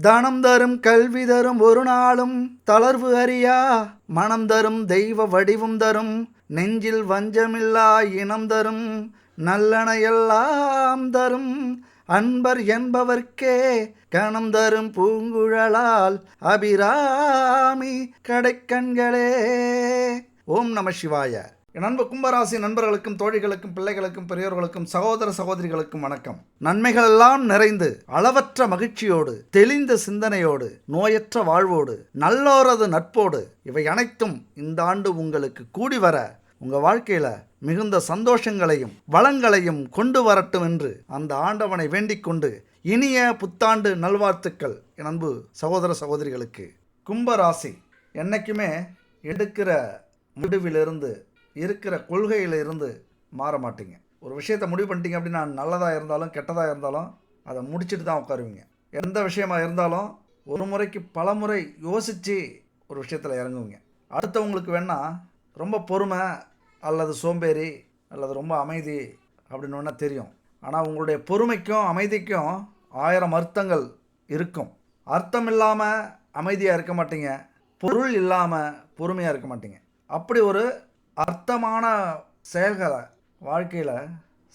தானம் தரும் கல்வி தரும் ஒரு நாளும் தளர்வு அறியா மனம் தரும் தெய்வ வடிவும் தரும் நெஞ்சில் வஞ்சமில்லா இனம் தரும் நல்லன எல்லாம் தரும் அன்பர் என்பவர்க்கே கணம் தரும் பூங்குழலால் அபிராமி கடைக்கண்களே. ஓம் நம சிவாய. என் அன்பு கும்பராசி நண்பர்களுக்கும் தோழிகளுக்கும் பிள்ளைகளுக்கும் பெரியோர்களுக்கும் சகோதர சகோதரிகளுக்கும் வணக்கம். நன்மைகளெல்லாம் நிறைந்து அளவற்ற மகிழ்ச்சியோடு தெளிந்த சிந்தனையோடு நோயற்ற வாழ்வோடு நல்லோரது நட்போடு இவை அனைத்தும் இந்த ஆண்டு உங்களுக்கு கூடி வர உங்கள் வாழ்க்கையில் மிகுந்த சந்தோஷங்களையும் வளங்களையும் கொண்டு வரட்டும் என்று அந்த ஆண்டவனை வேண்டிக் கொண்டு இனிய புத்தாண்டு நல்வாழ்த்துக்கள் என் அன்பு சகோதர சகோதரிகளுக்கு. கும்பராசி என்றைக்குமே எடுக்கிற முடிவிலிருந்து இருக்கிற கொள்கையிலிருந்து மாற மாட்டீங்க. ஒரு விஷயத்தை முடிவு பண்ணிட்டீங்க அப்படின்னா நல்லதாக இருந்தாலும் கெட்டதாக இருந்தாலும் அதை முடிச்சுட்டு தான் உட்காருவீங்க. எந்த விஷயமாக இருந்தாலும் ஒரு முறைக்கு பல முறை யோசித்து ஒரு விஷயத்தில் இறங்குவீங்க. அடுத்தவங்களுக்கு வேணால் ரொம்ப பொறுமை அல்லது சோம்பேறி அல்லது ரொம்ப அமைதி அப்படின்னு வேணால் தெரியும். ஆனால் உங்களுடைய பொறுமைக்கும் அமைதிக்கும் 1000 அர்த்தங்கள் இருக்கும். அர்த்தம் இல்லாமல் அமைதியாக இருக்க மாட்டீங்க, பொருள் இல்லாமல் பொறுமையாக இருக்க மாட்டீங்க. அப்படி ஒரு அர்த்தமான செயல்களை வாழ்க்கையில்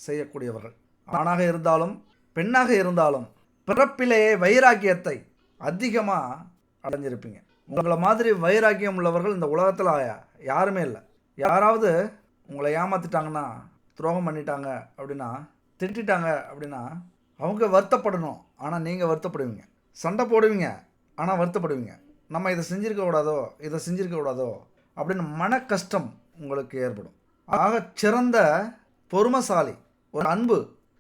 செய்யக்கூடியவர்கள். ஆணாக இருந்தாலும் பெண்ணாக இருந்தாலும் பிறப்பிலேயே வைராக்கியத்தை அதிகமாக அடைஞ்சிருப்பீங்க. உங்களை மாதிரி வைராக்கியம் உள்ளவர்கள் இந்த உலகத்தில் யாருமே இல்லை. யாராவது உங்களை ஏமாற்றிட்டாங்கன்னா, துரோகம் பண்ணிட்டாங்க அப்படின்னா, திட்டாங்க அப்படின்னா அவங்க வருத்தப்படணும், ஆனால் நீங்கள் வருத்தப்படுவீங்க. சண்டை போடுவீங்க, ஆனால் வருத்தப்படுவீங்க. நம்ம இதை செஞ்சுருக்கக்கூடாதோ இதை செஞ்சுருக்கக்கூடாதோ அப்படின்னு மன கஷ்டம் உங்களுக்கு ஏற்படும். ஆக சிறந்த பொறுமைசாலி, ஒரு அன்பு,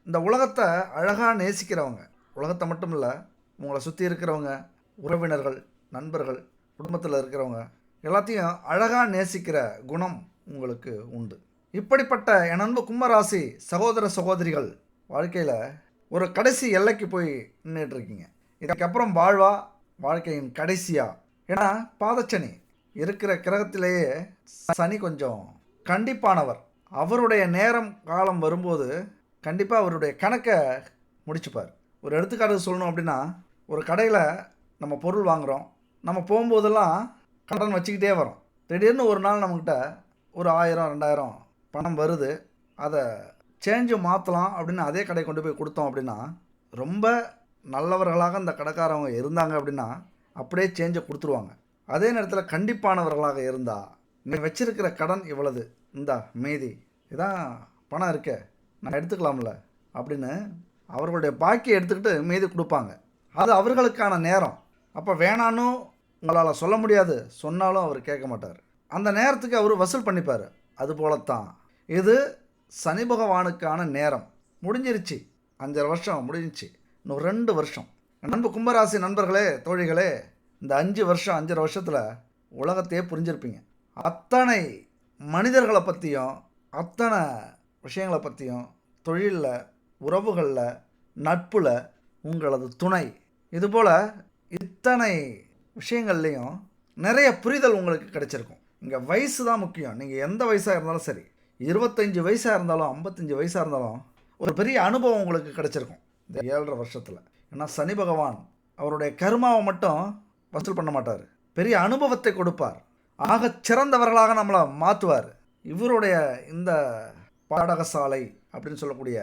இந்த உலகத்தை அழகாக நேசிக்கிறவங்க, உலகத்தை மட்டும் இல்லை உங்களை சுற்றி இருக்கிறவங்க, உறவினர்கள், நண்பர்கள், குடும்பத்தில் இருக்கிறவங்க எல்லாத்தையும் அழகாக நேசிக்கிற குணம் உங்களுக்கு உண்டு. இப்படிப்பட்ட என் அன்பு கும்பராசி சகோதர சகோதரிகள் வாழ்க்கையில் ஒரு கடைசி எல்லைக்கு போய் நின்றுட்டு இருக்கீங்க. இதுக்கப்புறம் வாழ்க்கையின் கடைசியா. ஏன்னா பாதச்சனி இருக்கிற கிரகத்திலேயே சனி கொஞ்சம் கண்டிப்பானவர். அவருடைய நேரம் காலம் வரும்போது கண்டிப்பாக அவருடைய கணக்கை முடிச்சுப்பார். ஒரு எடுத்துக்காட்டு சொல்லணும் அப்படின்னா, ஒரு கடையில் நம்ம பொருள் வாங்குகிறோம், நம்ம போகும்போதெல்லாம் கடன் வச்சுக்கிட்டே வரோம். திடீர்னு ஒரு நாள் நம்மக்கிட்ட ஒரு 1000 2000 பணம் வருது. அதை சேஞ்சு மாற்றலாம் அப்படின்னு அதே கடை கொண்டு போய் கொடுத்தோம் அப்படின்னா, ரொம்ப நல்லவர்களாக இந்த கடைக்காரவங்க இருந்தாங்க அப்படின்னா அப்படியே சேஞ்சை கொடுத்துருவாங்க. அதே நேரத்தில் கண்டிப்பானவர்களாக இருந்தால், நீ வச்சிருக்கிற கடன் இவ்வளவு, இந்தா மீதி இதான் பணம் இருக்கே, நான் எடுத்துக்கலாம்ல அப்படின்னு அவர்களுடைய பாக்கியை எடுத்துக்கிட்டு மீதி கொடுப்பாங்க. அது அவர்களுக்கான நேரம். அப்போ வேணான்னு உங்களால் சொல்ல முடியாது, சொன்னாலும் அவர் கேட்க மாட்டார். அந்த நேரத்துக்கு அவர் வசூல் பண்ணிப்பார். அதுபோலத்தான் இது சனி பகவானுக்கான நேரம். முடிஞ்சிருச்சு, 5 வருஷம் முடிஞ்சிச்சு, இன்னும் 2 வருஷம். நண்பு கும்பராசி நண்பர்களே தோழிகளே, இந்த 5 வருஷத்தில் உலகத்தையே புரிஞ்சிருப்பீங்க. அத்தனை மனிதர்களை பற்றியும் அத்தனை விஷயங்களை பற்றியும், தொழிலில், உறவுகளில், நட்பில், உங்களது துணை, இதுபோல் இத்தனை விஷயங்கள்லேயும் நிறைய புரிதல் உங்களுக்கு கிடைச்சிருக்கும். இங்கே வயசு தான் முக்கியம். நீங்கள் எந்த வயசாக இருந்தாலும் சரி, 25 வயசாக இருந்தாலும் 55 வயசாக இருந்தாலும் ஒரு பெரிய அனுபவம் உங்களுக்கு கிடைச்சிருக்கும் இந்த 7.5 வருஷத்தில். ஏன்னா சனி பகவான் அவருடைய கர்மாவை மட்டும் வசூல் பண்ண மாட்டார், பெரிய அனுபவத்தை கொடுப்பார். ஆக சிறந்தவர்களாக நம்மளை மாற்றுவார். இவருடைய இந்த பாடகசாலை அப்படின்னு சொல்லக்கூடிய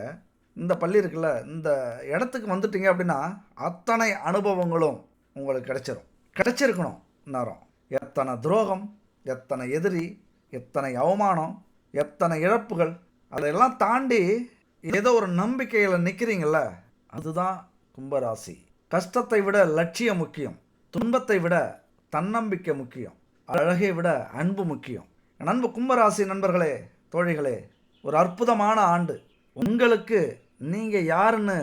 இந்த பள்ளி இருக்குல்ல, இந்த இடத்துக்கு வந்துட்டீங்க அப்படின்னா அத்தனை அனுபவங்களும் உங்களுக்கு கிடைச்சிருக்கணும். நேரம் எத்தனை துரோகம், எத்தனை எதிரி, எத்தனை அவமானம், எத்தனை இழப்புகள், அதையெல்லாம் தாண்டி ஏதோ ஒரு நம்பிக்கையில் நிற்கிறீங்கள, அதுதான் கும்பராசி. கஷ்டத்தை விட லட்சியம் முக்கியம், துன்பத்தை விட தன்னம்பிக்கை முக்கியம், அழகை விட அன்பு முக்கியம். அன்பு கும்பராசி நண்பர்களே தோழிகளே, ஒரு அற்புதமான ஆண்டு. உங்களுக்கு நீங்கள் யாருன்னு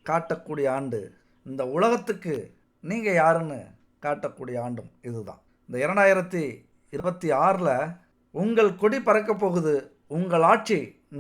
காட்டக்கூடிய ஆண்டு, இந்த உலகத்துக்கு நீங்கள் யாருன்னு காட்டக்கூடிய ஆண்டும் இதுதான். இந்த 2026 உங்கள் கொடி பறக்க போகுது, உங்கள் ஆட்சி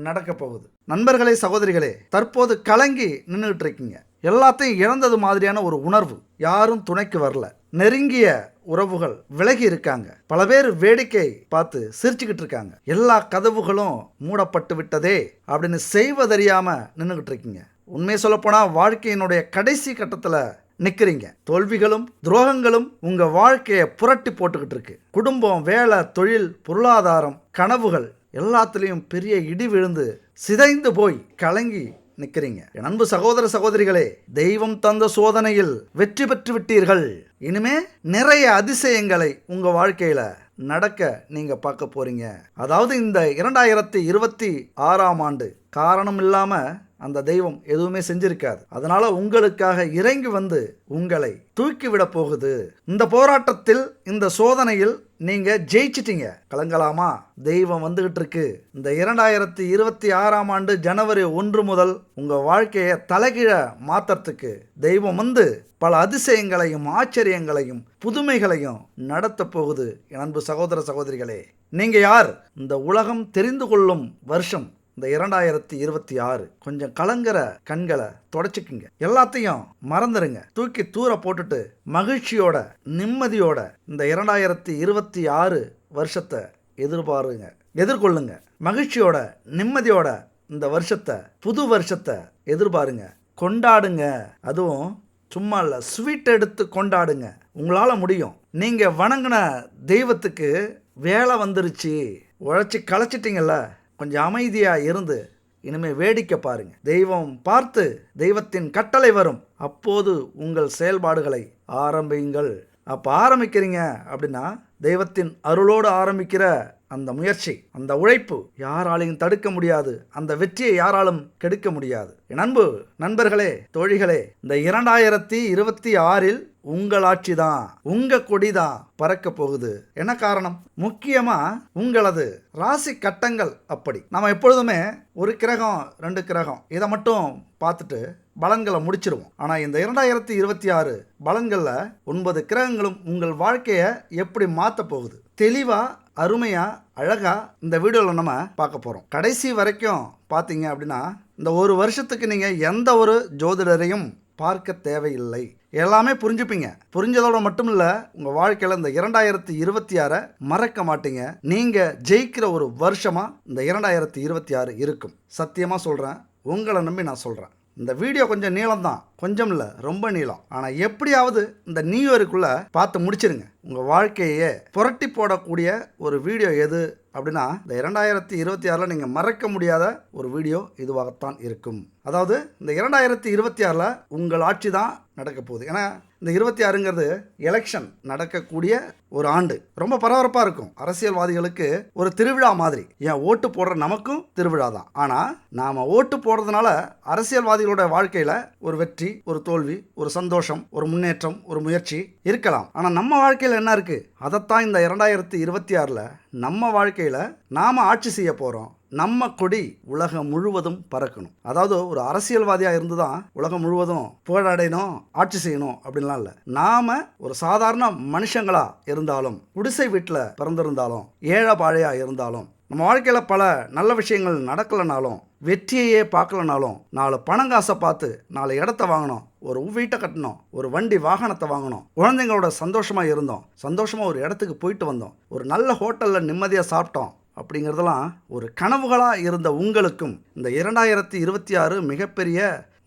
நடக்க போகுது. நண்பர்களே சகோதரிகளே, தற்போது கலங்கி நின்றுட்டு இருக்கீங்க. எல்லாத்தையும் இழந்தது மாதிரியான ஒரு உணர்வு. யாரும் துணைக்கு வரல, நெருங்கிய உறவுகள் விலகி இருக்காங்க, பல பேர் வேடிக்கை பார்த்து சிரிச்சுக்கிட்டு இருக்காங்க, எல்லா கதவுகளும் மூடப்பட்டு விட்டதே அப்படின்னு செய்வதறியாம நின்றுகிட்டு இருக்கீங்க. உண்மையை சொல்லப்போனால் வாழ்க்கையினுடைய கடைசி கட்டத்தில் நிற்கிறீங்க. தோல்விகளும் துரோகங்களும் உங்கள் வாழ்க்கையை புரட்டி போட்டுக்கிட்டு இருக்கு. குடும்பம், வேலை, தொழில், பொருளாதாரம், கனவுகள் எல்லாத்துலேயும் பெரிய இடி விழுந்து சிதைந்து போய் கலங்கி நிற்கிறீங்க. என் அன்பு சகோதர சகோதரிகளே, தெய்வம் தந்த சோதனையில் வெற்றி பெற்று விட்டீர்கள். இனிமே நிறைய அதிசயங்களை உங்கள் வாழ்க்கையில் நடக்க நீங்கள் பார்க்க போறீங்க. அதாவது இந்த 2026ஆம் ஆண்டு காரணம் இல்லாமல் அந்த தெய்வம் எதுவுமே செஞ்சிருக்காது. அதனால உங்களுக்காக இறங்கி வந்து உங்களை தூக்கிவிட போகுது. இந்த போராட்டத்தில், இந்த சோதனையில் நீங்க ஜெயிச்சிட்டீங்க. கலங்கலாமா? தெய்வம் வந்துகிட்டு இருக்கு. இந்த 2026ஆம் ஆண்டு ஜனவரி 1 முதல் உங்க வாழ்க்கையை தலைகீழ மாத்துறதுக்கு தெய்வம் வந்து பல அதிசயங்களையும் ஆச்சரியங்களையும் புதுமைகளையும் நடத்த போகுது. என் அன்பு சகோதர சகோதரிகளே, நீங்க யார்? இந்த உலகம் தெரிந்து கொள்ளும் வருஷம் இந்த 2026. கொஞ்சம் கலங்குற கண்களை தொடச்சிக்குங்க. எல்லாத்தையும் மறந்துடுங்க. தூக்கி தூர போட்டுட்டு மகிழ்ச்சியோட நிம்மதியோட இந்த 2026 வருஷத்தை எதிர்கொள்ளுங்க. மகிழ்ச்சியோட நிம்மதியோட இந்த வருஷத்தை, புது வருஷத்தை எதிர்பாருங்க. கொண்டாடுங்க. அதுவும் சும்மா இல்லை, ஸ்வீட் எடுத்து கொண்டாடுங்க. உங்களால் முடியும். நீங்கள் வணங்கின தெய்வத்துக்கு வேலை வந்துருச்சு. உழைச்சி களைச்சிட்டிங்கல்ல, கொஞ்சம் அமைதியாக இருந்து இனிமேல் வேடிக்கை பாருங்க. தெய்வம் பார்த்து தெய்வத்தின் கட்டளை வரும். அப்போது உங்கள் செயல்பாடுகளை ஆரம்பியுங்கள். அப்போ ஆரம்பிக்கிறீங்க அப்படின்னா தெய்வத்தின் அருளோடு ஆரம்பிக்கிற அந்த முயற்சி, அந்த உழைப்பு யாராலையும் தடுக்க முடியாது. அந்த வெற்றியை யாராலும் கெடுக்க முடியாது. என் அன்பு நண்பர்களே, தோழிகளே, இந்த 2026இல் உங்கள் ஆட்சி தான், உங்க கொடி தான் பறக்க போகுது. என்ன காரணம்? முக்கியமா உங்களது ராசி கட்டங்கள். அப்படி நம்ம எப்பொழுதுமே ஒரு கிரகம் 2 கிரகம் இதை மட்டும் பார்த்துட்டு பலன்களை முடிச்சிருவோம். ஆனால் இந்த 2026 பலன்களில் 9 கிரகங்களும் உங்கள் வாழ்க்கையை எப்படி மாற்ற போகுது, தெளிவாக, அருமையாக, அழகாக இந்த வீடியோவில் நம்ம பார்க்க போகிறோம். கடைசி வரைக்கும் பார்த்தீங்க அப்படின்னா இந்த ஒரு வருஷத்துக்கு நீங்கள் எந்த ஒரு ஜோதிடரையும் பார்க்க தேவையில்லை. எல்லாமே புரிஞ்சுப்பீங்க. புரிஞ்சதோட மட்டும் இல்லை, உங்கள் வாழ்க்கையில் இந்த 2026 மறக்க மாட்டீங்க. நீங்கள் ஜெயிக்கிற ஒரு வருஷமாக இந்த 2026 இருக்கும். சத்தியமாக சொல்கிறேன், உங்களை நம்பி நான் சொல்கிறேன். இந்த வீடியோ கொஞ்சம் நீளம் தான், கொஞ்சம் இல்லை, ரொம்ப நீளம். ஆனால் எப்படியாவது இந்த நியூ இயருக்குள்ளே பார்த்து முடிச்சிருங்க. உங்கள் வாழ்க்கையே புரட்டி போடக்கூடிய ஒரு வீடியோ எது அப்படின்னா இந்த 2026 நீங்கள் மறக்க முடியாத ஒரு வீடியோ இதுவாகத்தான் இருக்கும். அதாவது இந்த 2026 உங்கள் ஆட்சி தான் நடக்க போகுது. ஏன்னா இந்த 26ங்கிறது எலெக்ஷன் நடக்கக்கூடிய ஒரு ஆண்டு. ரொம்ப பரபரப்பாக இருக்கும். அரசியல்வாதிகளுக்கு ஒரு திருவிழா மாதிரி. ஏன் ஓட்டு போடுற நமக்கும் திருவிழா தான். ஆனால் நாம் ஓட்டு போடுறதுனால அரசியல்வாதிகளோட வாழ்க்கையில் ஒரு வெற்றி, ஒரு தோல்வி, ஒரு சந்தோஷம், ஒரு முன்னேற்றம், ஒரு முயற்சி இருக்கலாம். ஆனால் நம்ம வாழ்க்கையில் என்ன இருக்குது? அதைத்தான் இந்த 2026 நம்ம வாழ்க்கையில் நாம் ஆட்சி செய்ய போகிறோம். நம்ம கொடி உலகம் முழுவதும் பறக்கணும். அதாவது ஒரு அரசியல்வாதியாக இருந்து தான் உலகம் முழுவதும் புகழடையணும், ஆட்சி செய்யணும் அப்படின்லாம் இல்லை. நாம ஒரு சாதாரண மனுஷங்களா இருந்தாலும், குடிசை வீட்டில் பிறந்திருந்தாலும், ஏழை பாழையாக இருந்தாலும், நம்ம வாழ்க்கையில் பல நல்ல விஷயங்கள் நடக்கலைனாலும், வெற்றியையே பார்க்கலனாலும், 4 பணங்காசை பார்த்து 4 இடத்த வாங்கணும், ஒரு வீட்டை கட்டணும், ஒரு வண்டி வாகனத்தை வாங்கணும், குழந்தைங்களோட சந்தோஷமாக இருந்தோம், சந்தோஷமாக ஒரு இடத்துக்கு போயிட்டு வந்தோம், ஒரு நல்ல ஹோட்டலில் நிம்மதியாக சாப்பிட்டோம் அப்படிங்கிறதெல்லாம் ஒரு கனவுகளாக இருந்த உங்களுக்கும் இந்த 2026 மிகப்பெரிய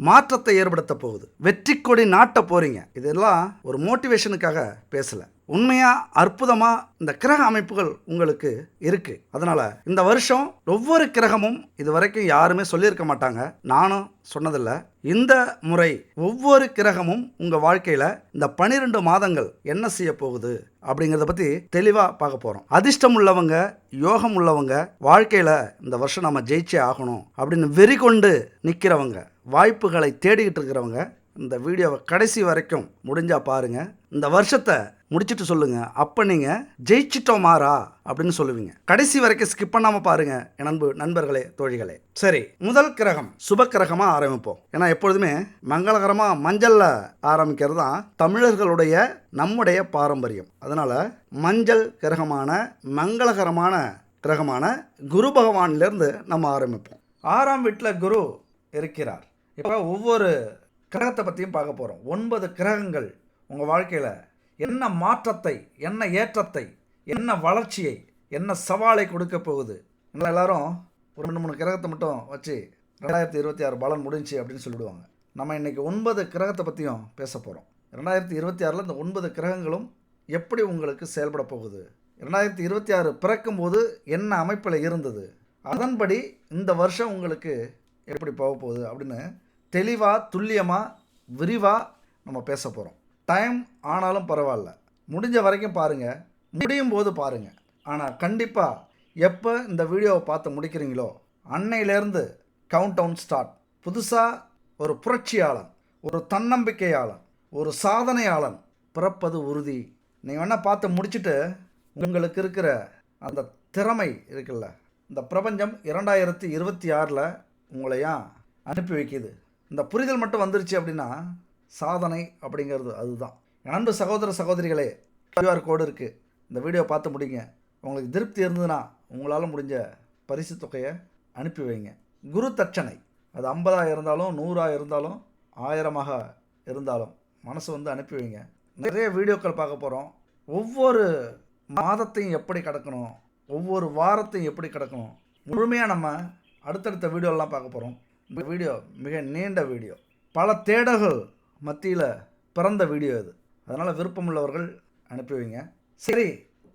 மாற்றத்தை ஏற்படுத்த போகுது. வெற்றி கொடி நாட்ட போறீங்க. இதெல்லாம் ஒரு மோட்டிவேஷனுக்காக பேசல. உண்மையா அற்புதமா இந்த கிரக அமைப்புகள் உங்களுக்கு இருக்கு. அதனால இந்த வருஷம் ஒவ்வொரு கிரகமும் இது வரைக்கும் யாருமே சொல்லியிருக்க மாட்டாங்க, நானும் சொன்னதில்லை. இந்த முறை ஒவ்வொரு கிரகமும் உங்க வாழ்க்கையில இந்த 12 மாதங்கள் என்ன செய்ய போகுது அப்படிங்கிறத பத்தி தெளிவா பார்க்க போறோம். அதிர்ஷ்டம் உள்ளவங்க, யோகம் உள்ளவங்க, வாழ்க்கையில இந்த வருஷம் நம்ம ஜெயிச்சே ஆகணும் அப்படின்னு வெறி கொண்டு நிற்கிறவங்க, வாய்ப்புகளை தேடிக்கிட்டு இருக்கிறவங்க இந்த வீடியோவை கடைசி வரைக்கும் முடிஞ்சா பாருங்க. இந்த வருஷத்தை முடிச்சுட்டு சொல்லுங்க, அப்போ நீங்கள் ஜெயிச்சிட்டோம் மாறா அப்படின்னு சொல்லுவீங்க. கடைசி வரைக்கும் ஸ்கிப் பண்ணாமல் பாருங்க என் அன்பு நண்பர்களே, தோழிகளே. சரி, முதல் கிரகம் சுப கிரகமாக ஆரம்பிப்போம். ஏன்னா எப்பொழுதுமே மங்களகரமாக மஞ்சளில் ஆரம்பிக்கிறது தான் தமிழர்களுடைய நம்முடைய பாரம்பரியம். அதனால மஞ்சள் கிரகமான மங்களகரமான கிரகமான குரு பகவானிலிருந்து நம்ம ஆரம்பிப்போம். 6ஆம் வீட்டில் குரு இருக்கிறார். இப்போ ஒவ்வொரு கிரகத்தை பற்றியும் பார்க்க போகிறோம். 9 கிரகங்கள் உங்கள் வாழ்க்கையில் என்ன மாற்றத்தை, என்ன ஏற்றத்தை, என்ன வளர்ச்சியை, என்ன சவாலை கொடுக்க போகுது. எல்லாரும் ஒரு 2-3 கிரகத்தை மட்டும் வச்சு 2026 பலன் முடிஞ்சு அப்படின்னு சொல்லிவிடுவாங்க. நம்ம இன்றைக்கி 9 கிரகத்தை பற்றியும் பேச போகிறோம். 2026 இந்த 9 கிரகங்களும் எப்படி உங்களுக்கு செயல்பட போகுது, 2026 பிறக்கும்போது என்ன அமைப்பில் இருந்தது, அதன்படி இந்த வருஷம் உங்களுக்கு எப்படி போக போகுது அப்படின்னு தெளிவாக துல்லியமாக விரிவாக நம்ம பேச போகிறோம். டைம் ஆனாலும் பரவாயில்ல, முடிஞ்ச வரைக்கும் பாருங்கள், முடியும் போது பாருங்கள். ஆனால் கண்டிப்பாக எப்போ இந்த வீடியோவை பார்த்து முடிக்கிறீங்களோ அன்னையிலேருந்து கவுண்ட் டவுன் ஸ்டார்ட். புதுசாக ஒரு புரட்சியாளன், ஒரு தன்னம்பிக்கையாளன், ஒரு சாதனையாளன் பிறப்பது உறுதி. நீங்கள் வேணால் பார்த்து முடிச்சுட்டு உங்களுக்கு இருக்கிற அந்த திறமை இருக்குல்ல, இந்த பிரபஞ்சம் 2026 உங்களையா அனுப்பி வைக்கிது. இந்த புரிதல் மட்டும் வந்துருச்சு அப்படின்னா சாதனை அப்படிங்கிறது அதுதான். அன்பு சகோதர சகோதரிகளே, QR கோடு இருக்குது, இந்த வீடியோ பார்த்து முடிங்க. உங்களுக்கு திருப்தி இருந்ததுன்னா உங்களால் முடிஞ்ச பரிசு தொகையை அனுப்பி வைங்க. குரு தட்சணை அது 50 இருந்தாலும் 100 இருந்தாலும் 1000 இருந்தாலும் மனசு வந்து அனுப்பி வைங்க. நிறைய வீடியோக்கள் பார்க்க போகிறோம். ஒவ்வொரு மாதத்தையும் எப்படி கடக்கணும், ஒவ்வொரு வாரத்தையும் எப்படி கடக்கணும், முழுமையாக நம்ம அடுத்தடுத்த வீடியோலாம் பார்க்க போகிறோம். இந்த வீடியோ மிக நீண்ட வீடியோ, பல தேடல்கள் மத்தியில் பிறந்த வீடியோ இது. அதனால் விருப்பமுள்ளவர்கள் அனுப்பி வைங்க. சரி,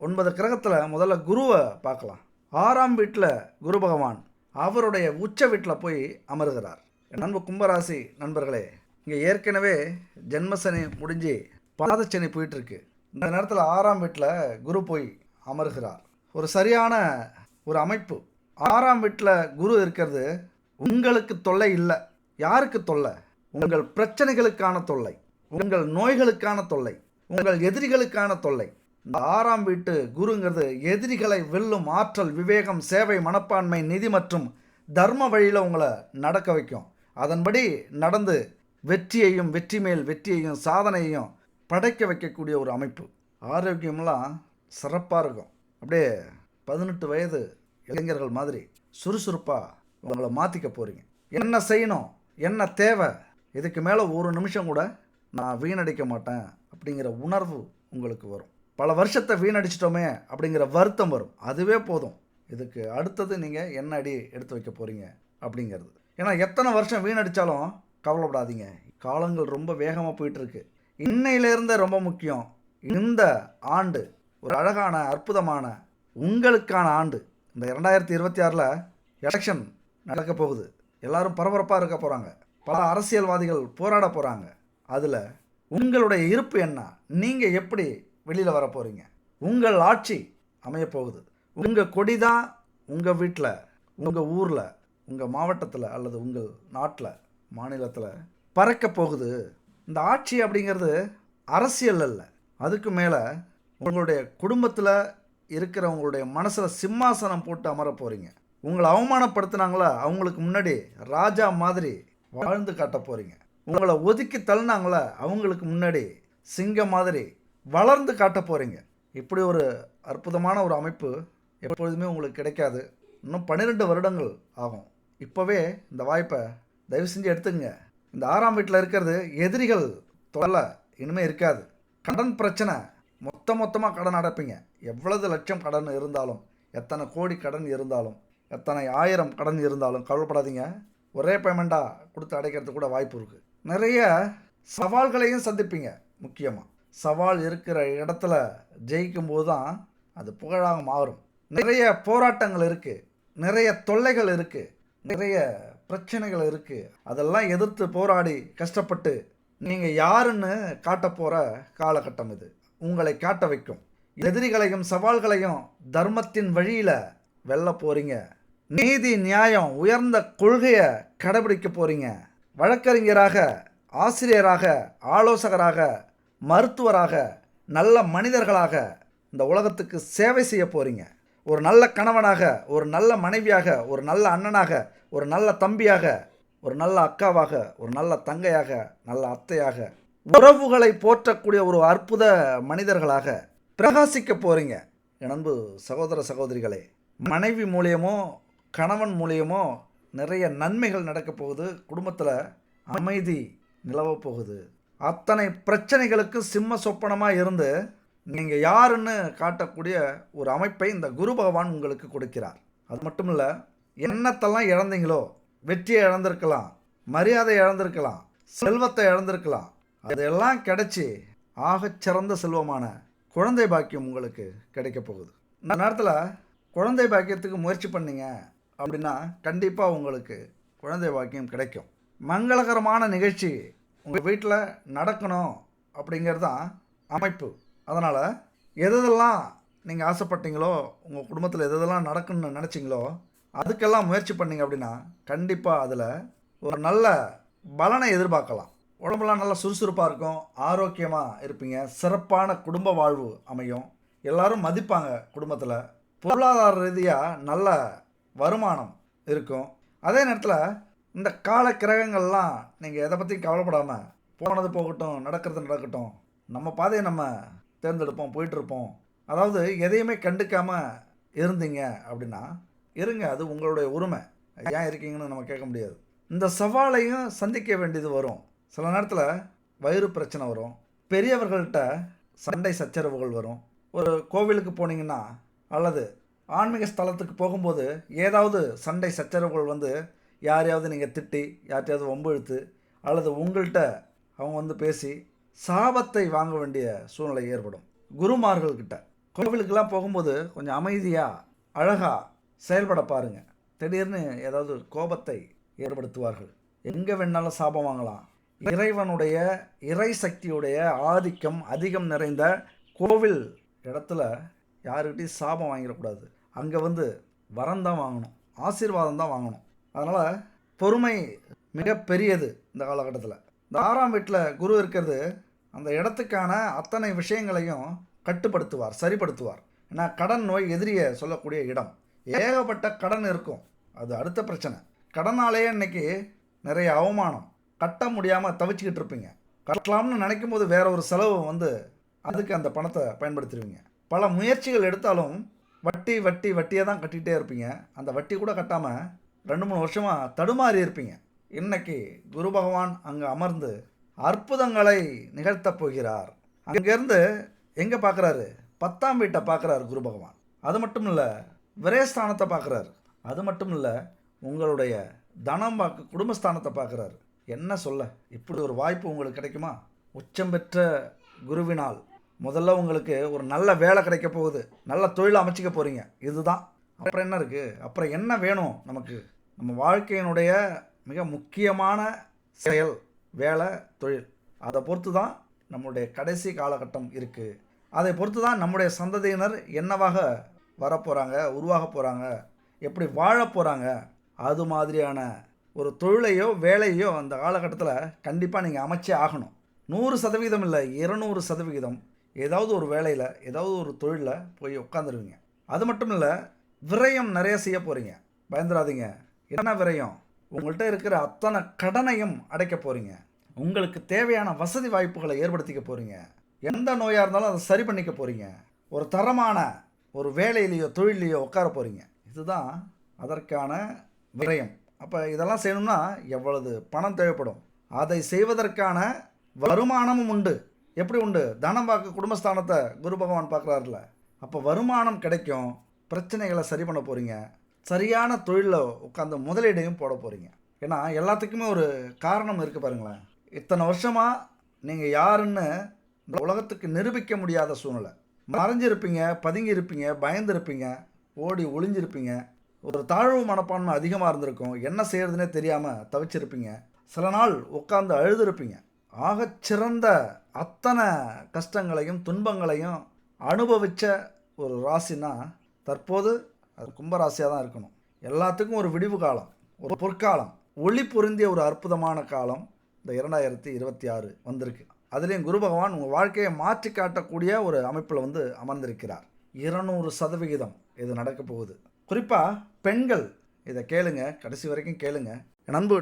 9 கிரகத்தில் முதல்ல குருவை பார்க்கலாம். 6ஆம் வீட்டில் குரு பகவான் அவருடைய உச்ச வீட்டில் போய் அமருகிறார். நண்பு கும்பராசி நண்பர்களே, இங்கே ஏற்கனவே ஜென்மசனி முடிஞ்சு பாதச்சனி போயிட்டுருக்கு. இந்த நேரத்தில் 6ஆம் வீட்டில் குரு போய் அமருகிறார். ஒரு சரியான ஒரு அமைப்பு. 6ஆம் வீட்டில் குரு இருக்கிறது உங்களுக்கு தொல்லை இல்லை. யாருக்கு தொல்லை? உங்கள் பிரச்சனைகளுக்கான தொல்லை, உங்கள் நோய்களுக்கான தொல்லை, உங்கள் எதிரிகளுக்கான தொல்லை. இந்த 6ஆம் வீட்டு குருங்கிறது எதிரிகளை வெல்லும் ஆற்றல், விவேகம், சேவை, மனப்பான்மை, நிதி மற்றும் தர்ம வழியில் உங்களை நடக்க வைக்கும். அதன்படி நடந்து வெற்றியையும் வெற்றி மேல் வெற்றியையும் சாதனையையும் படைக்க வைக்கக்கூடிய ஒரு அமைப்பு. ஆரோக்கியமெல்லாம் சிறப்பாக இருக்கும். அப்படியே 18 வயது இளைஞர்கள் மாதிரி சுறுசுறுப்பாக உங்களை மாற்றிக்க போகிறீங்க. என்ன செய்யணும், என்ன தேவை, இதுக்கு மேலே ஒரு நிமிஷம் கூட நான் வீணடிக்க மாட்டேன் அப்படிங்கிற உணர்வு உங்களுக்கு வரும். பல வருஷத்தை வீணடிச்சிட்டோமே அப்படிங்கிற வருத்தம் வரும். அதுவே போதும், இதுக்கு அடுத்தது நீங்கள் என்ன அடி எடுத்து வைக்க போகிறீங்க அப்படிங்கிறது. ஏன்னா எத்தனை வருஷம் வீணடித்தாலும் கவலைப்படாதீங்க, காலங்கள் ரொம்ப வேகமாக போயிட்டுருக்கு. இன்னையிலேருந்தே ரொம்ப முக்கியம், இந்த ஆண்டு ஒரு அழகான அற்புதமான உங்களுக்கான ஆண்டு. இந்த 2026 எலெக்ஷன் நடக்க போகுது. எல்லாரும் பரபரப்பாக இருக்க போகிறாங்க. பல அரசியல்வாதிகள் போராட போகிறாங்க. அதில் உங்களுடைய இருப்பு என்ன, நீங்கள் எப்படி வெளியில் வர போகிறீங்க, உங்கள் ஆட்சி அமையப்போகுது. உங்கள் கொடி தான் உங்கள் வீட்டில், உங்கள் ஊரில், உங்கள் மாவட்டத்தில் அல்லது உங்கள் நாட்டில், மாநிலத்தில் பறக்க போகுது. இந்த ஆட்சி அப்படிங்கிறது அரசியல் அல்ல, அதுக்கு மேலே உங்களுடைய குடும்பத்தில் இருக்கிற உங்களுடைய மனசில் சிம்மாசனம் போட்டு அமர போகிறீங்க. உங்களை அவமானப்படுத்தினாங்களா அவங்களுக்கு முன்னாடி ராஜா மாதிரி வாழ்ந்து காட்ட போகிறீங்க. உங்களை ஒதுக்கி தள்ளினாங்களா அவங்களுக்கு முன்னாடி சிங்கம் மாதிரி வளர்ந்து காட்ட போகிறீங்க. இப்படி ஒரு அற்புதமான ஒரு அமைப்பு எப்பொழுதுமே உங்களுக்கு கிடைக்காது. இன்னும் 12 வருடங்கள் ஆகும். இப்போவே இந்த வாய்ப்பை தயவு செஞ்சு எடுத்துங்க. இந்த 6ஆம் வீட்டில் இருக்கிறது எதிரிகள் தொல்லை இனிமேல் இருக்காது. கடன் பிரச்சனை, மொத்தமாக கடன் அடைப்பீங்க. எவ்வளவு லட்சம் கடன் இருந்தாலும், எத்தனை கோடி கடன் இருந்தாலும், எத்தனை ஆயிரம் கடன் இருந்தாலும் கவலைப்படாதீங்க. ஒரே பேமெண்ட்டாக கொடுத்து அடைக்கிறதுக்கு கூட வாய்ப்பு இருக்குது. நிறைய சவால்களையும் சந்திப்பீங்க. முக்கியமாக சவால் இருக்கிற இடத்துல ஜெயிக்கும்போது தான் அது புகழாக மாறும். நிறைய போராட்டங்கள் இருக்குது, நிறைய தொல்லைகள் இருக்குது, நிறைய பிரச்சனைகள் இருக்குது. அதெல்லாம் எதிர்த்து போராடி கஷ்டப்பட்டு நீங்கள் யாருன்னு காட்ட போகிற காலகட்டம் இது. உங்களை காட்ட வைக்கும். எதிரிகளையும் சவால்களையும் தர்மத்தின் வழியில் வெல்ல போகிறீங்க. நீதி நியாயம் உயர்ந்த கொள்கையை கடைபிடிக்க போகிறீங்க. வழக்கறிஞராக, ஆசிரியராக, ஆலோசகராக, மருத்துவராக, நல்ல மனிதர்களாக இந்த உலகத்துக்கு சேவை செய்ய போகிறீங்க. ஒரு நல்ல கணவனாக, ஒரு நல்ல மனைவியாக, ஒரு நல்ல அண்ணனாக, ஒரு நல்ல தம்பியாக, ஒரு நல்ல அக்காவாக, ஒரு நல்ல தங்கையாக, நல்ல அத்தையாக, உறவுகளை போற்றக்கூடிய ஒரு அற்புத மனிதர்களாக பிரகாசிக்க போகிறீங்க. என் அன்பு சகோதர சகோதரிகளே, மனைவி மூலியமோ கணவன் மூலியமோ நிறைய நன்மைகள் நடக்க போகுது. குடும்பத்தில் அமைதி நிலவ போகுது. அத்தனை பிரச்சனைகளுக்கு சிம்ம சொப்பனமாக இருந்து நீங்கள் யாருன்னு காட்டக்கூடிய ஒரு அமைப்பை இந்த குரு பகவான் உங்களுக்கு கொடுக்கிறார். அது மட்டும் இல்லை, எண்ணத்தெல்லாம் இழந்தீங்களோ, வெற்றியை இழந்திருக்கலாம், மரியாதை இழந்திருக்கலாம், செல்வத்தை இழந்திருக்கலாம், அதெல்லாம் கிடைச்சி ஆகச்சிறந்த செல்வமான குழந்தை பாக்கியம் உங்களுக்கு கிடைக்க போகுது. இந்த நேரத்தில் குழந்தை பாக்கியத்துக்கு முயற்சி பண்ணீங்க அப்படின்னா கண்டிப்பாக உங்களுக்கு குழந்தை பாக்கியம் கிடைக்கும். மங்களகரமான நிகழ்ச்சி உங்கள் வீட்டில் நடக்கணும் அப்படிங்கிறது தான் அமைப்பு. அதனால் எதெல்லாம் நீங்கள் ஆசைப்பட்டீங்களோ, உங்கள் குடும்பத்தில் எதெல்லாம் நடக்கணும்னு நினச்சிங்களோ அதுக்கெல்லாம் முயற்சி பண்ணிங்க அப்படின்னா கண்டிப்பாக அதில் ஒரு நல்ல பலனை எதிர்பார்க்கலாம். உடம்புலாம் நல்லா சுறுசுறுப்பாக இருக்கும், ஆரோக்கியமாக இருப்பீங்க, சிறப்பான குடும்ப வாழ்வு அமையும், எல்லோரும் மதிப்பாங்க, குடும்பத்தில் பொருளாதார ரீதியாக நல்ல வருமானம் இருக்கும். அதே நேரத்தில் இந்த கால கிரகங்கள்லாம் நீங்கள் எதை பற்றியும் கவலைப்படாமல் போனது போகட்டும், நடக்கிறது நடக்கட்டும், நம்ம பாதையை நம்ம தேர்ந்தெடுப்போம், போயிட்டுருப்போம். அதாவது எதையுமே கண்டுக்காமல் இருந்தீங்க அப்படின்னா இருங்க, அது உங்களுடைய உரிமை. ஏன் இருக்கீங்கன்னு நம்ம கேட்க முடியாது. இந்த சவாலையும் சந்திக்க வேண்டியது வரும். சில நேரத்தில் வயிறு பிரச்சனை வரும், பெரியவர்கள்ட்ட சண்டை சச்சரவுகள் வரும். ஒரு கோவிலுக்கு போனீங்கன்னா அல்லது ஆன்மீக ஸ்தலத்துக்கு போகும்போது ஏதாவது சண்டை சச்சரவுகள் வந்து யாரையாவது நீங்கள் திட்டி, யார்ட்டையாவது வம்பு இழுத்து, அல்லது உங்கள்கிட்ட அவங்க வந்து பேசி சாபத்தை வாங்க வேண்டிய சூழ்நிலை ஏற்படும். குருமார்கள்கிட்ட கோவிலுக்கெல்லாம் போகும்போது கொஞ்சம் அமைதியாக அழகாக செயல்பட பாருங்கள். திடீர்னு ஏதாவது கோபத்தை ஏற்படுத்துவார்கள். எங்கே வேணாலும் சாபம் வாங்கலாம். இறைவனுடைய இறை சக்தியுடைய ஆதிக்கம் அதிகம் நிறைந்த கோவில் இடத்துல யாருக்கிட்டையும் சாபம் வாங்கிடக்கூடாது. அங்கே வந்து வரம் தான் வாங்கணும், ஆசீர்வாதம் தான் வாங்கணும். அதனால் பொறுமை மிக பெரியது இந்த காலகட்டத்தில். இந்த 6ஆம் வீட்டில் குரு இருக்கிறது அந்த இடத்துக்கான அத்தனை விஷயங்களையும் கட்டுப்படுத்துவார், சரிப்படுத்துவார். ஏன்னா கடன் நோய் எதிரியை சொல்லக்கூடிய இடம். ஏகப்பட்ட கடன் இருக்கும், அது அடுத்த பிரச்சனை. கடனாலேயே இன்றைக்கி நிறைய அவமானம், கட்ட முடியாமல் தவிச்சிக்கிட்டு இருப்பீங்க. கட்டலாம்னு நினைக்கும் போது வேற ஒரு செலவு வந்து அதுக்கு அந்த பணத்தை பயன்படுத்திடுவீங்க. பல முயற்சிகள் எடுத்தாலும் வட்டி வட்டி வட்டியை தான் கட்டிகிட்டே இருப்பீங்க. அந்த வட்டி கூட கட்டாமல் 2-3 வருஷமாக தடுமாறி இருப்பீங்க. இன்னைக்கு குரு பகவான் அங்கே அமர்ந்து அற்புதங்களை நிகழ்த்தப் போகிறார். அங்கேருந்து எங்கே பார்க்குறாரு? 10ஆம் வீட்டை பார்க்குறாரு குரு பகவான். அது மட்டும் இல்லை, விரயஸ்தானத்தை பார்க்குறாரு. அது மட்டும் இல்லை, உங்களுடைய தனம் குடும்பஸ்தானத்தை பார்க்குறாரு. என்ன சொல்ல, இப்படி ஒரு வாய்ப்பு உங்களுக்கு கிடைக்குமா? உச்சம் பெற்ற குருவினால் முதல்ல உங்களுக்கு ஒரு நல்ல வேலை கிடைக்க போகுது, நல்ல தொழில் அமைச்சிக்க போகிறீங்க. இதுதான். அப்புறம் என்ன இருக்குது? அப்புறம் என்ன வேணும் நமக்கு? நம்ம வாழ்க்கையினுடைய மிக முக்கியமான செயல் வேலை, தொழில். அதை பொறுத்து தான் நம்முடைய கடைசி காலகட்டம் இருக்குது. அதை பொறுத்து தான் நம்முடைய சந்ததியினர் என்னவாக வரப்போகிறாங்க, உருவாக போகிறாங்க, எப்படி வாழ போகிறாங்க. அது மாதிரியான ஒரு தொழிலையோ வேலையோ அந்த காலகட்டத்தில் கண்டிப்பாக நீங்கள் அமைச்சே ஆகணும். 100% இல்லை, 200% ஏதாவது ஒரு வேலையில், ஏதாவது ஒரு தொழிலில் போய் உட்காந்துருவீங்க. அது மட்டும் இல்லை, விரயம் நிறைய செய்ய போகிறீங்க. பயந்துடாதீங்க. என்ன விரயம்? உங்கள்கிட்ட இருக்கிற அத்தனை கடனையும் அடைக்க போகிறீங்க. உங்களுக்கு தேவையான வசதி வாய்ப்புகளை ஏற்படுத்திக்க போகிறீங்க. எந்த நோயாக இருந்தாலும் அதை சரி பண்ணிக்க போகிறீங்க. ஒரு தரமான ஒரு வேலையிலையோ தொழிலையோ உட்கார போகிறீங்க. இதுதான் அதற்கான விரயம். அப்போ இதெல்லாம் செய்யணும்னா எவ்வளவு பணம் தேவைப்படும்? அதை செய்வதற்கான வருமானமும் உண்டு. எப்படி உண்டு? தனம் பார்க்க குடும்பஸ்தானத்தை குரு பகவான் பார்க்குறாருல, அப்போ வருமானம் கிடைக்கும். பிரச்சனைகளை சரி பண்ண போகிறீங்க. சரியான தொழிலில் உட்காந்து முதலீடையும் போட போகிறீங்க. ஏன்னா எல்லாத்துக்குமே ஒரு காரணம் இருக்குது பாருங்களேன். இத்தனை வருஷமாக நீங்கள் யாருன்னு இந்த உலகத்துக்கு நிரூபிக்க முடியாத சூழ்நிலை. மறைஞ்சிருப்பீங்க, பதுங்கி இருப்பீங்க, பயந்துருப்பீங்க, ஓடி ஒளிஞ்சிருப்பீங்க. ஒரு தாழ்வு மனப்பான்மை அதிகமாக இருந்திருக்கும். என்ன செய்கிறதுனே தெரியாமல் தவிச்சிருப்பீங்க. சில நாள் உட்காந்து அழுதுருப்பீங்க. ஆகச்சிறந்த அத்தனை கஷ்டங்களையும் துன்பங்களையும் அனுபவித்த ஒரு ராசினா தற்போது அது கும்பராசியாக தான் இருக்கணும். எல்லாத்துக்கும் ஒரு விடிவு காலம், ஒரு பொற்காலம், ஒளி பொருந்திய ஒரு அற்புதமான காலம் இந்த 2026 வந்திருக்கு. அதுலேயும் குரு பகவான் உங்கள் வாழ்க்கையை மாற்றி காட்டக்கூடிய ஒரு அமைப்பில் வந்து அமர்ந்திருக்கிறார். 200% இது நடக்க போகுது. குறிப்பாக பெண்கள் இதை கேளுங்க, கடைசி வரைக்கும் கேளுங்க.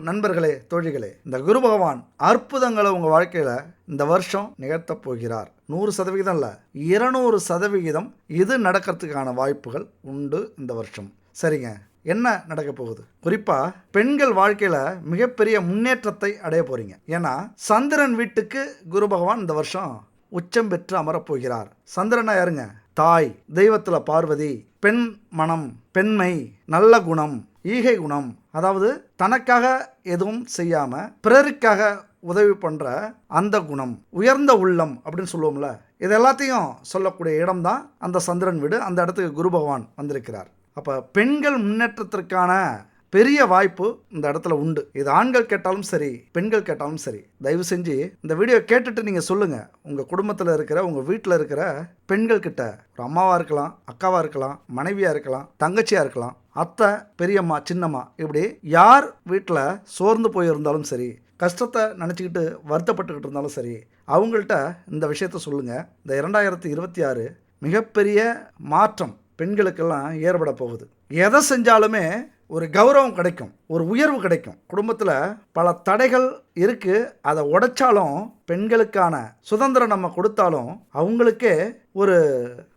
நண்பர்களே, தோழிகளே, இந்த குரு பகவான் அற்புதங்களை உங்கள் வாழ்க்கையில் இந்த வருஷம் நிகழ்த்தப் போகிறார். 100% இல்லை, 200% இது நடக்கிறதுக்கான வாய்ப்புகள் உண்டு இந்த வருஷம். சரிங்க, என்ன நடக்க போகுது? குறிப்பாக பெண்கள் வாழ்க்கையில் மிகப்பெரிய முன்னேற்றத்தை அடைய போகிறீங்க. ஏன்னா சந்திரன் வீட்டுக்கு குரு பகவான் இந்த வருஷம் உச்சம் பெற்று அமரப்போகிறார். சந்திரனா யாருங்க? தாய், தெய்வத்தில் பார்வதி, பெண் மனம், பெண்மை, நல்ல குணம், ஈகை குணம். அதாவது தனக்காக எதுவும் செய்யாமல் பிறருக்காக உதவி பண்ணுற அந்த குணம், உயர்ந்த உள்ளம் அப்படின்னு சொல்லுவோம்ல, இது எல்லாத்தையும் சொல்லக்கூடிய இடம் தான் அந்த சந்திரன் வீடு. அந்த இடத்துக்கு குரு பகவான் வந்திருக்கிறார். அப்போ பெண்கள் முன்னேற்றத்திற்கான பெரிய வாய்ப்பு இந்த இடத்துல உண்டு. இது ஆண்கள் கேட்டாலும் சரி, பெண்கள் கேட்டாலும் சரி. தயவு செஞ்சு இந்த வீடியோ கேட்டுட்டு நீங்கள் சொல்லுங்கள், உங்கள் குடும்பத்தில் இருக்கிற, உங்கள் வீட்டில் இருக்கிற பெண்கள் கிட்ட, ஒரு அம்மாவாக இருக்கலாம், அக்காவாக இருக்கலாம், மனைவியாக இருக்கலாம், தங்கச்சியாக இருக்கலாம், அத்தை, பெரியம்மா, சின்னம்மா, இப்படி யார் வீட்டில் சோர்ந்து போயிருந்தாலும் சரி, கஷ்டத்தை நினச்சிக்கிட்டு வருத்தப்பட்டுக்கிட்டு இருந்தாலும் சரி, அவங்கள்ட்ட இந்த விஷயத்த சொல்லுங்கள். இந்த 2026 மிகப்பெரிய மாற்றம் பெண்களுக்கெல்லாம் ஏற்பட போகுது. எதை செஞ்சாலுமே ஒரு கௌரவம் கிடைக்கும், ஒரு உயர்வு கிடைக்கும். குடும்பத்தில் பல தடைகள் இருக்குது, அதை உடைச்சாலும், பெண்களுக்கான சுதந்திரம் நம்ம கொடுத்தாலும் அவங்களுக்கே ஒரு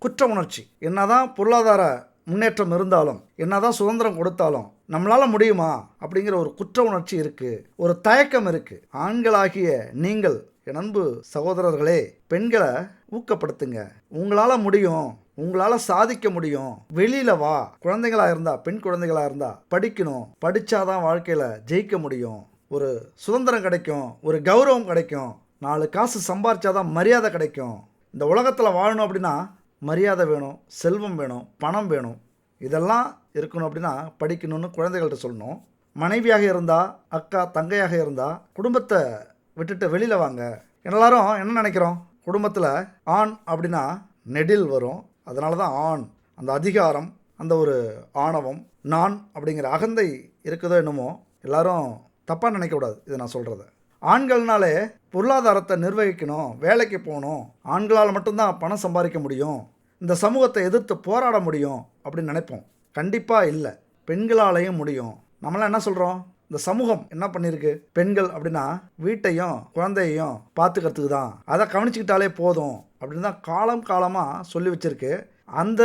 குற்ற உணர்ச்சி. என்னதான் பொருளாதார முன்னேற்றம் இருந்தாலும், என்னதான் சுதந்திரம் கொடுத்தாலும் நம்மளால் முடியுமா அப்படிங்கிற ஒரு குற்ற உணர்ச்சி இருக்குது, ஒரு தயக்கம் இருக்குது. ஆண்களாகிய நீங்கள், என் அன்பு சகோதரர்களே, பெண்களை ஊக்கப்படுத்துங்க. உங்களால் முடியும், உங்களால் சாதிக்க முடியும், வெளியில் வா. குழந்தைகளாக இருந்தால், பெண் குழந்தைகளாக இருந்தால் படிக்கணும், படித்தாதான் வாழ்க்கையில் ஜெயிக்க முடியும், ஒரு சுதந்திரம் கிடைக்கும், ஒரு கௌரவம் கிடைக்கும், 4 காசு சம்பாரிச்சாதான் மரியாதை கிடைக்கும். இந்த உலகத்தில் வாழணும் அப்படின்னா மரியாதை வேணும், செல்வம் வேணும், பணம் வேணும். இதெல்லாம் இருக்கணும் அப்படின்னா படிக்கணும்னு குழந்தைகள்கிட்ட சொல்லணும். மனைவியாக இருந்தால், அக்கா தங்கையாக இருந்தால் குடும்பத்தை விட்டுட்டு வெளியில் வாங்க. எல்லாரும் என்ன நினைக்கிறோம், குடும்பத்தில் ஆண் அப்படின்னா நெடில் வரும், அதனால தான் ஆண், அந்த அதிகாரம், அந்த ஒரு ஆணவம், நான் அப்படிங்கிற அகந்தை இருக்குதோ என்னமோ. எல்லாரும் தப்பாக நினைக்கக்கூடாது இதை நான் சொல்கிறத. ஆண்கள்னாலே பொருளாதாரத்தை நிர்வகிக்கணும், வேலைக்கு போகணும், ஆண்களால் மட்டும்தான் பணம் சம்பாதிக்க முடியும், இந்த சமூகத்தை எதிர்த்து போராட முடியும் அப்படின்னு நினைப்போம். கண்டிப்பாக இல்லை, பெண்களாலையும் முடியும். நம்மளாம் என்ன சொல்கிறோம், இந்த சமூகம் என்ன பண்ணியிருக்கு, பெண்கள் அப்படின்னா வீட்டையும் குழந்தையையும் பார்த்துக்கிறதுக்கு தான், அதை கவனிச்சுக்கிட்டாலே போதும் அப்படின்னு தான் காலமாக சொல்லி வச்சுருக்கு. அந்த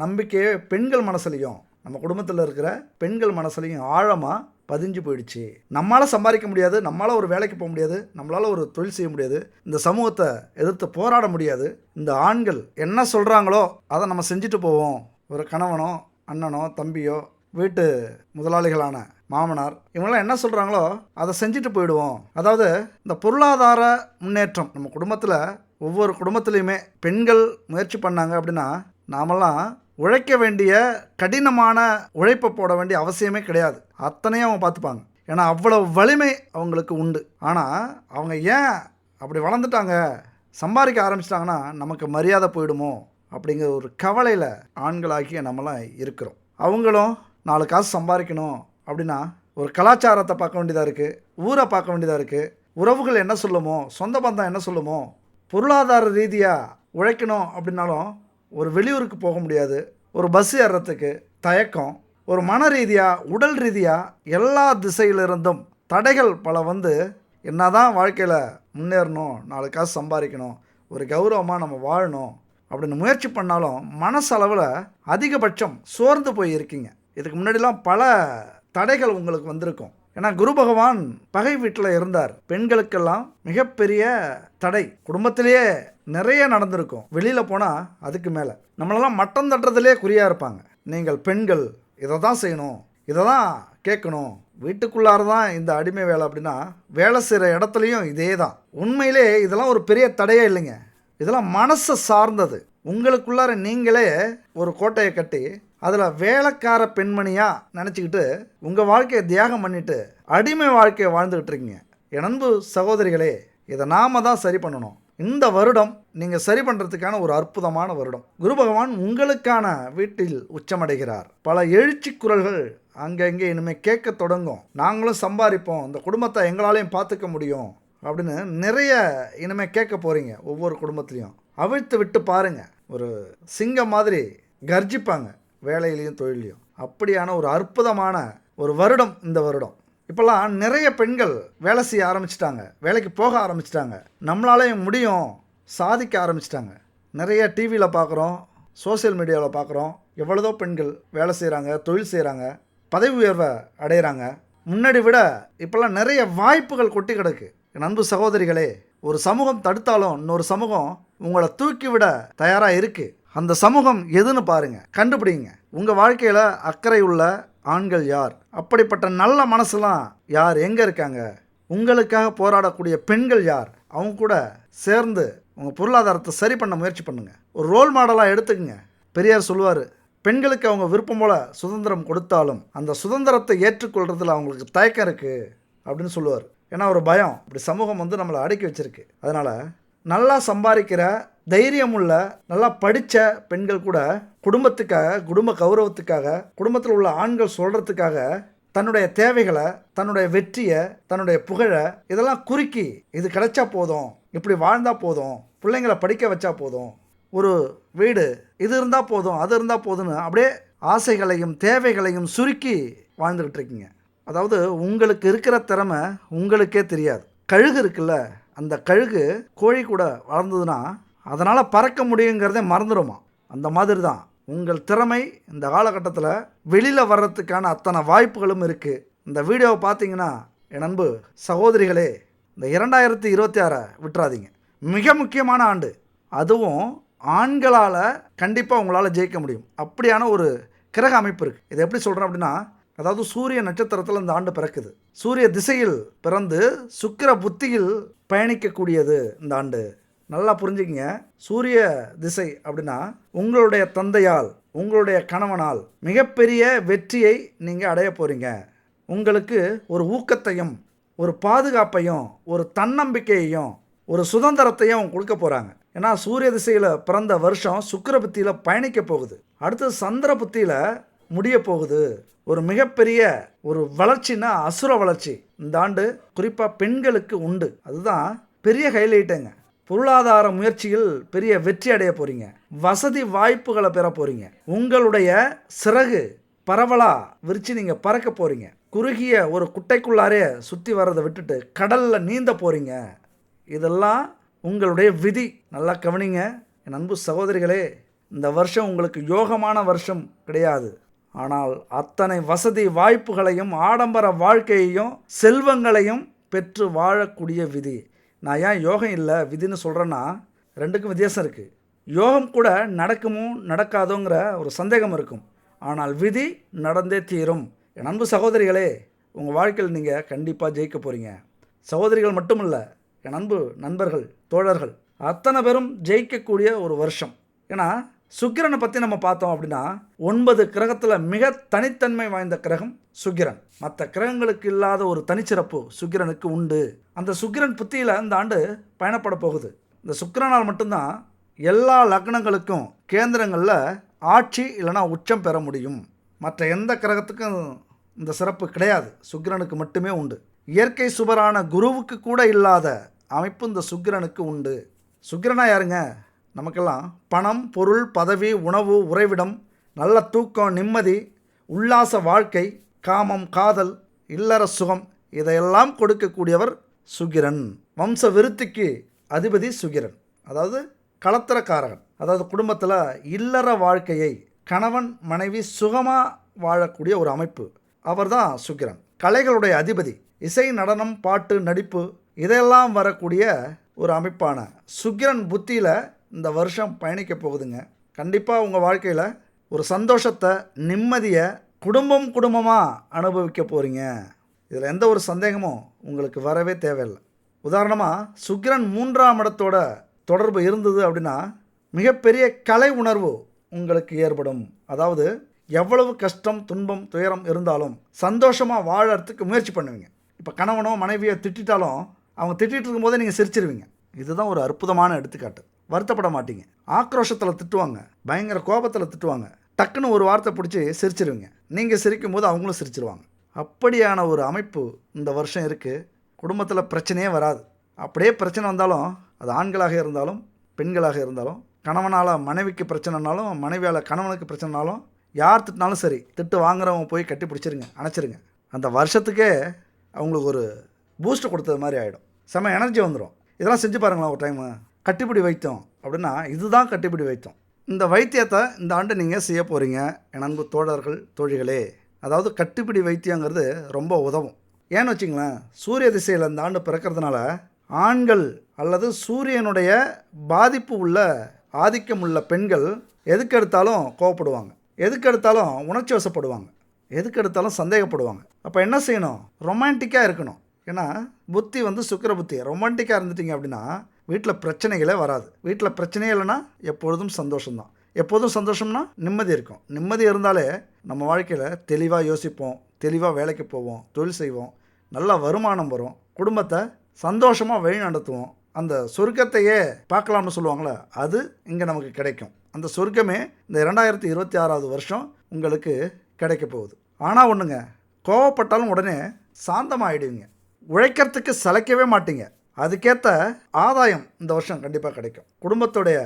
நம்பிக்கையே பெண்கள் மனசுலையும், நம்ம குடும்பத்தில் இருக்கிற பெண்கள் மனசுலையும் ஆழமாக பதிஞ்சு போயிடுச்சு. நம்மளால் சம்பாதிக்க முடியாது, நம்மளால் ஒரு வேலைக்கு போக முடியாது, நம்மளால் ஒரு தொழில் செய்ய முடியாது, இந்த சமூகத்தை எதிர்த்து போராட முடியாது. இந்த ஆண்கள் என்ன சொல்கிறாங்களோ அதை நம்ம செஞ்சுட்டு போவோம். ஒரு கணவனோ, அண்ணனோ, தம்பியோ, வீட்டு முதலாளிகளான மாமனார், இவங்களாம் என்ன சொல்கிறாங்களோ அதை செஞ்சுட்டு போயிடுவோம். அதாவது இந்த பொருளாதார முன்னேற்றம் நம்ம குடும்பத்தில், ஒவ்வொரு குடும்பத்துலேயுமே பெண்கள் முயற்சி பண்ணாங்க அப்படின்னா நாமெல்லாம் உழைக்க வேண்டிய, கடினமான உழைப்பை போட வேண்டிய அவசியமே கிடையாது. அத்தனையும் அவங்க பார்த்துப்பாங்க. ஏன்னா அவ்வளவு வலிமை அவங்களுக்கு உண்டு. ஆனால் அவங்க ஏன் அப்படி வளர்ந்துட்டாங்க, சம்பாதிக்க ஆரம்பிச்சிட்டாங்கன்னா நமக்கு மரியாதை போயிடுமோ அப்படிங்கிற ஒரு கவலையில் ஆண்களாகிய நம்மளாம் இருக்கிறோம். அவங்களும் 4 காசு சம்பாதிக்கணும் அப்படின்னா ஒரு கலாச்சாரத்தை பார்க்க வேண்டியதாக இருக்குது, ஊரை பார்க்க வேண்டியதாக இருக்குது, உறவுகள் என்ன சொல்லுமோ, சொந்த பந்தம் என்ன சொல்லுமோ. பொருளாதார ரீதியாக உழைக்கணும் அப்படின்னாலும் ஒரு வெளியூருக்கு போக முடியாது, ஒரு பஸ் ஏறுறதுக்கு தயக்கம், ஒரு மன ரீதியாக, உடல் ரீதியாக எல்லா திசையிலிருந்தும் தடைகள் பல வந்து என்னதான் வாழ்க்கையில் முன்னேறணும், 4 காசு சம்பாதிக்கணும், ஒரு கௌரவமாக நம்ம வாழணும் அப்படின்னு முயற்சி பண்ணாலும் மனசளவில் அதிகபட்சம் சோர்ந்து போய் இருக்கீங்க. இதுக்கு முன்னாடிலாம் பல தடைகள் உங்களுக்கு வந்திருக்கும். ஏன்னா குரு பகவான் பகை வீட்டில் இருந்தார். பெண்களுக்கெல்லாம் மிகப்பெரிய தடை குடும்பத்திலேயே நிறைய நடந்திருக்கும். வெளியில் போனால் அதுக்கு மேலே நம்மளெல்லாம் மட்டம் தட்டுறதுலே குறியாக இருப்பாங்க. நீங்கள் பெண்கள் இதை தான் செய்யணும், இதை தான் கேட்கணும், வீட்டுக்குள்ளார தான் இந்த அடிமை வேலை அப்படின்னா வேலை செய்கிற இடத்துலையும் இதே தான். உண்மையிலே இதெல்லாம் ஒரு பெரிய தடையே இல்லைங்க. இதெல்லாம் மனசை சார்ந்தது. உங்களுக்குள்ளார நீங்களே ஒரு கோட்டையை கட்டி அதில் வேலைக்கார பெண்மணியாக நினச்சிக்கிட்டு உங்கள் வாழ்க்கையை தியாகம் பண்ணிவிட்டு அடிமை வாழ்க்கையை வாழ்ந்துக்கிட்டு இருக்கீங்க. என் அன்பு சகோதரிகளே, இதை நாம் தான் சரி பண்ணணும். இந்த வருடம் நீங்கள் சரி பண்ணுறதுக்கான ஒரு அற்புதமான வருடம். குரு பகவான் உங்களுக்கான வீட்டில் உச்சமடைகிறார். பல எழுச்சி குரல்கள் அங்கங்கே இனிமேல் கேட்க தொடங்கும். நாங்களும் சம்பாதிப்போம், இந்த குடும்பத்தை எங்களாலையும் பார்த்துக்க முடியும் அப்படின்னு நிறைய இனிமேல் கேட்க போகிறீங்க. ஒவ்வொரு குடும்பத்துலேயும் அவிழ்த்து விட்டு பாருங்கள், ஒரு சிங்கம் மாதிரி கர்ஜிப்பாங்க வேலையிலையும் தொழிலையும். அப்படியான ஒரு அற்புதமான ஒரு வருடம் இந்த வருடம். இப்போல்லாம் நிறைய பெண்கள் வேலை செய்ய ஆரம்பிச்சிட்டாங்க, வேலைக்கு போக ஆரம்பிச்சிட்டாங்க, நம்மளாலேயும் முடியும் சாதிக்க ஆரம்பிச்சிட்டாங்க. நிறைய டிவியில் பார்க்குறோம், சோசியல் மீடியாவில் பார்க்குறோம், எவ்வளோதோ பெண்கள் வேலை செய்கிறாங்க, தொழில் செய்கிறாங்க, பதவி உயர்வை அடைகிறாங்க. முன்னாடி விட இப்போல்லாம் நிறைய வாய்ப்புகள் கொட்டி கிடக்கு. என் அன்பு சகோதரிகளே, ஒரு சமூகம் தடுத்தாலும் இன்னொரு சமூகம் உங்களை தூக்கி விட தயாராக இருக்குது. அந்த சமூகம் எதுன்னு பாருங்கள், கண்டுபிடிங்க. உங்கள் வாழ்க்கையில் அக்கறை உள்ள ஆண்கள் யார், அப்படிப்பட்ட நல்ல மனசுலாம் யார், எங்கே இருக்காங்க? உங்களுக்காக போராடக்கூடிய பெண்கள் யார், அவங்க கூட சேர்ந்து உங்கள் பொருளாதாரத்தை சரி பண்ண முயற்சி பண்ணுங்கள். ஒரு ரோல் மாடலாக எடுத்துக்கங்க. பெரியார் சொல்லுவார், பெண்களுக்கு அவங்க விருப்பம் போல் சுதந்திரம் கொடுத்தாலும் அந்த சுதந்திரத்தை ஏற்றுக்கொள்கிறதுல அவங்களுக்கு தயக்கம் இருக்குது அப்படின்னு சொல்லுவார். ஏன்னா ஒரு பயம், இப்படி சமூகம் நம்மளை அடக்கி வச்சிருக்கு. அதனால் நல்லா சம்பாதிக்கிற தைரியம் உள்ள நல்லா படித்த பெண்கள் கூட குடும்பத்துக்காக, குடும்ப கௌரவத்துக்காக, குடும்பத்தில் உள்ள ஆண்கள் சொல்கிறதுக்காக தன்னுடைய தேவைகளை, தன்னுடைய வெற்றியை, தன்னுடைய புகழை இதெல்லாம் குறுக்கி இது கிடைச்சா போதும், இப்படி வாழ்ந்தால் போதும், பிள்ளைங்களை படிக்க வச்சா போதும், ஒரு வீடு இது இருந்தால் போதும், அது இருந்தால் போதும்னு அப்படியே ஆசைகளையும் தேவைகளையும் சுருக்கி வாழ்ந்துக்கிட்டு இருக்கீங்க. அதாவது உங்களுக்கு இருக்கிற திறமை உங்களுக்கே தெரியாது. கழுகு இருக்குல்ல, அந்த கழுகு கோழி கூட வளர்ந்ததுன்னா அதனால் பறக்க முடியுங்கிறதே மறந்துடுமா. அந்த மாதிரி தான் உங்கள் திறமை இந்த காலகட்டத்தில் வெளியில் வர்றதுக்கான அத்தனை வாய்ப்புகளும் இருக்குது. இந்த வீடியோவை பார்த்தீங்கன்னா என் அன்பு சகோதரிகளே, இந்த 2026 விட்டுறாதீங்க. மிக முக்கியமான ஆண்டு. அதுவும் ஆண்களால் கண்டிப்பாக உங்களால் ஜெயிக்க முடியும். அப்படியான ஒரு கிரக அமைப்பு இருக்குது. இதை எப்படி சொல்கிறேன் அப்படின்னா, அதாவது சூரிய நட்சத்திரத்தில் இந்த ஆண்டு பிறக்குது. சூரிய திசையில் பிறந்து சுக்கிர புத்தியில் பயணிக்கக்கூடியது இந்த ஆண்டு. நல்லா புரிஞ்சுக்கிங்க. சூரிய திசை அப்படின்னா உங்களுடைய தந்தையால், உங்களுடைய கணவனால் மிகப்பெரிய வெற்றியை நீங்கள் அடைய போகிறீங்க. உங்களுக்கு ஒரு ஊக்கத்தையும், ஒரு பாதுகாப்பையும், ஒரு தன்னம்பிக்கையையும், ஒரு சுதந்திரத்தையும் கொடுக்க போகிறாங்க. ஏன்னா சூரிய திசையில் பிறந்த வருஷம் சுக்கிர புத்தியில் பயணிக்க போகுது. அடுத்து சந்திர புத்தியில் முடிய போகுது. ஒரு மிகப்பெரிய ஒரு வளர்ச்சின்னா அசுர வளர்ச்சி இந்த ஆண்டு குறிப்பாக பெண்களுக்கு உண்டு. அதுதான் பெரிய ஹைலைட்டுங்க. பொருளாதார முயற்சியில் பெரிய வெற்றி அடைய போகிறீங்க. வசதி வாய்ப்புகளை பெற போகிறீங்க. உங்களுடைய சிறகு பரவலாக விரித்து நீங்கள் பறக்க போகிறீங்க. குறுகிய ஒரு குட்டைக்குள்ளாரே சுற்றி வர்றதை விட்டுட்டு கடலில் நீந்த போகிறீங்க. இதெல்லாம் உங்களுடைய விதி. நல்லா கவனிங்க என் அன்பு சகோதரிகளே. இந்த வருஷம் உங்களுக்கு யோகமான வருஷம் கிடையாது. ஆனால் அத்தனை வசதி வாய்ப்புகளையும், ஆடம்பர வாழ்க்கையையும், செல்வங்களையும் பெற்று வாழக்கூடிய விதி. நான் ஏன் யோகம் இல்லை விதின்னு சொல்கிறேன்னா, ரெண்டுக்கும் வித்தியாசம் இருக்குது. யோகம் கூட நடக்குமோ நடக்காதோங்கிற ஒரு சந்தேகம் இருக்கும். ஆனால் விதி நடந்தே தீரும். என் அன்பு சகோதரிகளே, உங்கள் வாழ்க்கையில் நீங்கள் கண்டிப்பாக ஜெயிக்க போகிறீங்க. சகோதரிகள் மட்டும் இல்லை, என் அன்பு நண்பர்கள், தோழர்கள் அத்தனை பேரும் ஜெயிக்கக்கூடிய ஒரு வருஷம். ஏன்னா சுக்கிரனை பற்றி நம்ம பார்த்தோம் அப்படின்னா 9 கிரகத்தில் மிக தனித்தன்மை வாய்ந்த கிரகம் சுக்கிரன். மற்ற கிரகங்களுக்கு இல்லாத ஒரு தனிச்சிறப்பு சுக்கிரனுக்கு உண்டு. அந்த சுக்கிரன் புத்தியில் இந்த ஆண்டு பயணப்பட போகுது. இந்த சுக்கிரனால் மட்டும்தான் எல்லா லக்னங்களுக்கும் கேந்திரங்களில் ஆட்சி இல்லைனா உச்சம் பெற முடியும். மற்ற எந்த கிரகத்துக்கும் இந்த சிறப்பு கிடையாது, சுக்கிரனுக்கு மட்டுமே உண்டு. இயற்கை சுபரான குருவுக்கு கூட இல்லாத அமைப்பு இந்த சுக்கிரனுக்கு உண்டு. சுக்கிரனா யாருங்க? நமக்கெல்லாம் பணம், பொருள், பதவி, உணவு, உறைவிடம், நல்ல தூக்கம், நிம்மதி, உல்லாச வாழ்க்கை, காமம், காதல், இல்லற சுகம் இதையெல்லாம் கொடுக்கக்கூடியவர் சுக்கிரன். வம்ச விருத்திக்கு அதிபதி சுக்கிரன். அதாவது களத்திரக்காரகன். அதாவது குடும்பத்தில் இல்லற வாழ்க்கையை கணவன் மனைவி சுகமாக வாழக்கூடிய ஒரு அமைப்பு. அவர் தான் சுக்கிரன். கலைகளுடைய அதிபதி. இசை, நடனம், பாட்டு, நடிப்பு இதெல்லாம் வரக்கூடிய ஒரு அமைப்பான சுக்கிரன் புத்தியில் இந்த வருஷம் பயணிக்க போகுதுங்க. கண்டிப்பாக உங்கள் வாழ்க்கையில் ஒரு சந்தோஷத்தை, நிம்மதியை குடும்பமாக அனுபவிக்க போகிறீங்க. இதில் எந்த ஒரு சந்தேகமும் உங்களுக்கு வரவே தேவையில்லை. உதாரணமாக சுக்கிரன் 3ஆம் இடத்தோட தொடர்பு இருந்தது அப்படின்னா மிகப்பெரிய கலை உணர்வு உங்களுக்கு ஏற்படும். அதாவது எவ்வளவு கஷ்டம், துன்பம், துயரம் இருந்தாலும் சந்தோஷமாக வாழறதுக்கு முயற்சி பண்ணுவீங்க. இப்போ கணவனோ மனைவியோ திட்டாலும் அவங்க திட்டிகிட்டு இருக்கும்போதே நீங்கள் சிரிச்சிருவீங்க. இதுதான் ஒரு அற்புதமான எடுத்துக்காட்டு. வருத்தப்பட மாட்டீங்க. ஆக்ரோஷத்தில் திட்டுவாங்க, பயங்கர கோபத்தில் திட்டுவாங்க, டக்குன்னு ஒரு வார்த்தை பிடிச்சி சிரிச்சிருவீங்க. நீங்கள் சிரிக்கும் போது அவங்களும் சிரிச்சிருவாங்க. அப்படியான ஒரு அமைப்பு இந்த வருஷம் இருக்குது. குடும்பத்தில் பிரச்சனையே வராது. அப்படியே பிரச்சனை வந்தாலும் அது ஆண்களாக இருந்தாலும் பெண்களாக இருந்தாலும், கணவனால் மனைவிக்கு பிரச்சனைனாலும் மனைவியால் கணவனுக்கு பிரச்சனைனாலும், யார் திட்டினாலும் சரி, திட்டு வாங்குறவங்க போய் கட்டி பிடிச்சிருங்க, அணைச்சிருங்க. அந்த வருஷத்துக்கே அவங்களுக்கு ஒரு பூஸ்ட் கொடுத்தது மாதிரி ஆகிடும். செம்ம எனர்ஜி வந்துடும். இதெல்லாம் செஞ்சு பாருங்களேன் ஒரு டைமு. கட்டிப்பிடி வைத்தியம் அப்படின்னா இதுதான் கட்டிப்பிடி வைத்தியம். இந்த வைத்தியத்தை இந்த ஆண்டு நீங்கள் செய்ய போகிறீங்க என் அன்பு தோழர்கள், தோழிகளே. அதாவது கட்டிப்பிடி வைத்தியங்கிறது ரொம்ப உதவும். ஏன்னு வச்சிங்களேன், சூரிய திசையில் இந்த ஆண்டு பிறக்கிறதுனால ஆண்கள் அல்லது சூரியனுடைய பாதிப்பு உள்ள, ஆதிக்கம் உள்ள பெண்கள் எதுக்கு எடுத்தாலும் கோவப்படுவாங்க, எதுக்கு எடுத்தாலும் உணர்ச்சி வசப்படுவாங்க, எதுக்கு எடுத்தாலும் சந்தேகப்படுவாங்க. அப்போ என்ன செய்யணும்? ரொமான்டிக்காக இருக்கணும். ஏன்னா புத்தி வந்து சுக்கிர புத்தி. ரொமான்டிக்காக இருந்துட்டீங்க அப்படின்னா வீட்டில் பிரச்சனைகளே வராது. வீட்டில் பிரச்சனையே இல்லைன்னா எப்பொழுதும் சந்தோஷம்தான். எப்போதும் சந்தோஷம்னா நிம்மதி இருக்கும். நிம்மதி இருந்தாலே நம்ம வாழ்க்கையில் தெளிவாக யோசிப்போம், தெளிவாக வேலைக்கு போவோம், தொழில் செய்வோம், நல்ல வருமானம் வரும், குடும்பத்தை சந்தோஷமாக வழி நடத்துவோம். அந்த சொர்க்கத்தையே பார்க்கலாம்னு சொல்லுவாங்களே, அது இங்கே நமக்கு கிடைக்கும். அந்த சொர்க்கமே இந்த 2026வது வருஷம் உங்களுக்கு கிடைக்க போகுது. ஆனால் ஒன்றுங்க, கோவப்பட்டாலும் உடனே சாந்தமாகிடுவீங்க. உழைக்கிறதுக்கு சளைக்கவே மாட்டீங்க. அதுக்கேற்ற ஆதாயம் இந்த வருஷம் கண்டிப்பாக கிடைக்கும். குடும்பத்துடைய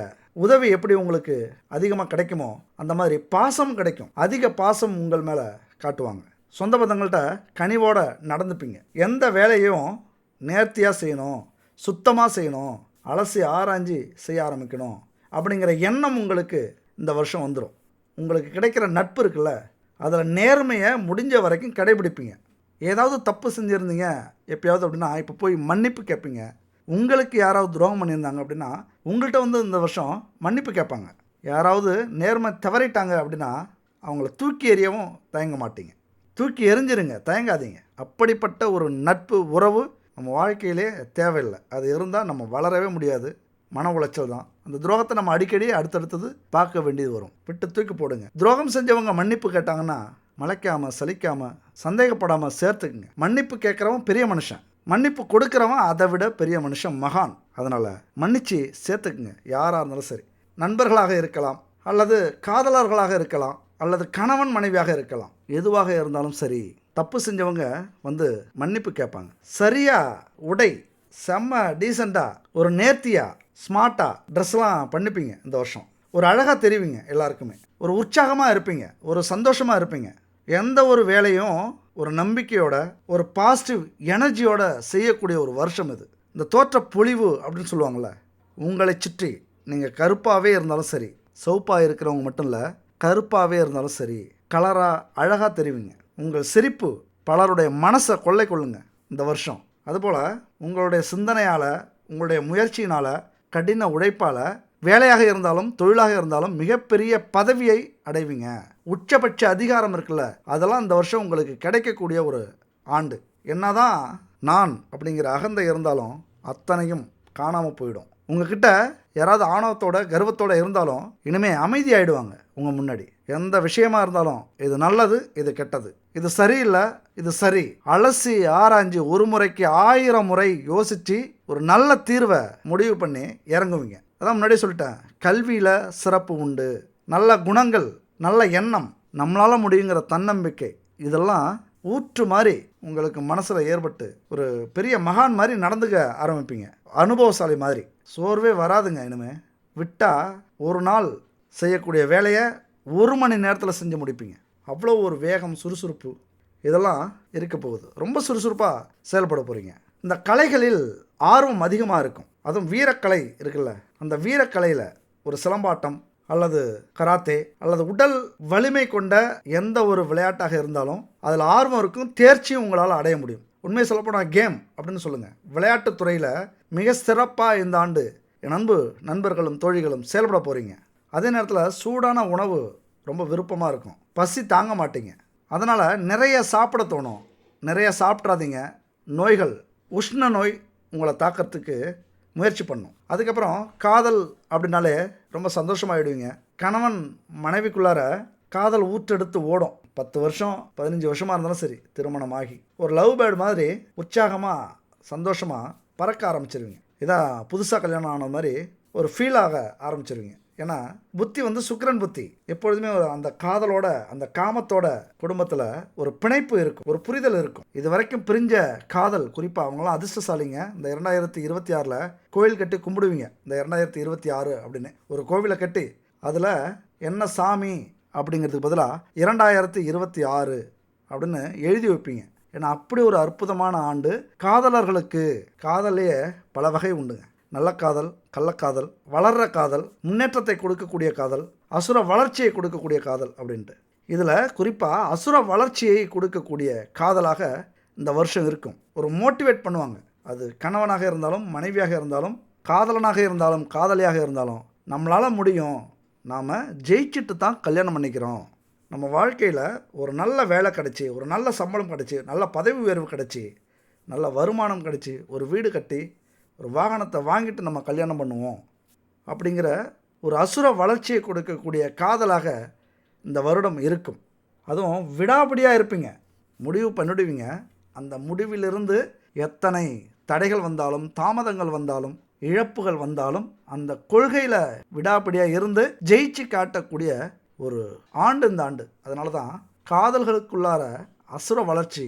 உதவி எப்படி உங்களுக்கு அதிகமாக கிடைக்குமோ அந்த மாதிரி பாசம் கிடைக்கும். அதிக பாசம் உங்கள் மேலே காட்டுவாங்க. சொந்த பந்தங்கள்கிட்ட கனிவோடு நடந்துப்பீங்க. எந்த வேலையும் நேர்த்தியாக செய்யணும், சுத்தமாக செய்யணும், அலசி ஆராய்ஞ்சி செய்ய ஆரம்பிக்கணும் அப்படிங்கிற எண்ணம் உங்களுக்கு இந்த வருஷம் வந்துடும். உங்களுக்கு கிடைக்கிற நட்பு இருக்குல்ல, அதில் நேர்மையை முடிஞ்ச வரைக்கும் கடைபிடிப்பீங்க. ஏதாவது தப்பு செஞ்சுருந்தீங்க எப்பயாவது அப்படின்னா இப்போ போய் மன்னிப்பு கேட்பீங்க. உங்களுக்கு யாராவது துரோகம் பண்ணியிருந்தாங்க அப்படின்னா உங்கள்கிட்ட வந்து இந்த வருஷம் மன்னிப்பு கேட்பாங்க. யாராவது நேர்மை தவறிட்டாங்க அப்படின்னா அவங்கள தூக்கி எறியவும் தயங்க மாட்டீங்க. தூக்கி எறிஞ்சிருங்க, தயங்காதீங்க. அப்படிப்பட்ட ஒரு நட்பு உறவு நம்ம வாழ்க்கையிலே தேவையில்லை. அது இருந்தால் நம்ம வளரவே முடியாது. மன உளைச்சல் தான். அந்த துரோகத்தை நம்ம அடிக்கடி அடுத்தடுத்தது பார்க்க வேண்டியது வரும். விட்டு தூக்கி போடுங்க. துரோகம் செஞ்சவங்க மன்னிப்பு கேட்டாங்கன்னா மலைக்காமல் சலிக்காமல் சந்தேகப்படாமல் சேர்த்துக்குங்க. மன்னிப்பு கேட்குறவன் பெரிய மனுஷன், மன்னிப்பு கொடுக்குறவன் அதை விட பெரிய மனுஷன், மகான். அதனால் மன்னிச்சு சேர்த்துக்குங்க. யாராக இருந்தாலும் சரி, நண்பர்களாக இருக்கலாம், அல்லது காதலர்களாக இருக்கலாம், அல்லது கணவன் மனைவியாக இருக்கலாம். எதுவாக இருந்தாலும் சரி, தப்பு செஞ்சவங்க வந்து மன்னிப்பு கேட்பாங்க. சரியாக உடை, செம்ம டீசெண்டாக, ஒரு நேர்த்தியாக, ஸ்மார்ட்டாக ட்ரெஸ்லாம் பண்ணிப்பீங்க. இந்த வருஷம் ஒரு அழகாக தெரிவிங்க. எல்லாருக்குமே ஒரு உற்சாகமாக இருப்பீங்க, ஒரு சந்தோஷமாக இருப்பீங்க. எந்த ஒரு வேலையும் ஒரு நம்பிக்கையோட, ஒரு பாசிட்டிவ் எனர்ஜியோட செய்யக்கூடிய ஒரு வருஷம் இது. இந்த தோற்ற பொலிவு அப்படின்னு சொல்லுவாங்கள்ல, உங்களை சுற்றி நீங்கள் கருப்பாகவே இருந்தாலும் சரி, சிவப்பாக இருக்கிறவங்க மட்டும் இல்லை, கருப்பாகவே இருந்தாலும் சரி, கலராக அழகாக தெரிவிங்க. உங்கள் சிரிப்பு பலருடைய மனசை கொள்ளை கொள்ளுங்க இந்த வருஷம். அதுபோல் உங்களுடைய சிந்தனையால், உங்களுடைய முயற்சியினால், கடின உழைப்பால் வேலையாக இருந்தாலும் தொழிலாக இருந்தாலும் மிகப்பெரிய பதவியை அடைவீங்க. உச்சபட்ச அதிகாரம் இருக்குல்ல, அதெல்லாம் இந்த வருஷம் உங்களுக்கு கிடைக்கக்கூடிய ஒரு ஆண்டு. என்னதான் நான் அப்படிங்கிற அகந்தை இருந்தாலும் அத்தனையும் காணாமல் போயிடும். உங்ககிட்ட யாராவது ஆணவத்தோட கர்வத்தோட இருந்தாலும் இனிமேல் அமைதி ஆகிடுவாங்க. உங்கள் முன்னாடி எந்த விஷயமா இருந்தாலும் இது நல்லது, இது கெட்டது, இது சரியில்லை, இது சரி, அலசி ஆராய்ஞ்சு ஒரு முறைக்கு 1000 முறை யோசித்து ஒரு நல்ல தீர்வை முடிவு பண்ணி இறங்குவீங்க. அதான் முன்னாடியே சொல்லிட்டேன், கல்வியில் சிறப்பு உண்டு. நல்ல குணங்கள், நல்ல எண்ணம், நம்மளால் முடியுங்கிற தன்னம்பிக்கை, இதெல்லாம் ஊற்று மாதிரி உங்களுக்கு மனசில் ஏற்பட்டு ஒரு பெரிய மகான் மாதிரி நடந்துக்க ஆரம்பிப்பீங்க. அனுபவசாலி மாதிரி. சோர்வே வராதுங்க. இனிமேல் விட்டால் ஒரு நாள் செய்யக்கூடிய வேலையை 1 மணி நேரத்தில் செஞ்சு முடிப்பீங்க. அவ்வளோ ஒரு வேகம், சுறுசுறுப்பு இதெல்லாம் இருக்க போகுது. ரொம்ப சுறுசுறுப்பாக செயல்பட போகிறீங்க. இந்த கலைகளில் ஆர்வம் அதிகமாக இருக்கும். அதுவும் வீரக்கலை இருக்குல்ல, அந்த வீரக்கலையில் ஒரு சிலம்பாட்டம் அல்லது கராத்தே அல்லது உடல் வலிமை கொண்ட எந்த ஒரு விளையாட்டாக இருந்தாலும் அதில் ஆர்வம் இருக்கும், தேர்ச்சியும் உங்களால் அடைய முடியும். உண்மையை சொல்லப்போனால் கேம் அப்படின்னு சொல்லுங்கள். விளையாட்டுத்துறையில் மிக சிறப்பாக இந்த ஆண்டு என் நண்பர்களும் தோழிகளும் செயல்பட போகிறீங்க. அதே நேரத்தில் சூடான உணவு ரொம்ப விருப்பமாக இருக்கும். பசி தாங்க மாட்டீங்க. அதனால் நிறைய சாப்பிட தோணும். நிறைய சாப்பிட்றாதீங்க. நோய்கள், உஷ்ண நோய் உங்களை தாக்கிறதுக்கு முயற்சி பண்ணும். அதுக்கப்புறம் காதல் அப்படின்னாலே ரொம்ப சந்தோஷமாகிடுவீங்க. கணவன் மனைவிக்குள்ளார காதல் ஊற்றெடுத்து ஓடும். 10 வருஷம் 15 வருஷமாக இருந்தாலும் சரி, திருமணம் ஆகி ஒரு லவ் பேர்டு மாதிரி உற்சாகமாக சந்தோஷமாக பறக்க ஆரம்பிச்சிருவீங்க. இதான் புதுசாக கல்யாணம் ஆன மாதிரி ஒரு ஃபீலாக ஆரம்பிச்சிருவீங்க. ஏன்னா புத்தி வந்து சுக்கிரன் புத்தி. எப்பொழுதுமே அந்த காதலோட, அந்த காமத்தோட குடும்பத்தில் ஒரு பிணைப்பு இருக்கும், ஒரு புரிதல் இருக்கும். இது வரைக்கும் பிரிஞ்ச காதல், குறிப்பாக அவங்களாம் அதிர்ஷ்டசாலிங்க. இந்த 2026 கோவில் கட்டி கும்பிடுவீங்க. இந்த 2026 அப்படின்னு ஒரு கோவிலை கட்டி அதில் என்ன சாமி அப்படிங்கிறதுக்கு பதிலாக 2026 அப்படின்னு எழுதி வைப்பீங்க. ஏன்னா அப்படி ஒரு அற்புதமான ஆண்டு காதலர்களுக்கு. காதலையே பல வகை உண்டுங்க. நல்ல காதல், கள்ளக்காதல், வளர்கிற காதல், முன்னேற்றத்தை கொடுக்கக்கூடிய காதல், அசுர வளர்ச்சியை கொடுக்கக்கூடிய காதல் அப்படின்ட்டு. இதில் குறிப்பாக அசுர வளர்ச்சியை கொடுக்கக்கூடிய காதலாக இந்த வருஷம் இருக்கும். ஒரு மோட்டிவேட் பண்ணுவாங்க. அது கணவனாக இருந்தாலும், மனைவியாக இருந்தாலும், காதலனாக இருந்தாலும், காதலியாக இருந்தாலும், நம்மளால் முடியும், நாம் ஜெயிச்சுட்டு தான் கல்யாணம் பண்ணிக்கிறோம், நம்ம வாழ்க்கையில் ஒரு நல்ல வேலை கிடச்சி, ஒரு நல்ல சம்பளம் கிடச்சி, நல்ல பதவி உயர்வு கிடச்சி, நல்ல வருமானம் கிடைச்சி ஒரு வீடு கட்டி ஒரு வாகனத்தை வாங்கிட்டு நம்ம கல்யாணம் பண்ணுவோம் அப்படிங்கிற ஒரு அசுர வளர்ச்சியை கொடுக்கக்கூடிய காதலாக இந்த வருடம் இருக்கும். அதுவும் விடாபிடியாக இருப்பீங்க, முடிவு பண்ணிடுவீங்க. அந்த முடிவிலிருந்து எத்தனை தடைகள் வந்தாலும் தாமதங்கள் வந்தாலும் இழப்புகள் வந்தாலும் அந்த கொள்கையில் விடாபிடியாக இருந்து ஜெயிச்சு காட்டக்கூடிய ஒரு ஆண்டு இந்த ஆண்டு. அதனால தான் காதல்களுக்குள்ளார அசுர வளர்ச்சி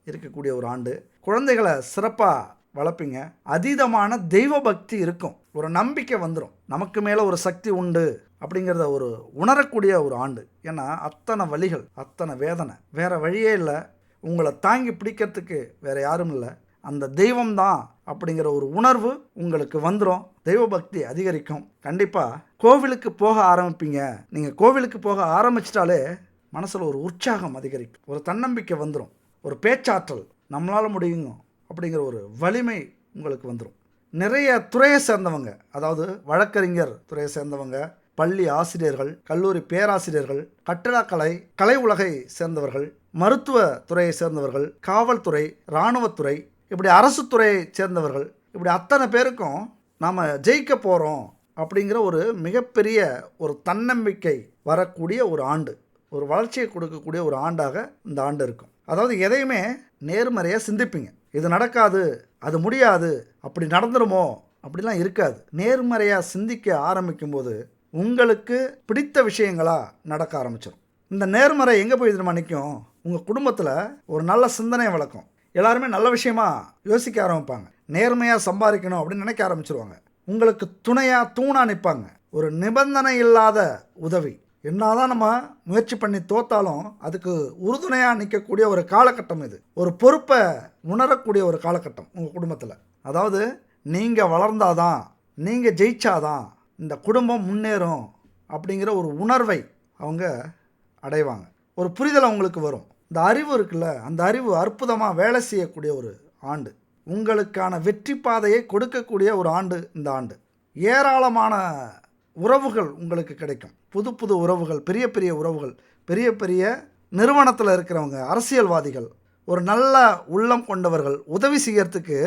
இருக்கக்கூடிய ஒரு ஆண்டு. குழந்தைகளை சிறப்பாக வளர்ப்பீங்க. அதீதமான தெய்வ பக்தி இருக்கும், ஒரு நம்பிக்கை வந்துடும், நமக்கு மேலே ஒரு சக்தி உண்டு அப்படிங்கிறத ஒரு உணரக்கூடிய ஒரு ஆண்டு. ஏன்னா அத்தனை வலிகள், அத்தனை வேதனை, வேறு வழியே இல்லை. உங்களை தாங்கி பிடிக்கிறதுக்கு வேறு யாரும் இல்லை, அந்த தெய்வம்தான் அப்படிங்கிற ஒரு உணர்வு உங்களுக்கு வந்துடும். தெய்வ பக்தி அதிகரிக்கும். கண்டிப்பாக கோவிலுக்கு போக ஆரம்பிப்பீங்க. நீங்கள் கோவிலுக்கு போக ஆரம்பிச்சிட்டாலே மனசில் ஒரு உற்சாகம் அதிகரிக்கும், ஒரு தன்னம்பிக்கை வந்துடும், ஒரு பேச்சாற்றல், நம்மளால் முடியுங்க அப்படிங்கிற ஒரு வலிமை உங்களுக்கு வந்துடும். நிறைய துறையை சேர்ந்தவங்க, அதாவது வழக்கறிஞர் துறையை சேர்ந்தவங்க, பள்ளி ஆசிரியர்கள், கல்லூரி பேராசிரியர்கள், கட்டிடக்கலை கலை உலகை சேர்ந்தவர்கள், மருத்துவ துறையை சேர்ந்தவர்கள், காவல்துறை, இராணுவத்துறை, இப்படி அரசு துறையை சேர்ந்தவர்கள், இப்படி அத்தனை பேருக்கும் நாம் ஜெயிக்க போகிறோம் அப்படிங்கிற ஒரு மிகப்பெரிய ஒரு தன்னம்பிக்கை வரக்கூடிய ஒரு ஆண்டு, ஒரு வளர்ச்சியை கொடுக்கக்கூடிய ஒரு ஆண்டாக இந்த ஆண்டு இருக்கும். அதாவது எதையுமே நேர்மறையாக சிந்திப்பீங்க. இது நடக்காது, அது முடியாது, அப்படி நடந்துருமோ அப்படிலாம் இருக்காது. நேர்மறையாக சிந்திக்க ஆரம்பிக்கும்போது உங்களுக்கு பிடித்த விஷயங்களாக நடக்க ஆரம்பிச்சிடும். இந்த நேர்மறை எங்கே போய் தெரியுமா நிற்கும்? உங்கள் குடும்பத்தில் ஒரு நல்ல சிந்தனை வளர்க்கும். எல்லாருமே நல்ல விஷயமா யோசிக்க ஆரம்பிப்பாங்க. நேர்மையாக சம்பாதிக்கணும் அப்படின்னு நினைக்க ஆரம்பிச்சிருவாங்க. உங்களுக்கு துணையாக தூணாக நிற்பாங்க. ஒரு நிபந்தனை இல்லாத உதவி. என்னதான் நம்ம முயற்சி பண்ணி தோத்தாலும் அதுக்கு உறுதுணையாக நிற்கக்கூடிய ஒரு காலகட்டம் இது. ஒரு பொறுப்பை உணரக்கூடிய ஒரு காலகட்டம் உங்கள் குடும்பத்தில். அதாவது நீங்கள் வளர்ந்தாதான், நீங்கள் ஜெயிச்சாதான் இந்த குடும்பம் முன்னேறும் அப்படிங்கிற ஒரு உணர்வை அவங்க அடைவாங்க. ஒரு புரிதல் அவங்களுக்கு வரும். இந்த அறிவு இருக்குல்ல, அந்த அறிவு அற்புதமாக வேலை செய்யக்கூடிய ஒரு ஆண்டு. உங்களுக்கான வெற்றி பாதையை கொடுக்கக்கூடிய ஒரு ஆண்டு இந்த ஆண்டு. ஏராளமான உறவுகள் உங்களுக்கு கிடைக்கும். புது புது உறவுகள், பெரிய பெரிய உறவுகள், பெரிய பெரிய நிறுவனத்தில் இருக்கிறவங்க, அரசியல்வாதிகள், ஒரு நல்ல உள்ளம் கொண்டவர்கள் உதவி செய்யறதுக்கு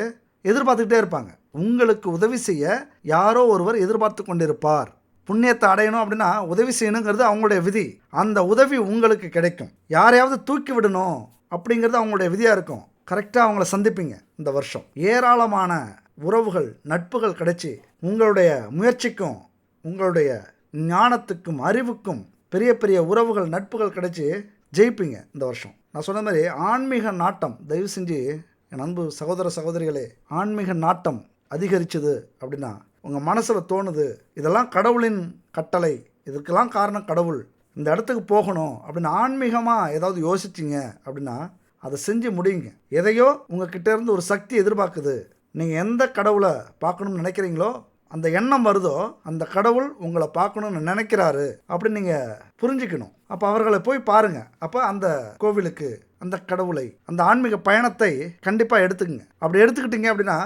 எதிர்பார்த்துக்கிட்டே இருப்பாங்க. உங்களுக்கு உதவி செய்ய யாரோ ஒருவர் எதிர்பார்த்து கொண்டிருப்பார். புண்ணியத்தை அடையணும் அப்படின்னா உதவி செய்யணுங்கிறது அவங்களுடைய விதி. அந்த உதவி உங்களுக்கு கிடைக்கும். யாரையாவது தூக்கி விடணும் அப்படிங்கிறது அவங்களுடைய விதியாக இருக்கும். கரெக்டாக அவங்கள சந்திப்பீங்க இந்த வருஷம். ஏராளமான உறவுகள், நட்புகள் கிடைச்சி உங்களுடைய முயற்சிக்கும் உங்களுடைய ஞானத்துக்கும் அறிவுக்கும் பெரிய பெரிய உறவுகள், நட்புகள் கிடைச்சி ஜெயிப்பீங்க இந்த வருஷம். நான் சொன்ன மாதிரி ஆன்மீக நாட்டம், தயவு செஞ்சு என் அன்பு சகோதர சகோதரிகளே, ஆன்மீக நாட்டம் அதிகரிச்சது அப்படின்னா உங்கள் மனசில் தோணுது, இதெல்லாம் கடவுளின் கட்டளை, இதுக்கெல்லாம் காரணம் கடவுள், இந்த இடத்துக்கு போகணும் அப்படின்னு ஆன்மீகமாக ஏதாவது யோசிச்சிங்க அப்படின்னா அதை செஞ்சு முடியுங்க. எதையோ உங்ககிட்ட இருந்து ஒரு சக்தி எதிர்பார்க்குது. நீங்கள் எந்த கடவுளை பார்க்கணும்னு நினைக்கிறீங்களோ அந்த எண்ணம் வருதோ அந்த கடவுள் உங்களை பார்க்கணும்னு நினைக்கிறாரு அப்படின்னு நீங்கள் புரிஞ்சுக்கணும். அப்போ அவர்களை போய் பாருங்கள். அப்போ அந்த கோவிலுக்கு, அந்த கடவுளை, அந்த ஆன்மீக பயணத்தை கண்டிப்பாக எடுத்துக்கங்க. அப்படி எடுத்துக்கிட்டீங்க அப்படின்னா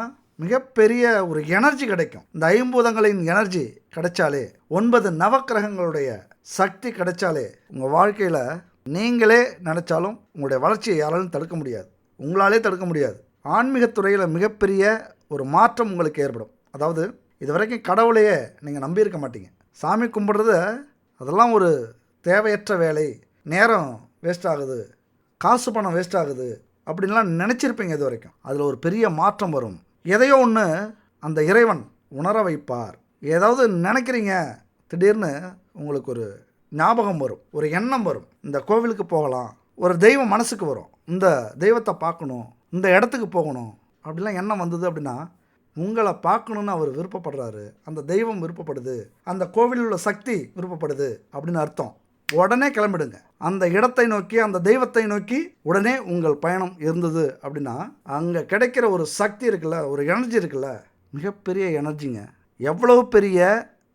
மிகப்பெரிய ஒரு எனர்ஜி கிடைக்கும். இந்த ஐம்பூதங்களின் எனர்ஜி கிடைச்சாலே, 9 நவக்கிரகங்களுடைய சக்தி கிடைச்சாலே உங்கள் வாழ்க்கையில் நீங்களே நினச்சாலும் உங்களுடைய வளர்ச்சியை யாராலும் தடுக்க முடியாது, உங்களாலே தடுக்க முடியாது. ஆன்மீகத்துறையில் மிகப்பெரிய ஒரு மாற்றம் உங்களுக்கு ஏற்படும். அதாவது இது வரைக்கும் கடவுளையே நீங்கள் நம்பியிருக்க மாட்டீங்க. சாமி கும்பிட்றது அதெல்லாம் ஒரு தேவையற்ற வேலை, நேரம் வேஸ்ட் ஆகுது, காசு பணம் வேஸ்ட் ஆகுது அப்படின்லாம் நினச்சிருப்பீங்க இது வரைக்கும். அதில் ஒரு பெரிய மாற்றம் வரும். எதையோ ஒன்று அந்த இறைவன் உணர வைப்பார். ஏதாவது நினைக்கிறீங்க, திடீர்னு உங்களுக்கு ஒரு ஞாபகம் வரும், ஒரு எண்ணம் வரும், இந்த கோவிலுக்கு போகலாம், ஒரு தெய்வம் மனசுக்கு வரும், இந்த தெய்வத்தை பார்க்கணும், இந்த இடத்துக்கு போகணும் அப்படிலாம் எண்ணம் வந்தது அப்படின்னா உங்களை பார்க்கணுன்னு அவர் விருப்பப்படுறாரு, அந்த தெய்வம் விருப்பப்படுது, அந்த கோவிலில் உள்ள சக்தி விருப்பப்படுது அப்படின்னு அர்த்தம். உடனே கிளம்பிடுங்க. அந்த இடத்தை நோக்கி, அந்த தெய்வத்தை நோக்கி உடனே உங்கள் பயணம் இருந்தது அப்படின்னா அங்கே கிடைக்கிற ஒரு சக்தி இருக்குல்ல, ஒரு எனர்ஜி இருக்குல்ல, மிகப்பெரிய எனர்ஜிங்க. எவ்வளவு பெரிய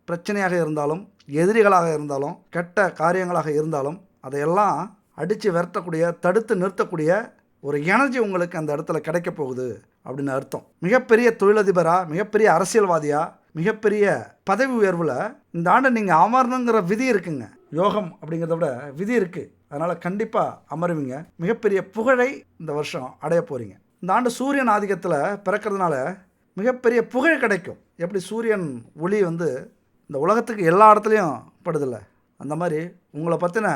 பிரச்சனையாக இருந்தாலும், எதிரிகளாக இருந்தாலும், கெட்ட காரியங்களாக இருந்தாலும் அதையெல்லாம் அடித்து விரட்டக்கூடிய, தடுத்து நிறுத்தக்கூடிய ஒரு எனர்ஜி உங்களுக்கு அந்த இடத்துல கிடைக்க போகுது அப்படின்னு அர்த்தம். மிகப்பெரிய தொழிலதிபராக, மிகப்பெரிய அரசியல்வாதியாக, மிகப்பெரிய பதவி உயர்வில் இந்த ஆண்டு நீங்கள் அமரணுங்கிற விதி இருக்குங்க. யோகம் அப்படிங்கிறத விட விதி இருக்குது. அதனால் கண்டிப்பாக அமருவீங்க. மிகப்பெரிய புகழை இந்த வருஷம் அடைய போகிறீங்க. இந்த ஆண்டு சூரியன் ஆதிக்கத்தில் பிறக்கிறதுனால மிகப்பெரிய புகழ் கிடைக்கும். எப்படி சூரியன் ஒளி வந்து இந்த உலகத்துக்கு எல்லா இடத்துலையும் படுதில்ல, அந்த மாதிரி உங்களை பற்றின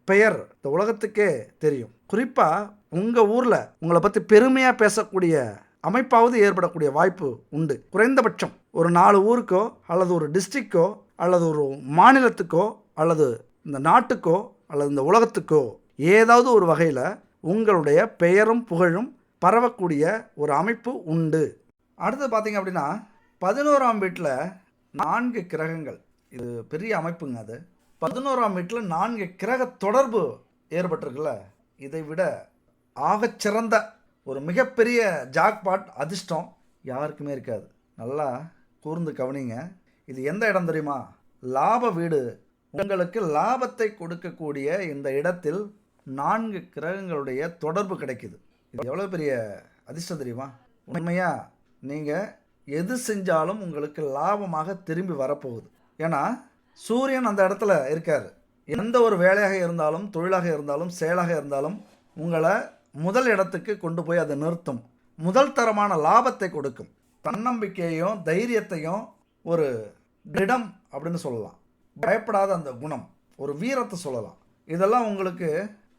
பெயர் இந்த உலகத்துக்கே தெரியும். குறிப்பாக உங்கள் ஊரில் உங்களை பற்றி பெருமையாக பேசக்கூடிய அமைப்பாவது ஏற்படக்கூடிய வாய்ப்பு உண்டு. குறைந்தபட்சம் ஒரு 4 ஊருக்கோ அல்லது ஒரு டிஸ்ட்ரிக்டோ அல்லது ஒரு மாநிலத்துக்கோ அல்லது இந்த நாட்டுக்கோ அல்லது இந்த உலகத்துக்கோ ஏதாவது ஒரு வகையில் உங்களுடைய பெயரும் புகழும் பரவக்கூடிய ஒரு அமைப்பு உண்டு. அடுத்து பார்த்தீங்க அப்படின்னா 11ஆம் வீட்டில் 4 கிரகங்கள், இது பெரிய அமைப்புங்க. அது 11ஆம் வீட்டில் 4 கிரக தொடர்பு ஏற்பட்டிருக்குல்ல, இதை விட ஆகச்சிறந்த ஒரு மிகப்பெரிய ஜாக்பாட் அதிர்ஷ்டம் யாருக்குமே இருக்காது. நல்லா கூர்ந்து கவனிங்க. இது எந்த இடம் தெரியுமா? லாப வீடு. உங்களுக்கு லாபத்தை கொடுக்கக்கூடிய இந்த இடத்தில் 4 கிரகங்களுடைய தொடர்பு கிடைக்குது. இது எவ்வளோ பெரிய அதிர்ஷ்டம் தெரியுமா? உண்மையாக நீங்கள் எது செஞ்சாலும் உங்களுக்கு லாபமாக திரும்பி வரப்போகுது. ஏன்னா சூரியன் அந்த இடத்துல இருக்கார். எந்த ஒரு வேலையாக இருந்தாலும், தொழிலாக இருந்தாலும், செயலாக இருந்தாலும் உங்களை முதல் இடத்துக்கு கொண்டு போய் அதை நிறுத்தும். முதல் தரமான லாபத்தை கொடுக்கும். தன்னம்பிக்கையையும் தைரியத்தையும் ஒரு திடம் அப்படின்னு சொல்லலாம். பயப்படாத அந்த குணம், ஒரு வீரத்தை சொல்லலாம். இதெல்லாம் உங்களுக்கு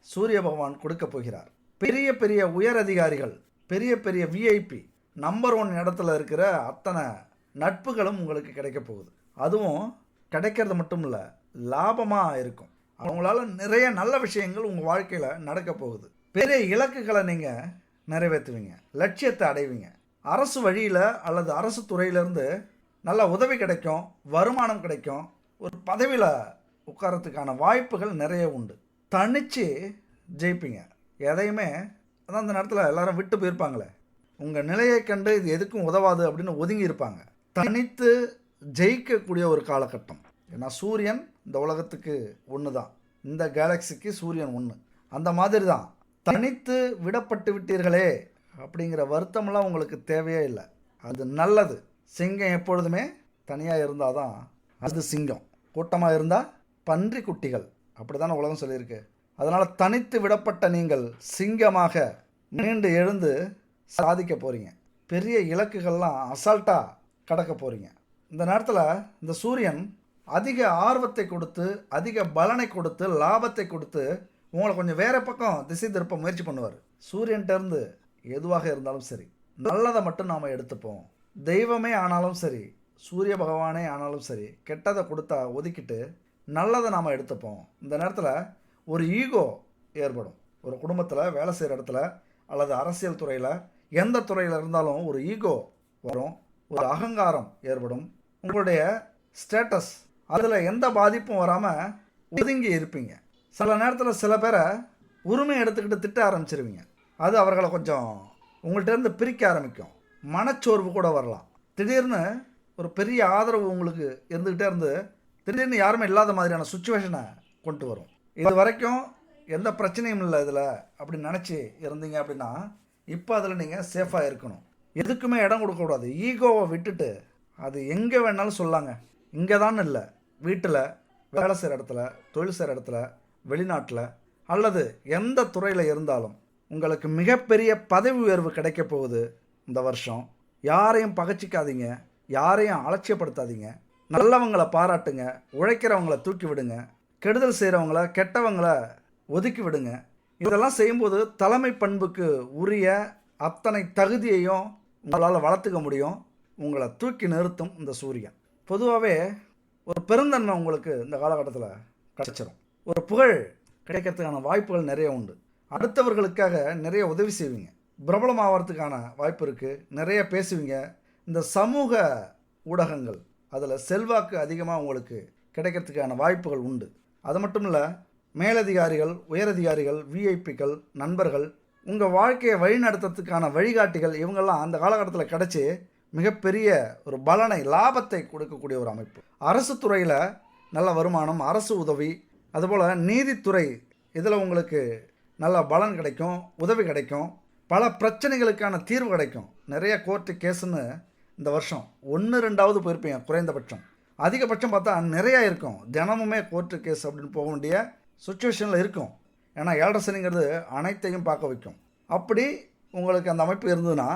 சூரிய பகவான் கொடுக்க போகிறார். பெரிய பெரிய உயர் அதிகாரிகள், பெரிய பெரிய விஐபி, நம்பர் 1 இடத்துல இருக்கிற அத்தனை நட்புகளும் உங்களுக்கு கிடைக்க போகுது. அதுவும் கிடைக்கிறது மட்டும் இல்லை, லாபமாக இருக்கும். அவங்களால நிறைய நல்ல விஷயங்கள் உங்கள் வாழ்க்கையில் நடக்க போகுது. பெரிய இலக்குகளை நீங்கள் நிறைவேற்றுவீங்க, லட்சியத்தை அடைவீங்க. அரசு வழியில் அல்லது அரசு துறையிலேருந்து நல்ல உதவி கிடைக்கும், வருமானம் கிடைக்கும், ஒரு பதவியில் உட்காரத்துக்கான வாய்ப்புகள் நிறைய உண்டு. தனித்து ஜெயிப்பீங்க. எதையுமே அதான் அந்த நேரத்தில் எல்லாரும் விட்டு போயிருப்பாங்களே, உங்கள் நிலையை கண்டு இது எதுக்கும் உதவாது அப்படின்னு ஒதுங்கி இருப்பாங்க. தனித்து ஜெயிக்கக்கூடிய ஒரு காலகட்டம். ஏன்னா சூரியன் இந்த உலகத்துக்கு ஒன்று தான், இந்த கேலக்சிக்கு சூரியன் ஒன்று. அந்த மாதிரி தான் தனித்து விடப்பட்டு விட்டீர்களே அப்படிங்கிற வருத்தமெல்லாம் உங்களுக்கு தேவையே இல்லை. அது நல்லது. சிங்கம் எப்பொழுதுமே தனியாக இருந்தால் தான் அது சிங்கம், கூட்டமாக இருந்தால் பன்றி குட்டிகள், அப்படி தானே உலகம் சொல்லியிருக்கு. அதனால் தனித்து விடப்பட்ட நீங்கள் சிங்கமாக மீண்டு எழுந்து சாதிக்க போகிறீங்க. பெரிய இலக்குகள்லாம் அசால்ட்டாக கடக்க போகிறீங்க. இந்த நேரத்தில் இந்த சூரியன் அதிக ஆர்வத்தை கொடுத்து, அதிக பலனை கொடுத்து, லாபத்தை கொடுத்து உங்களை கொஞ்சம் வேறு பக்கம் திசை திருப்ப முயற்சி பண்ணுவார். சூரியன்கிட்டருந்து எதுவாக இருந்தாலும் சரி, நல்லதை மட்டும் நாம் எடுத்துப்போம். தெய்வமே ஆனாலும் சரி, சூரிய பகவானே ஆனாலும் சரி, கெட்டதை கொடுத்தா ஒதுக்கிட்டு நல்லதை நாம் எடுத்துப்போம். இந்த நேரத்தில் ஒரு ஈகோ ஏற்படும். ஒரு குடும்பத்தில், வேலை செய்கிற இடத்துல அல்லது அரசியல் துறையில், எந்த துறையில் இருந்தாலும் ஒரு ஈகோ வரும், ஒரு அகங்காரம் ஏற்படும். உங்களுடைய ஸ்டேட்டஸ் அதில் எந்த பாதிப்பும் வராமல் ஒதுங்கி இருப்பீங்க. சில நேரத்தில் சில பேரை உரிமை எடுத்துக்கிட்டு திட்ட ஆரம்பிச்சிருவீங்க. அது அவர்களை கொஞ்சம் உங்கள்கிட்டருந்து பிரிக்க ஆரம்பிக்கும். மனச்சோர்வு கூட வரலாம். திடீர்னு ஒரு பெரிய ஆதரவு உங்களுக்கு இருந்துக்கிட்டே இருந்து திடீர்னு யாருமே இல்லாத மாதிரியான சுச்சுவேஷனை கொண்டு வரும். இது வரைக்கும் எந்த பிரச்சனையும் இல்லை இதில் அப்படின்னு நினச்சி இருந்தீங்க அப்படின்னா இப்போ அதில் நீங்கள் சேஃபாக இருக்கணும். எதுக்குமே இடம் கொடுக்கக்கூடாது. ஈகோவை விட்டுட்டு அது எங்கே வேணாலும் சொல்லாங்க. இங்கே தான் இல்லை, வீட்டில், வேலை செய்கிற இடத்துல, தொழில் செய்கிற இடத்துல, வெளிநாட்டில் அல்லது எந்த துறையில் இருந்தாலும் உங்களுக்கு மிகப்பெரிய பதவி உயர்வு கிடைக்க போகுது இந்த வருஷம். யாரையும் பகைச்சிக்காதீங்க, யாரையும் அலட்சியப்படுத்தாதீங்க. நல்லவங்களை பாராட்டுங்க, உழைக்கிறவங்களை தூக்கி விடுங்க, கெடுதல் செய்கிறவங்கள, கெட்டவங்களை ஒதுக்கி விடுங்க. இதெல்லாம் செய்யும்போது தலைமை பண்புக்கு உரிய அத்தனை தகுதியையும் உங்களால் வளர்த்துக்க முடியும். உங்களை தூக்கி நிறுத்தும் இந்த சூரியன். பொதுவாகவே ஒரு பெருந்தன்மை உங்களுக்கு இந்த காலகட்டத்தில் கிடச்சிரும். ஒரு புகழ் கிடைக்கிறதுக்கான வாய்ப்புகள் நிறைய உண்டு. அடுத்தவர்களுக்காக நிறைய உதவி செய்வீங்க. பிரபலமாகறதுக்கான வாய்ப்பு இருக்குது. நிறைய பேசுவீங்க. இந்த சமூக ஊடகங்கள் அதில் செல்வாக்கு அதிகமாக உங்களுக்கு கிடைக்கிறதுக்கான வாய்ப்புகள் உண்டு. அது மட்டும் இல்லை, மேலதிகாரிகள், உயரதிகாரிகள், விஐபிக்கள், நண்பர்கள், உங்கள் வாழ்க்கையை வழிநடத்துறதுக்கான வழிகாட்டிகள், இவங்கெல்லாம் அந்த காலகட்டத்தில் கிடச்சி மிகப்பெரிய ஒரு பலனை, லாபத்தை கொடுக்கக்கூடிய ஒரு அமைப்பு. அரசு துறையில் நல்ல வருமானம், அரசு உதவி, அதுபோல் நீதித்துறை, இதில் உங்களுக்கு நல்ல பலன் கிடைக்கும், உதவி கிடைக்கும். பல பிரச்சனைகளுக்கான தீர்வு கிடைக்கும். நிறைய கோர்ட்டு கேஸுன்னு இந்த வருஷம் 1-2 போயிருப்பீங்க குறைந்தபட்சம். அதிகபட்சம் பார்த்தா நிறையா இருக்கும். தினமுமே கோர்ட்டு கேஸ் அப்படின்னு போக வேண்டிய சுச்சுவேஷனில் இருக்கும். ஏன்னா 7.5 சனிங்கிறது அனைத்தையும் பார்க்க வைக்கும். அப்படி உங்களுக்கு அந்த அமைப்பு இருந்ததுன்னா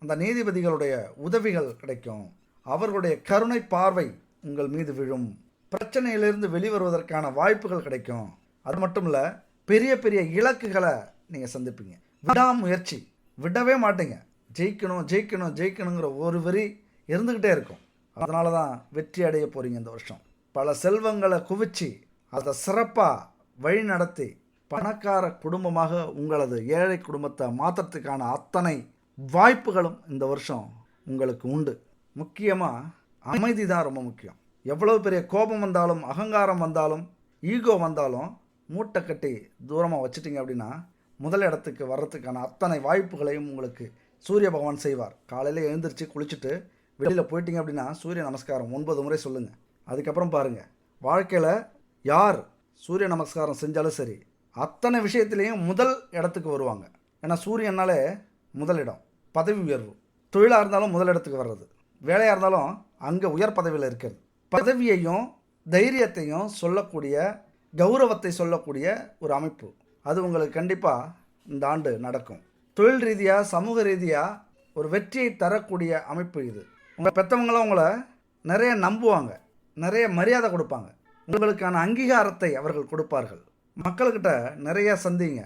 அந்த நீதிபதிகளுடைய உதவிகள் கிடைக்கும். அவர்களுடைய கருணை பார்வை உங்கள் மீது விழும். பிரச்சனையிலிருந்து வெளிவருவதற்கான வாய்ப்புகள் கிடைக்கும். அது மட்டும் இல்லை, பெரிய பெரிய இலக்குகளை நீங்கள் சந்திப்பீங்க. விடாமுயற்சி, விடவே மாட்டீங்க. ஜெயிக்கணும் ஜெயிக்கணும் ஜெயிக்கணுங்கிற ஒரு வெறி இருந்துக்கிட்டே இருக்கும். அதனால தான் வெற்றி அடைய போகிறீங்க இந்த வருஷம். பல செல்வங்களை குவிச்சு அதை சிறப்பாக வழி நடத்தி பணக்கார குடும்பமாக உங்களது ஏழை குடும்பத்தை மாற்றத்துக்கான அத்தனை வாய்ப்புகளும் இந்த வருஷம் உங்களுக்கு உண்டு. முக்கியமாக அமைதி தான் ரொம்ப முக்கியம். எவ்வளவு பெரிய கோபம் வந்தாலும், அகங்காரம் வந்தாலும், ஈகோ வந்தாலும் மூட்டை கட்டி தூரமாக வச்சுட்டிங்க அப்படின்னா முதல் இடத்துக்கு வர்றதுக்கான அத்தனை வாய்ப்புகளையும் உங்களுக்கு சூரிய பகவான் செய்வார். காலையில் எழுந்திரிச்சு குளிச்சுட்டு வெளியில் போயிட்டீங்க அப்படின்னா சூரிய நமஸ்காரம் 9 முறை சொல்லுங்கள். அதுக்கப்புறம் பாருங்கள், வாழ்க்கையில் யார் சூரிய நமஸ்காரம் செஞ்சாலும் சரி, அத்தனை விஷயத்துலேயும் முதல் இடத்துக்கு வருவாங்க. ஏன்னா சூரியனாலே முதல் இடம். பதவி உயர்வு, தொழிலாக இருந்தாலும் முதல் இடத்துக்கு வர்றது, வேலையாக இருந்தாலும் அங்கே உயர் பதவியில் இருக்கிறது. பதவியையும் தைரியத்தையும் சொல்லக்கூடிய, கௌரவத்தை சொல்லக்கூடிய ஒரு அமைப்பு அது உங்களுக்கு கண்டிப்பாக இந்த ஆண்டு நடக்கும். தொழில் ரீதியாக, சமூக ரீதியாக ஒரு வெற்றியை தரக்கூடிய அமைப்பு இது. உங்கள் பெற்றவங்களும் உங்களை நிறைய நம்புவாங்க, நிறைய மரியாதை கொடுப்பாங்க. உங்களுக்கான அங்கீகாரத்தை அவர்கள் கொடுப்பார்கள். மக்கள்கிட்ட நிறைய சந்திங்க.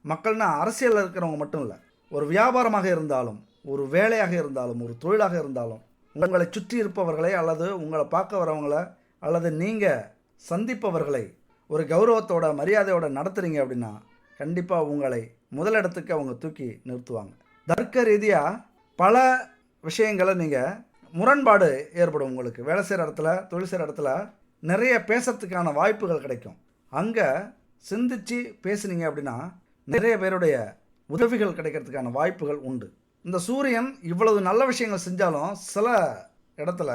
மக்கள்னா அரசியலில் இருக்கிறவங்க மட்டும் இல்லை, ஒரு வியாபாரமாக இருந்தாலும், ஒரு வேலையாக இருந்தாலும், ஒரு தொழிலாக இருந்தாலும், உங்களை சுற்றி இருப்பவர்களை அல்லது உங்களை பார்க்க வரவங்களை அல்லது நீங்கள் சந்திப்பவர்களை ஒரு கௌரவத்தோட மரியாதையோடு நடத்துகிறீங்க அப்படின்னா கண்டிப்பாக உங்களை முதலிடத்துக்கு அவங்க தூக்கி நிறுத்துவாங்க. தர்க்க ரீதியாக பல விஷயங்களை நீங்கள் முரண்பாடு ஏற்படும். உங்களுக்கு வேலை செய்கிற இடத்துல, தொழில் செய்கிற இடத்துல நிறைய பேசுறதுக்கான வாய்ப்புகள் கிடைக்கும். அங்கே சிந்திச்சு பேசுனீங்க அப்படின்னா நிறைய பேருடைய உதவிகள் கிடைக்கிறதுக்கான வாய்ப்புகள் உண்டு. இந்த சூரியன் இவ்வளவு நல்ல விஷயங்கள் செஞ்சாலும் சில இடத்துல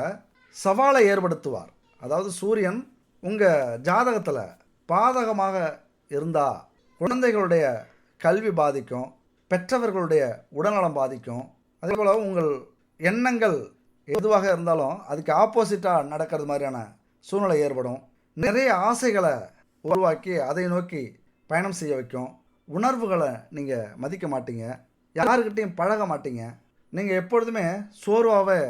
சவாலை ஏற்படுத்துவார். அதாவது சூரியன் உங்கள் ஜாதகத்தில் பாதகமாக இருந்தால் குழந்தைகளுடைய கல்வி பாதிக்கும், பெற்றவர்களுடைய உடல்நலம் பாதிக்கும். அதே போல் உங்கள் எண்ணங்கள் எதுவாக இருந்தாலும் அதுக்கு ஆப்போசிட்டாக நடக்கிறது மாதிரியான சூழ்நிலை ஏற்படும். நிறைய ஆசைகளை உருவாக்கி அதை நோக்கி பயணம் செய்ய வைக்கும். உணர்வுகளை நீங்கள் மதிக்க மாட்டீங்க, யாருக்கிட்டையும் பழக மாட்டீங்க. நீங்கள் எப்பொழுதுமே சோர்வாகவே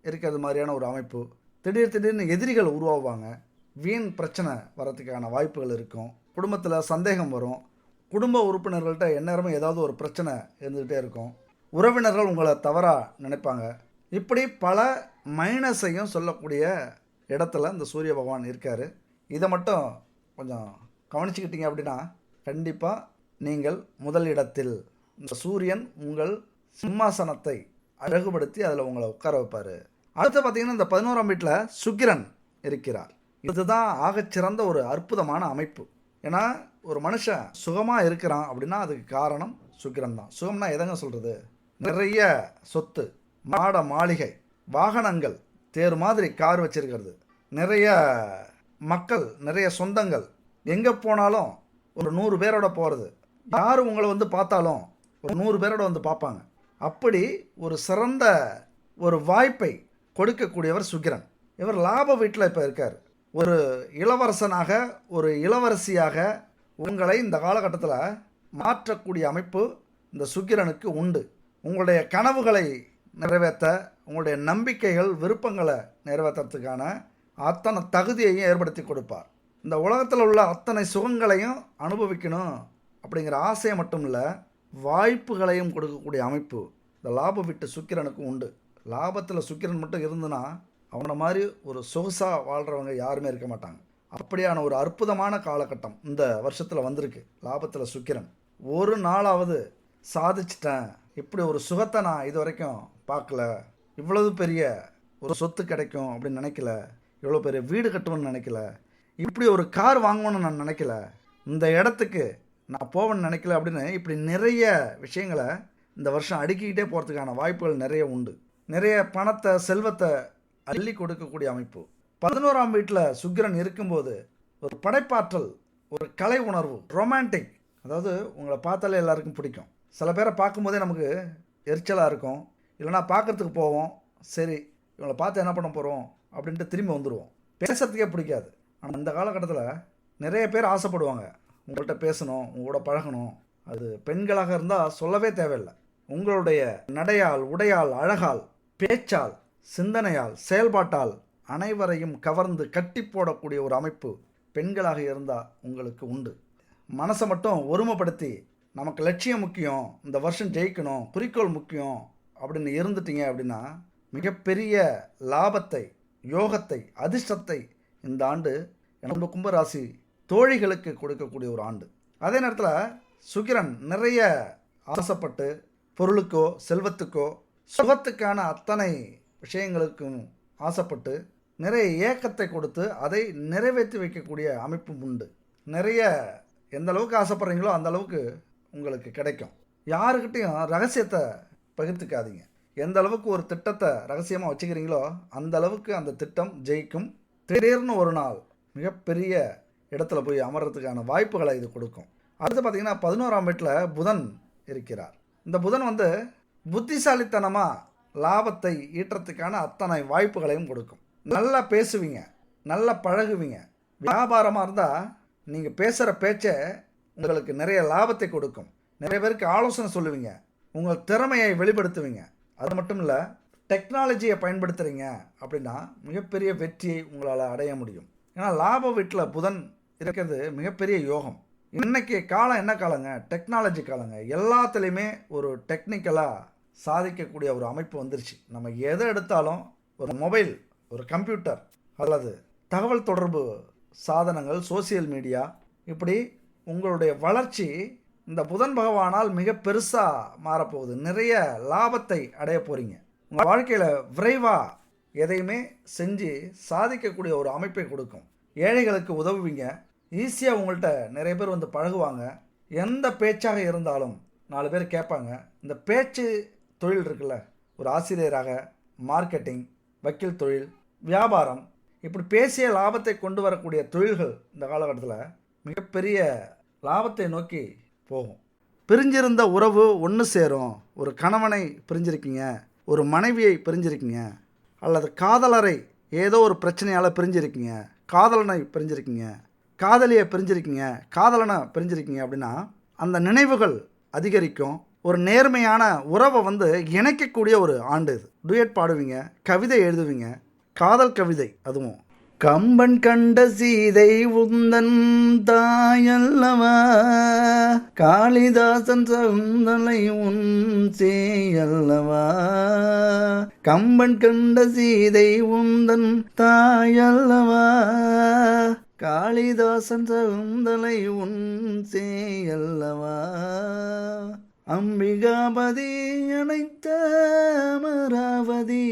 இருக்கிறது மாதிரியான ஒரு அமைப்பு. திடீர்னு எதிரிகள் உருவாகுவாங்க. வீண் பிரச்சனை வரத்துக்கான வாய்ப்புகள் இருக்கும். குடும்பத்தில் சந்தேகம் வரும். குடும்ப உறுப்பினர்கள்ட்ட எந்நேரமும் ஏதாவது ஒரு பிரச்சனை இருந்துக்கிட்டே இருக்கும். உறவினர்கள் உங்களை தவறாக நினைப்பாங்க. இப்படி பல மைனஸையும் சொல்லக்கூடிய இடத்துல இந்த சூரிய பகவான் இருக்கார். இதை மட்டும் கொஞ்சம் கவனிச்சுக்கிட்டீங்க அப்படின்னா கண்டிப்பாக நீங்கள் முதலிடத்தில். இந்த சூரியன் உங்கள் சிம்மாசனத்தை அழகுபடுத்தி அதில் உங்களை உட்கார வைப்பார். அடுத்து பார்த்திங்கன்னா இந்த 11ஆம் வீட்டில் சுக்கிரன் இருக்கிறார். இதுதான் ஆகச்சிறந்த ஒரு அற்புதமான அமைப்பு. ஏன்னா ஒரு மனுஷன் சுகமாக இருக்கிறான் அப்படின்னா அதுக்கு காரணம் சுக்கிரன் தான். சுகம்னா எதங்க சொல்கிறது? நிறைய சொத்து, மாட மாளிகை, வாகனங்கள், தேர் மாதிரி கார் வச்சிருக்கிறது, நிறைய மக்கள், நிறைய சொந்தங்கள், எங்கே போனாலும் ஒரு 100 பேரோட போகிறது. யார் உங்களை வந்து பார்த்தாலும் ஒரு 100 பேரோட வந்து பார்ப்பாங்க. அப்படி ஒரு சிறந்த ஒரு வாய்ப்பை கொடுக்கக்கூடியவர் சுக்கிரன். இவர் லாப வீட்டில் இப்போ இருக்கார். ஒரு இளவரசனாக, ஒரு இளவரசியாக உங்களை இந்த காலகட்டத்தில் மாற்றக்கூடிய அமைப்பு இந்த சுக்கிரனுக்கு உண்டு. உங்களுடைய கனவுகளை நிறைவேற்ற, உங்களுடைய நம்பிக்கைகள், விருப்பங்களை நிறைவேற்றுறதுக்கான அத்தனை தகுதியையும் ஏற்படுத்தி கொடுப்பார். இந்த உலகத்தில் உள்ள அத்தனை சுகங்களையும் அனுபவிக்கணும் அப்படிங்கிற ஆசையை மட்டும் இல்லை, வாய்ப்புகளையும் கொடுக்கக்கூடிய அமைப்பு இந்த லாப வீட்டு சுக்கிரனுக்கு உண்டு. லாபத்தில் சுக்கிரன் மட்டும் இருந்துன்னா அவனை மாதிரி ஒரு சொகுசாக வாழ்கிறவங்க யாருமே இருக்க மாட்டாங்க. அப்படியான ஒரு அற்புதமான காலகட்டம் இந்த வருஷத்தில் வந்திருக்கு. லாபத்தில் சுக்கிரன். ஒரு நாளாவது சாதிச்சிட்டேன், இப்படி ஒரு சுகத்தை நான் இது வரைக்கும் பார்க்கல, இவ்வளவு பெரிய ஒரு சொத்து கிடைக்கும் அப்படின்னு நினைக்கல, இவ்வளோ பெரிய வீடு கட்டுவேன்னு நினைக்கல, இப்படி ஒரு கார் வாங்கணும்னு நான் நினைக்கல, இந்த இடத்துக்கு நான் போவேன்னு நினைக்கல அப்படின்னு இப்படி நிறைய விஷயங்களை இந்த வருஷம் அடுக்கிக்கிட்டே போகிறதுக்கான வாய்ப்புகள் நிறைய உண்டு. நிறைய பணத்தை, செல்வத்தை அள்ளி கொடுக்கக்கூடிய அமைப்பு. 11ஆம் வீட்டில் சுக்கிரன் இருக்கும்போது ஒரு படைப்பாற்றல், ஒரு கலை உணர்வு, ரொமான்டிக். அதாவது உங்களை பார்த்தாலே எல்லாருக்கும் பிடிக்கும். சில பேரை பார்க்கும்போதே நமக்கு எரிச்சலாக இருக்கும். இல்லைனா பார்க்குறதுக்கு போவோம், சரி இவங்களை பார்த்து என்ன பண்ண போகிறோம் அப்படின்ட்டு திரும்பி வந்துடுவோம். பேசுறதுக்கே பிடிக்காது. ஆனால் இந்த காலகட்டத்தில் நிறைய பேர் ஆசைப்படுவாங்க உங்கள்கிட்ட பேசணும், உங்களோட பழகணும். அது பெண்களாக இருந்தால் சொல்லவே தேவையில்லை. உங்களுடைய நடையால், உடையால், அழகால், பேச்சால், சிந்தனையால், செயல்பாட்டால் அனைவரையும் கவர்ந்து கட்டி போடக்கூடிய ஒரு அமைப்பு பெண்களாக இருந்தால் உங்களுக்கு உண்டு. மனசை மட்டும் ஒருமைப்படுத்தி நமக்கு லட்சியம் முக்கியம், இந்த வருஷம் ஜெயிக்கணும், குறிக்கோள் முக்கியம் அப்படின்னு இருந்துட்டீங்க அப்படின்னா மிகப்பெரிய லாபத்தை, யோகத்தை, அதிர்ஷ்டத்தை இந்த ஆண்டு நம்ம கும்பராசி தோழிகளுக்கு கொடுக்கக்கூடிய ஒரு ஆண்டு. அதே நேரத்தில் சுக்கிரன் நிறைய ஆசைப்பட்டு பொருளுக்கோ செல்வத்துக்கோ சுகத்துக்கான அத்தனை விஷயங்களுக்கும் ஆசைப்பட்டு நிறைய ஏக்கத்தை கொடுத்து அதை நிறைவேற்றி வைக்கக்கூடிய அமைப்பும் உண்டு. நிறைய எந்த அளவுக்கு ஆசைப்படுறீங்களோ அந்த அளவுக்கு உங்களுக்கு கிடைக்கும். யாருக்கிட்டையும் ரகசியத்தை பகிர்ந்துக்காதீங்க. எந்த அளவுக்கு ஒரு திட்டத்தை ரகசியமாக வச்சுக்கிறீங்களோ அந்த அளவுக்கு அந்த திட்டம் ஜெயிக்கும். திடீர்னு ஒரு நாள் மிகப்பெரிய இடத்துல போய் அமர்றதுக்கான வாய்ப்புகளை இது கொடுக்கும். அடுத்து பார்த்திங்கன்னா 11ஆம் வீட்டில் புதன் இருக்கிறார். இந்த புதன் புத்திசாலித்தனமாக லாபத்தை ஈட்டுறதுக்கான அத்தனை வாய்ப்புகளையும் கொடுக்கும். நல்லா பேசுவீங்க, நல்லா பழகுவீங்க. வியாபாரமாக இருந்தால் நீங்கள் பேசுகிற பேச்சை உங்களுக்கு நிறைய லாபத்தை கொடுக்கும். நிறைய பேருக்கு ஆலோசனை சொல்லுவீங்க, உங்கள் திறமையை வெளிப்படுத்துவீங்க. அது மட்டும் இல்லை, டெக்னாலஜியை பயன்படுத்துகிறீங்க அப்படின்னா மிகப்பெரிய வெற்றியை உங்களால் அடைய முடியும். ஏன்னா லாப வீட்டில் புதன் இருக்கிறது மிகப்பெரிய யோகம். இன்றைக்கி காலம் என்ன காலங்க? டெக்னாலஜி காலங்க. எல்லாத்துலேயுமே ஒரு டெக்னிக்கலாக சாதிக்கக்கூடிய ஒரு அமைப்பு வந்துருச்சு. நம்ம எதை எடுத்தாலும் ஒரு மொபைல், ஒரு கம்ப்யூட்டர் அல்லது தகவல் தொடர்பு சாதனங்கள், சோசியல் மீடியா, இப்படி உங்களுடைய வளர்ச்சி இந்த புதன் பகவானால் மிக பெருசாக மாறப்போகுது. நிறைய லாபத்தை அடைய போகிறீங்க. உங்கள் வாழ்க்கையில் விரைவாக எதையுமே செஞ்சு சாதிக்கக்கூடிய ஒரு அமைப்பை கொடுக்கும். ஏழைகளுக்கு உதவுவீங்க. ஈஸியாக உங்கள்கிட்ட நிறைய பேர் பழகுவாங்க. எந்த பேச்சாக இருந்தாலும் 4 பேர் கேட்பாங்க. இந்த பேச்சு தொழில் இருக்குல்ல, ஒரு ஆசிரியராக, மார்க்கெட்டிங், வக்கீல் தொழில், வியாபாரம், இப்படி பேசிய லாபத்தை கொண்டு வரக்கூடிய தொழில்கள் இந்த காலகட்டத்தில் மிகப்பெரிய லாபத்தை நோக்கி போகும். பிரிஞ்சிருந்த உறவு ஒன்று சேரும். ஒரு கணவனை பிரிஞ்சிருக்கீங்க, ஒரு மனைவியை பிரிஞ்சிருக்கீங்க, அல்லது காதலரை ஏதோ ஒரு பிரச்சனையால் பிரிஞ்சிருக்கீங்க, காதலனை பிரிஞ்சிருக்கீங்க, காதலியை பிரிஞ்சிருக்கீங்க, காதலனை பிரிஞ்சிருக்கீங்க அப்படின்னா அந்த நினைவுகள் அதிகரிக்கும். ஒரு நேர்மையான உறவை இணைக்கக்கூடிய ஒரு ஆண்டு இது. டூயட் பாடுவீங்க, கவிதை எழுதுவீங்க, காதல் கவிதை. அதுவும் கம்பன் கண்ட சீதை உந்தன் தாயல்லவா, காளிதாசன் சகுந்தலை உன் சேயல்லவா, கம்பன் கண்ட சீதை உந்தன் தாயல்லவா, காளிதாசன் சகுந்தலை உன் சேயல்லவா, அம்பிகாபதி அனைத்த அமராவதி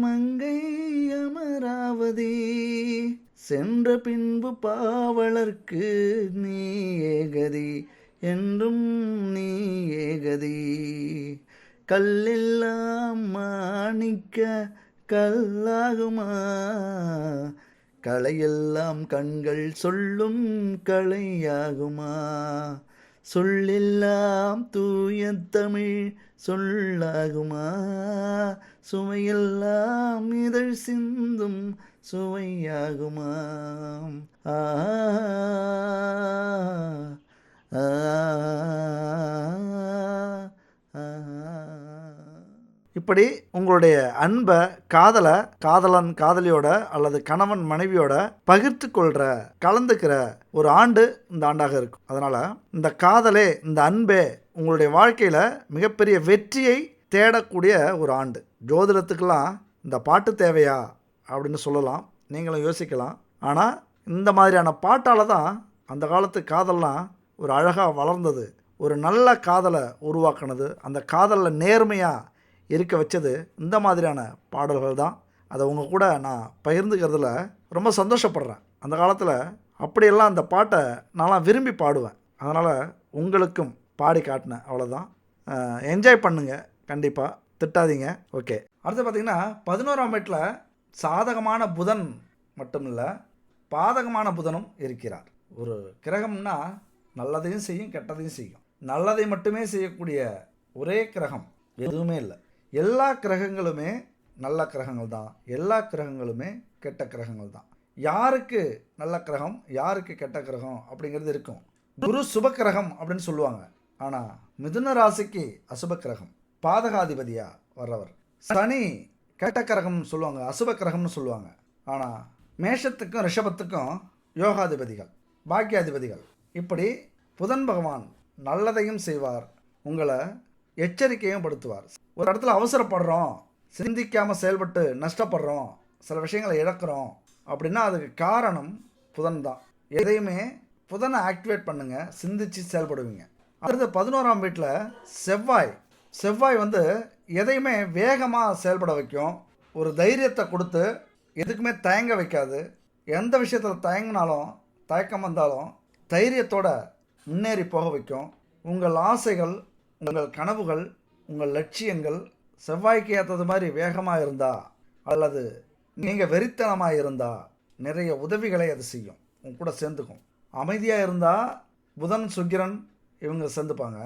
மங்கை அமராவதி, சென்ற பின்பு பாவலர்க்கு நீ ஏகதி என்றும் நீ ஏகதி, கல்லெல்லாம் மாணிக்க கல்லாகுமா, கலையெல்லாம் கண்கள் சொல்லும் கலையாகுமா, சொல்லெல்லாம் தூய தமிழ் சொல்லாகுமா, சுவையெல்லாம் இதழ் சிந்தும் சுவையாகுமா, ஆ ஆ இப்படி உங்களுடைய அன்பை, காதலை காதலன் காதலியோட அல்லது கணவன் மனைவியோட பகிர்ந்து கொள்கிற, கலந்துக்கிற ஒரு ஆண்டு இந்த ஆண்டாக இருக்கும். அதனால் இந்த காதலே, இந்த அன்பே உங்களுடைய வாழ்க்கையில் மிகப்பெரிய வெற்றியை தேடக்கூடிய ஒரு ஆண்டு. ஜோதிடத்துக்கெல்லாம் இந்த பாட்டு தேவையா அப்படின்னு சொல்லலாம், நீங்களும் யோசிக்கலாம். ஆனால் இந்த மாதிரியான பாட்டால் தான் அந்த காலத்து காதல்லாம் ஒரு அழகாக வளர்ந்தது. ஒரு நல்ல காதலை உருவாக்குனது, அந்த காதலில் நேர்மையாக இருக்க வச்சது இந்த மாதிரியான பாடல்கள் தான். அதை உங்கள் கூட நான் பகிர்ந்துக்கிறதுல ரொம்ப சந்தோஷப்படுறேன். அந்த காலத்தில் அப்படியெல்லாம் அந்த பாட்டை நான்லாம் விரும்பி பாடுவேன். அதனால் உங்களுக்கும் பாடி காட்டினேன், அவ்வளோதான். என்ஜாய் பண்ணுங்கள், கண்டிப்பாக திட்டாதீங்க. ஓகே, அடுத்து பார்த்திங்கன்னா 11ஆம் வீட்டில் சாதகமான புதன் மட்டும் இல்லை, பாதகமான புதனும் இருக்கிறார். ஒரு கிரகம்னா நல்லதையும் செய்யும், கெட்டதையும் செய்யும். நல்லதை மட்டுமே செய்யக்கூடிய ஒரே கிரகம் எதுவுமே இல்லை. எல்லா கிரகங்களுமே நல்ல கிரகங்கள் தான், எல்லா கிரகங்களுமே கெட்ட கிரகங்கள் தான். யாருக்கு நல்ல கிரகம், யாருக்கு கெட்ட கிரகம் அப்படிங்கிறது இருக்கும். குரு சுப கிரகம் அப்படின்னு சொல்லுவாங்க. ஆனால் மிதுன ராசிக்கு அசுப கிரகம். பாதகாதிபதியாக வர்றவர். சனி கெட்ட கிரகம்னு சொல்லுவாங்க, அசுப கிரகம்னு சொல்லுவாங்க. ஆனால் மேஷத்துக்கும் ரிஷபத்துக்கும் யோகாதிபதிகள், பாக்கியாதிபதிகள். இப்படி புதன் பகவான் நல்லதையும் செய்வார், உங்களை எச்சரிக்கையும் படுத்துவார். ஒரு இடத்துல அவசரப்படுறோம், சிந்திக்காமல் செயல்பட்டு நஷ்டப்படுறோம், சில விஷயங்களை இழக்கிறோம் அப்படின்னா அதுக்கு காரணம் புதன் தான். எதையுமே புதனை ஆக்டிவேட் பண்ணுங்கள், சிந்திச்சு செயல்படுவீங்க. அடுத்து 11ஆம் வீட்டில் செவ்வாய் எதையுமே வேகமாக செயல்பட வைக்கும், ஒரு தைரியத்தை கொடுத்து எதுக்குமே தயங்க வைக்காது. எந்த விஷயத்தில் தயங்கினாலும் தயக்கம் வந்தாலும் தைரியத்தோட முன்னேறி போக வைக்கும். உங்கள் ஆசைகள், உங்கள் கனவுகள், உங்கள் லட்சியங்கள் செவ்வாய்க்கு ஏற்றது மாதிரி வேகமாக இருந்தால் அல்லது நீங்கள் வெறித்தனமாக இருந்தால் நிறைய உதவிகளை அது செய்யும், உங்க கூட சேர்ந்துக்கும். அமைதியாக இருந்தால் புதன் சுக்கிரன் இவங்க சேர்ந்துப்பாங்க.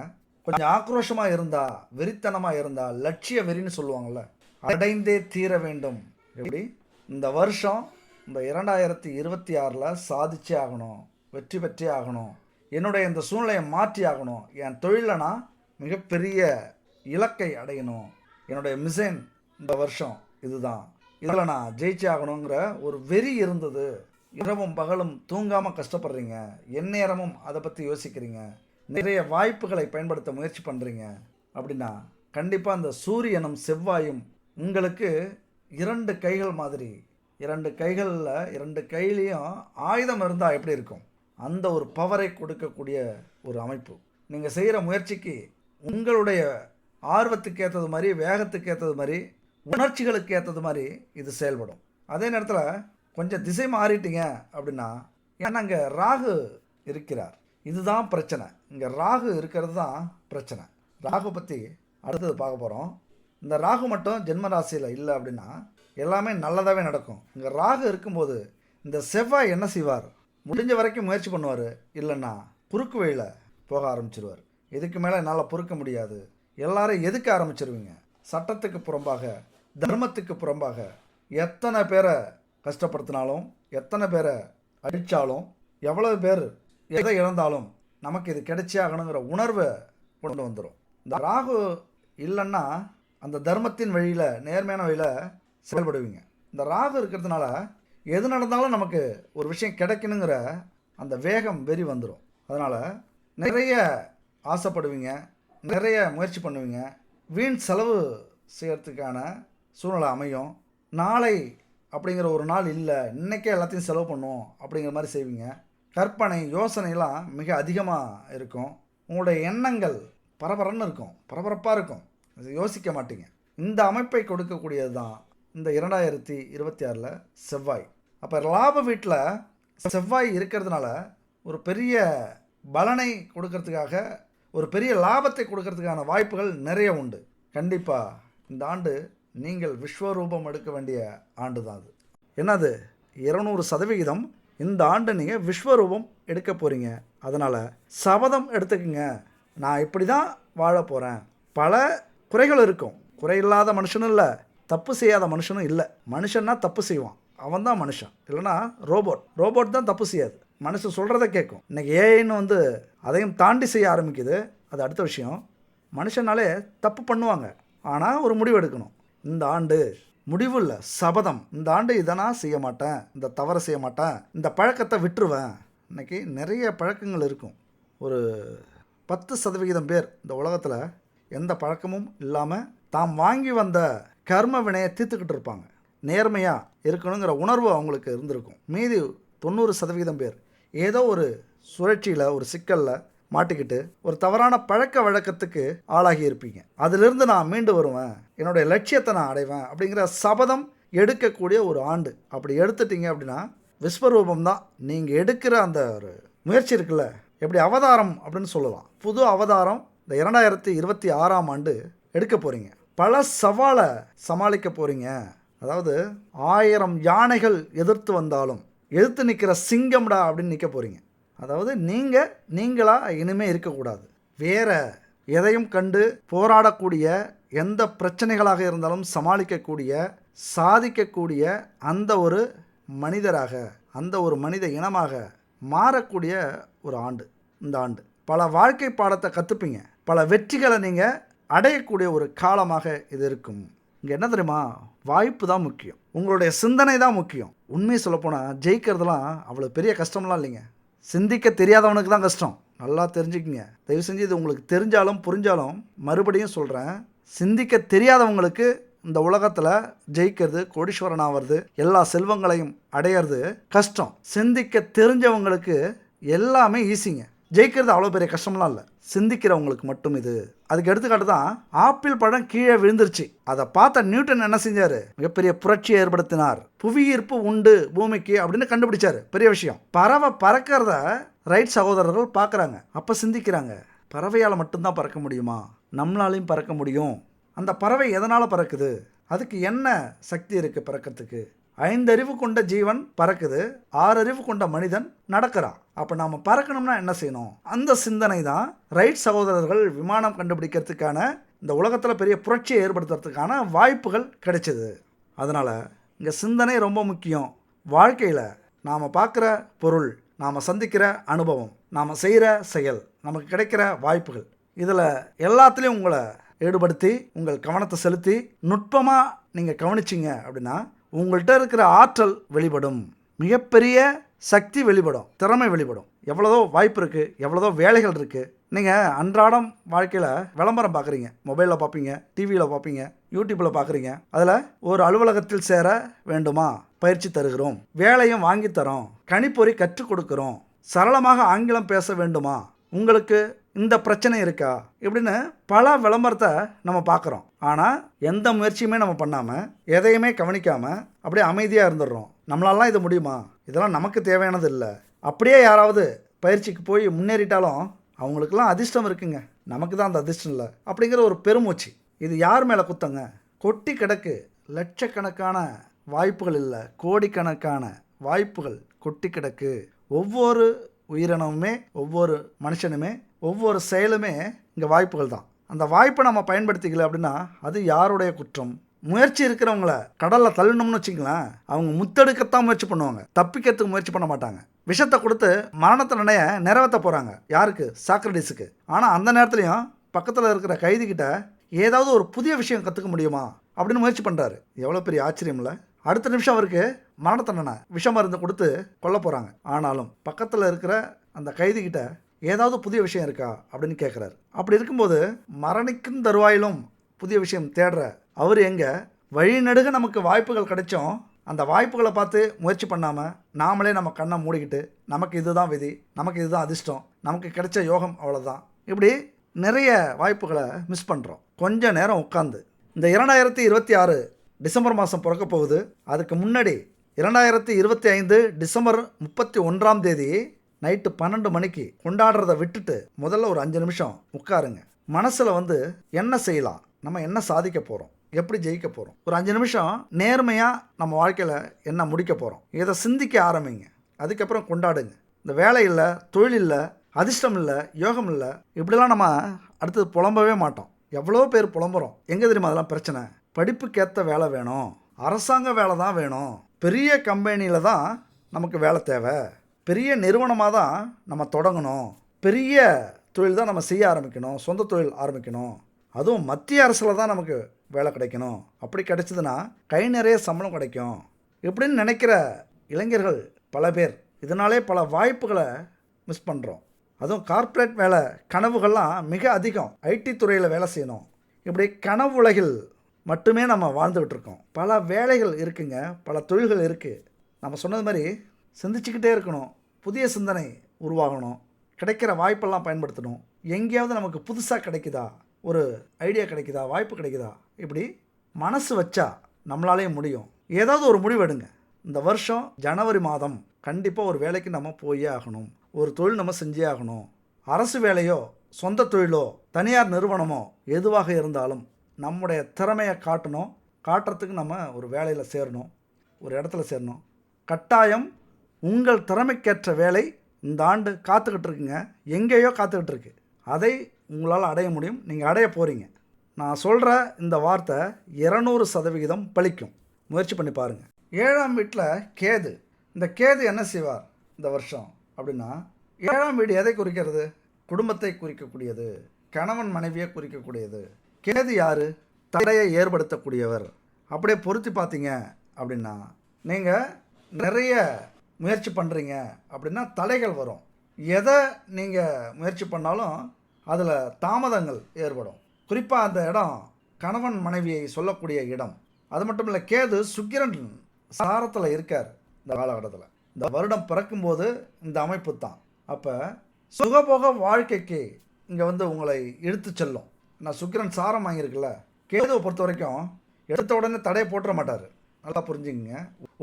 கொஞ்சம் ஆக்ரோஷமாக இருந்தால், வெறித்தனமாக இருந்தால், லட்சிய வெறின்னு சொல்லுவாங்கள்ல, அடைந்தே தீர வேண்டும். எப்படி இந்த வருஷம், இந்த 2026 சாதிச்சே ஆகணும், வெற்றி பெற்றே ஆகணும், என்னுடைய இந்த சூழ்நிலையை மாற்றி ஆகணும், என் தொழிலில் நான் மிகப்பெரிய இலக்கை அடையணும், என்னுடைய மிஷன் இந்த வருஷம் இதுதான், இதில் நான் ஜெயிச்சே ஆகணுங்கிற ஒரு வெறி இருந்தது. இரவும் பகலும் தூங்காமல் கஷ்டப்படுறீங்க, எந்நேரமும் அதை பற்றி யோசிக்கிறீங்க, நிறைய வாய்ப்புகளை பயன்படுத்த முயற்சி பண்ணுறீங்க அப்படின்னா கண்டிப்பாக அந்த சூரியனும் செவ்வாயும் உங்களுக்கு 2 கைகள் மாதிரி, 2 கைகளில் 2 கையிலையும் ஆயுதம் இருந்தால் எப்படி இருக்கும், அந்த ஒரு பவரை கொடுக்கக்கூடிய ஒரு அமைப்பு. நீங்கள் செய்கிற முயற்சிக்கு உங்களுடைய ஆர்வத்துக்கு ஏற்றது மாதிரி, வேகத்துக்கு ஏற்றது மாதிரி, உணர்ச்சிகளுக்கு ஏற்றது மாதிரி இது செயல்படும். அதே நேரத்தில் கொஞ்சம் திசை மாறிட்டீங்க அப்படின்னா, ஏன்னா இங்கே ராகு இருக்கிறார், இதுதான் பிரச்சனை. இங்கே ராகு இருக்கிறது தான் பிரச்சனை. ராகு பற்றி அடுத்தது பார்க்க போகிறோம். இந்த ராகு மட்டும் ஜென்மராசியில் இல்லை அப்படின்னா எல்லாமே நல்லதாகவே நடக்கும். இங்கே ராகு இருக்கும்போது இந்த செவ்வாய் என்ன செய்வார், முடிஞ்ச வரைக்கும் முயற்சி பண்ணுவார், இல்லைன்னா குறுக்கு வழியில் போக ஆரம்பிச்சிருவார். இதுக்கு மேலே என்னால் பொறுக்க முடியாது, எல்லாரும் எதுக்க ஆரம்பிச்சிருவீங்க. சட்டத்துக்கு புறம்பாக, தர்மத்துக்கு புறம்பாக எத்தனை பேரை கஷ்டப்படுத்தினாலும், எத்தனை பேரை அடித்தாலும், எவ்வளவு பேர் எதை இழந்தாலும் நமக்கு இது கிடைச்சே ஆகணுங்கிற உணர்வை கொண்டு வந்துடும். இந்த ராகு இல்லைன்னா அந்த தர்மத்தின் வழியில், நேர்மையான வழியில் செயல்படுவீங்க. இந்த ராகு இருக்கிறதுனால எது நடந்தாலும் நமக்கு ஒரு விஷயம் கிடைக்கணுங்கிற அந்த வேகம் வெறி வந்துடும். அதனால் நிறைய ஆசைப்படுவீங்க, நிறைய முயற்சி பண்ணுவீங்க, வீண் செலவு செய்கிறதுக்கான சூழ்நிலை அமையும். நாளை அப்படிங்கிற ஒரு நாள் இல்லை, இன்றைக்கே எல்லாத்தையும் செலவு பண்ணும் அப்படிங்கிற மாதிரி செய்வீங்க. கற்பனை, யோசனைலாம் மிக அதிகமாக இருக்கும். உங்களுடைய எண்ணங்கள் பரபரன்னு இருக்கும், பரபரப்பாக இருக்கும், யோசிக்க மாட்டீங்க. இந்த அமைப்பை கொடுக்கக்கூடியது தான் இந்த 2026 செவ்வாய். அப்போ லாப வீட்டில் செவ்வாய் இருக்கிறதுனால ஒரு பெரிய பலனை கொடுக்கறதுக்காக, ஒரு பெரிய லாபத்தை கொடுக்கறதுக்கான வாய்ப்புகள் நிறைய உண்டு. கண்டிப்பாக இந்த ஆண்டு நீங்கள் விஸ்வரூபம் எடுக்க வேண்டிய ஆண்டு தான் அது. என்னது 200% இந்த ஆண்டு நீங்கள் விஸ்வரூபம் எடுக்க போகிறீங்க. அதனால் சபதம் எடுத்துக்கங்க, நான் இப்படி தான் வாழ போகிறேன். பல குறைகள் இருக்கும், குறை இல்லாத மனுஷனும் இல்லை, தப்பு செய்யாத மனுஷனும் இல்லை. மனுஷன்னா தப்பு செய்வான், அவன் தான் மனுஷன், இல்லைனா ரோபோட் தான் தப்பு செய்யாது, மனுஷன் சொல்கிறத கேட்கும். இன்றைக்கி ஏஐன்னு அதையும் தாண்டி செய்ய ஆரம்பிக்குது, அது அடுத்த விஷயம். மனுஷனாலே தப்பு பண்ணுவாங்க, ஆனால் ஒரு முடிவு எடுக்கணும். இந்த ஆண்டு முடிவு இல்லை, சபதம். இந்த ஆண்டு இதை நான் செய்ய மாட்டேன், இந்த தவறை செய்ய மாட்டேன், இந்த பழக்கத்தை விட்டுருவேன். இன்றைக்கி நிறைய பழக்கங்கள் இருக்கும். ஒரு 10% பேர் இந்த உலகத்தில் எந்த பழக்கமும் இல்லாமல் தாம் வாங்கி வந்த கர்ம வினையை தீர்த்துக்கிட்டு இருப்பாங்க. நேர்மையாக இருக்கணுங்கிற உணர்வு அவங்களுக்கு இருந்திருக்கும். மீதி 90% பேர் ஏதோ ஒரு சுழற்சியில், ஒரு சிக்கலில் மாட்டிக்கிட்டு ஒரு தவறான பழக்க வழக்கத்துக்கு ஆளாகி இருப்பீங்க. அதிலிருந்து நான் மீண்டு வருவேன், என்னுடைய லட்சியத்தை நான் அடைவேன் அப்படிங்கிற சபதம் எடுக்கக்கூடிய ஒரு ஆண்டு. அப்படி எடுத்துட்டீங்க அப்படின்னா விஸ்வரூபம் தான் நீங்கள் எடுக்கிற அந்த ஒரு முயற்சி இருக்குல்ல, எப்படி அவதாரம் அப்படின்னு சொல்லலாம். புது அவதாரம் இந்த 2026 ஆண்டு எடுக்க போகிறீங்க. பல சவாலை சமாளிக்க போகிறீங்க. அதாவது 1000 யானைகள் எதிர்த்து வந்தாலும் எதிர்த்து நிற்கிற சிங்கம்டா அப்படின்னு நிற்க போகிறீங்க. அதாவது நீங்களாக இனிமேல் இருக்கக்கூடாது. வேற எதையும் கண்டு போராடக்கூடிய, எந்த பிரச்சனைகளாக இருந்தாலும் சமாளிக்கக்கூடிய, சாதிக்கக்கூடிய அந்த ஒரு மனிதராக, அந்த ஒரு மனித இனமாக மாறக்கூடிய ஒரு ஆண்டு இந்த ஆண்டு. பல வாழ்க்கை பாடத்தை கற்றுப்பீங்க, பல வெற்றிகளை நீங்கள் அடையக்கூடிய ஒரு காலமாக இது இருக்கும். இங்கே என்ன தெரியுமா, வாய்ப்பு தான் முக்கியம், உங்களுடைய சிந்தனை தான் முக்கியம். உண்மையை சொல்லப்போனால் ஜெயிக்கிறதுலாம் அவ்வளோ பெரிய கஷ்டம்லாம் இல்லைங்க. சிந்திக்க தெரியாதவனுக்கு தான் கஷ்டம். நல்லா தெரிஞ்சுக்கிங்க. தயவு செஞ்சு இது உங்களுக்கு தெரிஞ்சாலும் புரிஞ்சாலும் மறுபடியும் சொல்கிறேன், சிந்திக்க தெரியாதவங்களுக்கு இந்த உலகத்தில் ஜெயிக்கிறது, கோடீஸ்வரன் ஆகிறது, எல்லா செல்வங்களையும் அடையிறது கஷ்டம். சிந்திக்க தெரிஞ்சவங்களுக்கு எல்லாமே ஈஸிங்க. ஜெயிக்கிறது அவ்வளோ பெரிய கஷ்டம்லாம் இல்லை, சிந்திக்கிறவங்களுக்கு மட்டும் இது. அதுக்கு எடுத்துக்காட்டு தான் ஆப்பிள் பழம் கீழே விழுந்துருச்சு. அதை பார்த்த நியூட்டன் என்ன செஞ்சார், மிகப்பெரிய புரட்சியை ஏற்படுத்தினார். புவியீர்ப்பு உண்டு பூமிக்கு அப்படின்னு கண்டுபிடிச்சாரு. பெரிய விஷயம். பறவை பறக்கிறத ரைட் சகோதரர்கள் பார்க்குறாங்க. அப்போ சிந்திக்கிறாங்க, பறவையால் மட்டும்தான் பறக்க முடியுமா, நம்மளாலையும் பறக்க முடியும். அந்த பறவை எதனால் பறக்குது, அதுக்கு என்ன சக்தி இருக்குது பறக்கிறதுக்கு? 5 அறிவு கொண்ட ஜீவன் பறக்குது, 6 அறிவு கொண்ட மனிதன் நடக்கிறான். அப்போ நாம் பறக்கணும்னா என்ன செய்யணும்? அந்த சிந்தனை தான் ரைட் சகோதரர்கள் விமானம் கண்டுபிடிக்கிறதுக்கான, இந்த உலகத்தில் பெரிய புரட்சியை ஏற்படுத்துறதுக்கான வாய்ப்புகள் கிடைச்சிது. அதனால் இங்கே சிந்தனை ரொம்ப முக்கியம். வாழ்க்கையில் நாம் பார்க்குற பொருள், நாம் சந்திக்கிற அனுபவம், நாம் செய்கிற செயல், நமக்கு கிடைக்கிற வாய்ப்புகள், இதில் எல்லாத்துலேயும் உங்களை ஈடுபடுத்தி உங்கள் கவனத்தை செலுத்தி நுட்பமாக நீங்கள் கவனிச்சிங்க அப்படின்னா உங்கள்கிட்ட இருக்கிற ஆற்றல் வெளிப்படும், மிகப்பெரிய சக்தி வெளிப்படும், திறமை வெளிப்படும். எவ்வளோதோ வாய்ப்பு இருக்குது, எவ்வளோதோ வேலைகள் இருக்குது. நீங்கள் அன்றாடம் வாழ்க்கையில் விளம்பரம் பார்க்குறீங்க, மொபைலில் பார்ப்பீங்க, டிவியில் பார்ப்பீங்க, யூடியூப்பில் பார்க்குறீங்க. அதில் ஒரு அலுவலகத்தில் சேர வேண்டுமா, பயிற்சி தருகிறோம், வேலையும் வாங்கி தரோம், கணிப்பொறி கற்றுக் கொடுக்குறோம், சரளமாக ஆங்கிலம் பேச வேண்டுமா, உங்களுக்கு இந்த பிரச்சனை இருக்கா, இப்படின்னு பல விளம்பரத்தை நம்ம பார்க்குறோம். ஆனால் எந்த முயற்சியுமே நம்ம பண்ணாமல், எதையுமே கவனிக்காமல் அப்படியே அமைதியாக இருந்துடுறோம். நம்மளாலாம் இது முடியுமா, இதெல்லாம் நமக்கு தேவையானது இல்லை. அப்படியே யாராவது பயிற்சிக்கு போய் முன்னேறிட்டாலும் அவங்களுக்கெல்லாம் அதிர்ஷ்டம் இருக்குங்க, நமக்கு தான் அந்த அதிர்ஷ்டம் இல்லை அப்படிங்கிற ஒரு பெருமூச்சு. இது யார் மேலே குத்தங்க? கொட்டி கிடக்கு லட்சக்கணக்கான வாய்ப்புகள் இல்லை, கோடிக்கணக்கான வாய்ப்புகள் கொட்டி கிடக்கு. ஒவ்வொரு உயிரினமுமே, ஒவ்வொரு மனுஷனுமே, ஒவ்வொரு செயலுமே இங்கே வாய்ப்புகள் தான். அந்த வாய்ப்பை நம்ம பயன்படுத்திக்கல அப்படின்னா அது யாருடைய குற்றம்? முயற்சி இருக்கிறவங்கள கடலில் தள்ளணும்னு வச்சுங்களேன், அவங்க முத்தெடுக்கத்தான் முயற்சி பண்ணுவாங்க, தப்பிக்கிறதுக்கு முயற்சி பண்ண மாட்டாங்க. விஷத்தை கொடுத்து மரண தண்டனையை நிறைவேற்ற போகிறாங்க. யாருக்கு? சாக்ரடீஸுக்கு. ஆனால் அந்த நேரத்துலையும் பக்கத்தில் இருக்கிற கைதிக்கிட்ட ஏதாவது ஒரு புதிய விஷயம் கற்றுக்க முடியுமா அப்படின்னு முயற்சி பண்ணுறாரு. எவ்வளோ பெரிய ஆச்சரியம் இல்லை? அடுத்த நிமிஷம் அவருக்கு மரண தண்டனை, விஷ மருந்து கொடுத்து கொல்ல போகிறாங்க. ஆனாலும் பக்கத்தில் இருக்கிற அந்த கைதிக்கிட்ட ஏதாவது புதிய விஷயம் இருக்கா அப்படின்னு கேட்குறாரு. அப்படி இருக்கும்போது மரணிக்கும் தருவாயிலும் புதிய விஷயம் தேடுற அவர் எங்கே? வழிநடுக நமக்கு வாய்ப்புகள் கிடைச்சோம், அந்த வாய்ப்புகளை பார்த்து முயற்சி பண்ணாமல் நாமளே நம்ம கண்ணை மூடிக்கிட்டு நமக்கு இதுதான் விதி, நமக்கு இதுதான் அதிர்ஷ்டம், நமக்கு கிடைச்ச யோகம் அவ்வளோதான், இப்படி நிறைய வாய்ப்புகளை மிஸ் பண்ணுறோம். கொஞ்சம் நேரம் உட்காந்து இந்த 2026 டிசம்பர் மாதம் பிறக்க போகுது. அதுக்கு முன்னாடி 2025 டிசம்பர் 31ஆம் தேதி நைட்டு 12 மணிக்கு கொண்டாடுறதை விட்டுட்டு முதல்ல ஒரு 5 நிமிஷம் உட்காருங்க. மனசில் என்ன செய்யலாம், நம்ம என்ன சாதிக்க போகிறோம், எப்படி ஜெயிக்க போகிறோம், ஒரு 5 நிமிஷம் நேர்மையாக நம்ம வாழ்க்கையில் என்ன முடிக்க போகிறோம், இதை சிந்திக்க ஆரம்பிங்க. அதுக்கப்புறம் கொண்டாடுங்க. இந்த வேலை இல்லை, தொழில் இல்லை, அதிர்ஷ்டம் இல்லை, யோகம் இல்லை, இப்படிலாம் நம்ம அடுத்தது புலம்பவே மாட்டோம். எவ்வளோ பேர் புலம்புறோம். எங்கே தெரியுமா அதெல்லாம் பிரச்சனை? படிப்புக்கேற்ற வேலை வேணும், அரசாங்க வேலை தான் வேணும், பெரிய கம்பெனியில் தான் நமக்கு வேலை தேவை, பெரிய நிறுவனமாக தான் நம்ம தொடங்கணும், பெரிய தொழில் தான் நம்ம செய்ய ஆரம்பிக்கணும், சொந்த தொழில் ஆரம்பிக்கணும், அதுவும் மத்திய அரசில் தான் நமக்கு வேலை கிடைக்கணும், அப்படி கிடைச்சதுன்னா கை நிறைய சம்பளம் கிடைக்கும் இப்படின்னு நினைக்கிற இளைஞர்கள் பல பேர். இதனாலே பல வாய்ப்புகளை மிஸ் பண்ணுறோம். அதுவும் கார்ப்பரேட் வேலை கனவுகள்லாம் மிக அதிகம். ஐடி துறையில் வேலை செய்யணும், இப்படி கனவு உலகில் மட்டுமே நம்ம வாழ்ந்துக்கிட்டு இருக்கோம். பல வேலைகள் இருக்குங்க, பல தொழில்கள் இருக்குது. நம்ம சொன்னது மாதிரி சிந்திச்சுக்கிட்டே இருக்கணும், புதிய சிந்தனை உருவாகணும், கிடைக்கிற வாய்ப்பெல்லாம் பயன்படுத்தணும். எங்கேயாவது நமக்கு புதுசாக கிடைக்குதா, ஒரு ஐடியா கிடைக்குதா, வாய்ப்பு கிடைக்குதா, இப்படி மனசு வச்சா நம்மளாலேயும் முடியும். ஏதாவது ஒரு முடிவு எடுங்க. இந்த வருஷம் ஜனவரி மாதம் கண்டிப்பாக ஒரு வேலைக்கு நம்ம போயே ஆகணும், ஒரு தொழில் நம்ம செஞ்சே ஆகணும். அரசு வேலையோ, சொந்த தொழிலோ, தனியார் நிறுவனமோ எதுவாக இருந்தாலும் நம்முடைய திறமையை காட்டுறதுக்கு நம்ம ஒரு வேலையில் சேரணும், ஒரு இடத்துல சேரணும். கட்டாயம் உங்கள் திறமைக்கேற்ற வேலை இந்த ஆண்டு காத்துக்கிட்டு இருக்குங்க, எங்கேயோ காத்துக்கிட்டு இருக்கு. அதை உங்களால் அடைய முடியும், நீங்கள் அடைய போகிறீங்க. நான் சொல்கிற இந்த வார்த்தை 200% பலிக்கும். முயற்சி பண்ணி பாருங்கள். 7ஆம் வீட்டில் கேது. இந்த கேது என்ன செய்வார் இந்த வருஷம் அப்படின்னா, 7ஆம் வீடு எதை குறிக்கிறது? குடும்பத்தை குறிக்கக்கூடியது, கணவன் மனைவியை குறிக்கக்கூடியது. கேது யார்? தடையை ஏற்படுத்தக்கூடியவர். அப்படியே பொருத்தி பார்த்தீங்க அப்படின்னா, நீங்கள் நிறைய முயற்சி பண்ணுறீங்க அப்படின்னா தடைகள் வரும். எதை நீங்கள் முயற்சி பண்ணாலும் அதில் தாமதங்கள் ஏற்படும். குறிப்பாக அந்த இடம் கணவன் மனைவியை சொல்லக்கூடிய இடம். அது மட்டும் இல்லை, கேது சுக்கிரன் சாரத்தில் இருக்கார் இந்த காலகட்டத்தில். இந்த வருடம் பிறக்கும்போது இந்த அமைப்பு தான். அப்போ சுகபோக வாழ்க்கைக்கு இங்கே உங்களை இழுத்து செல்லும். நான் சுக்கிரன் சாரம் வாங்கியிருக்குல்ல, கேதுவை பொறுத்த வரைக்கும் எடுத்த உடனே தடையை போட்டுற மாட்டார். நல்லா புரிஞ்சுங்க.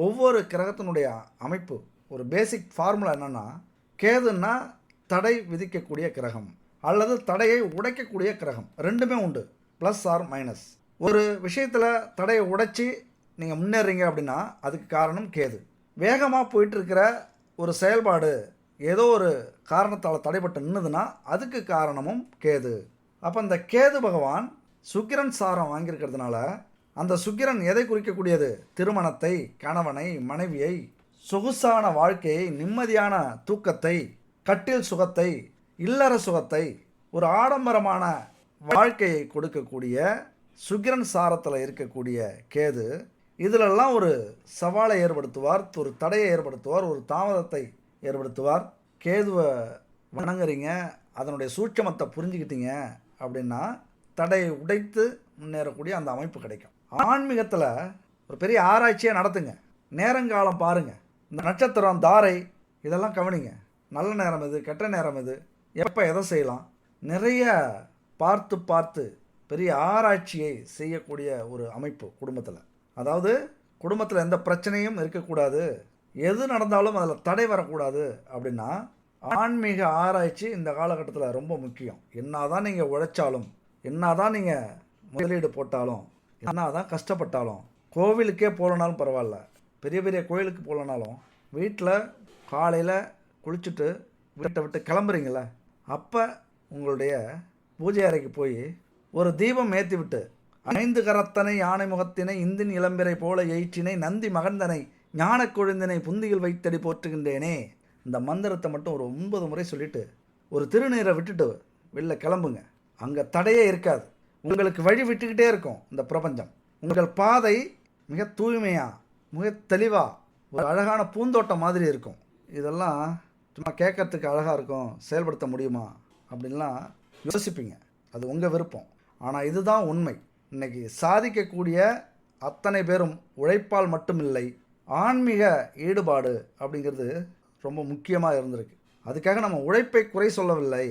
ஒவ்வொரு கிரகத்தினுடைய அமைப்பு ஒரு பேசிக் ஃபார்முலா என்னென்னா, கேதுன்னா தடை விதிக்கக்கூடிய கிரகம் அல்லது தடையை உடைக்கக்கூடிய கிரகம். ரெண்டுமே உண்டு, ப்ளஸ் ஆர் மைனஸ். ஒரு விஷயத்தில் தடையை உடைச்சி நீங்கள் முன்னேறீங்க அப்படின்னா அதுக்கு காரணம் கேது. வேகமாக போயிட்டுருக்கிற ஒரு செயல்பாடு ஏதோ ஒரு காரணத்தால் தடைப்பட்டு நின்றுதுன்னா அதுக்கு காரணமும் கேது. அப்போ இந்த கேது பகவான் சுக்கிரன் சாரம் வாங்கியிருக்கிறதுனால அந்த சுக்கிரன் எதை குறிக்கக்கூடியது? திருமணத்தை, கணவனை, மனைவியை, சொகுசான வாழ்க்கையை, நிம்மதியான தூக்கத்தை, கட்டில் சுகத்தை, இல்லற சுகத்தை, ஒரு ஆடம்பரமான வாழ்க்கையை கொடுக்கக்கூடிய சுக்கிரன் சாரத்தில் இருக்கக்கூடிய கேது இதிலெல்லாம் ஒரு சவாலை ஏற்படுத்துவார், ஒரு தடையை ஏற்படுத்துவார், ஒரு தாமதத்தை ஏற்படுத்துவார். கேதுவை வணங்குறீங்க, அதனுடைய சூட்சமத்தை புரிஞ்சுக்கிட்டீங்க அப்படின்னா தடையை உடைத்து முன்னேறக்கூடிய அந்த அமைப்பு கிடைக்கும். ஆன்மீகத்தில் ஒரு பெரிய ஆராய்ச்சியை நடத்துங்க. நேரங்காலம் பாருங்கள். இந்த நட்சத்திரம், தாரை இதெல்லாம் கவனிங்க. நல்ல நேரம் எது, கெட்ட நேரம் எது, எப்போ எதை செய்யலாம், நிறைய பார்த்து பார்த்து பெரிய ஆராய்ச்சியை செய்யக்கூடிய ஒரு அமைப்பு குடும்பத்தில். அதாவது குடும்பத்தில் எந்த பிரச்சனையும் இருக்கக்கூடாது, எது நடந்தாலும் அதில் தடை வரக்கூடாது அப்படின்னா ஆன்மீக ஆராய்ச்சி இந்த காலகட்டத்தில் ரொம்ப முக்கியம். என்ன தான் நீங்கள் உழைச்சாலும், என்ன தான் நீங்கள் முதலீடு போட்டாலும், என்ன தான் கஷ்டப்பட்டாலும், கோவிலுக்கே போகலனாலும் பரவாயில்ல, பெரிய பெரிய கோயிலுக்கு போகலனாலும் வீட்டில் காலையில் குளிச்சுட்டு வீட்டை விட்டு கிளம்புறீங்கள, அப்போ உங்களுடைய பூஜை அறைக்கு போய் ஒரு தீபம் ஏற்றி விட்டு 5 கரத்தனை யானை முகத்தினை இந்தின் இளம்பிரை போல எயிற்றினை நந்தி மகந்தனை ஞான கொழுந்தினை புந்தியில் வைத்தடி போற்றுகின்றேனே, இந்த மந்திரத்தை மட்டும் ஒரு 9 முறை சொல்லிவிட்டு ஒரு திருநீரை விட்டுட்டு வெளில கிளம்புங்க. அங்கே தடையே இருக்காது. உங்களுக்கு வழி விட்டுக்கிட்டே இருக்கும் இந்த பிரபஞ்சம். உங்கள் பாதை மிக தூய்மையாக, மிக தெளிவாக, ஒரு அழகான பூந்தோட்டம் மாதிரி இருக்கும். இதெல்லாம் சும்மா கேட்கறதுக்கு அழகாக இருக்கும், செயல்படுத்த முடியுமா அப்படின்லாம் யோசிப்பீங்க. அது உங்கள் விருப்பம். ஆனால் இதுதான் உண்மை. இன்றைக்கி சாதிக்கக்கூடிய அத்தனை பேரும் உழைப்பால் மட்டுமில்லை, ஆன்மீக ஈடுபாடு அப்படிங்கிறது ரொம்ப முக்கியமாக இருந்திருக்கு. அதுக்காக நம்ம உழைப்பை குறை சொல்லவில்லை.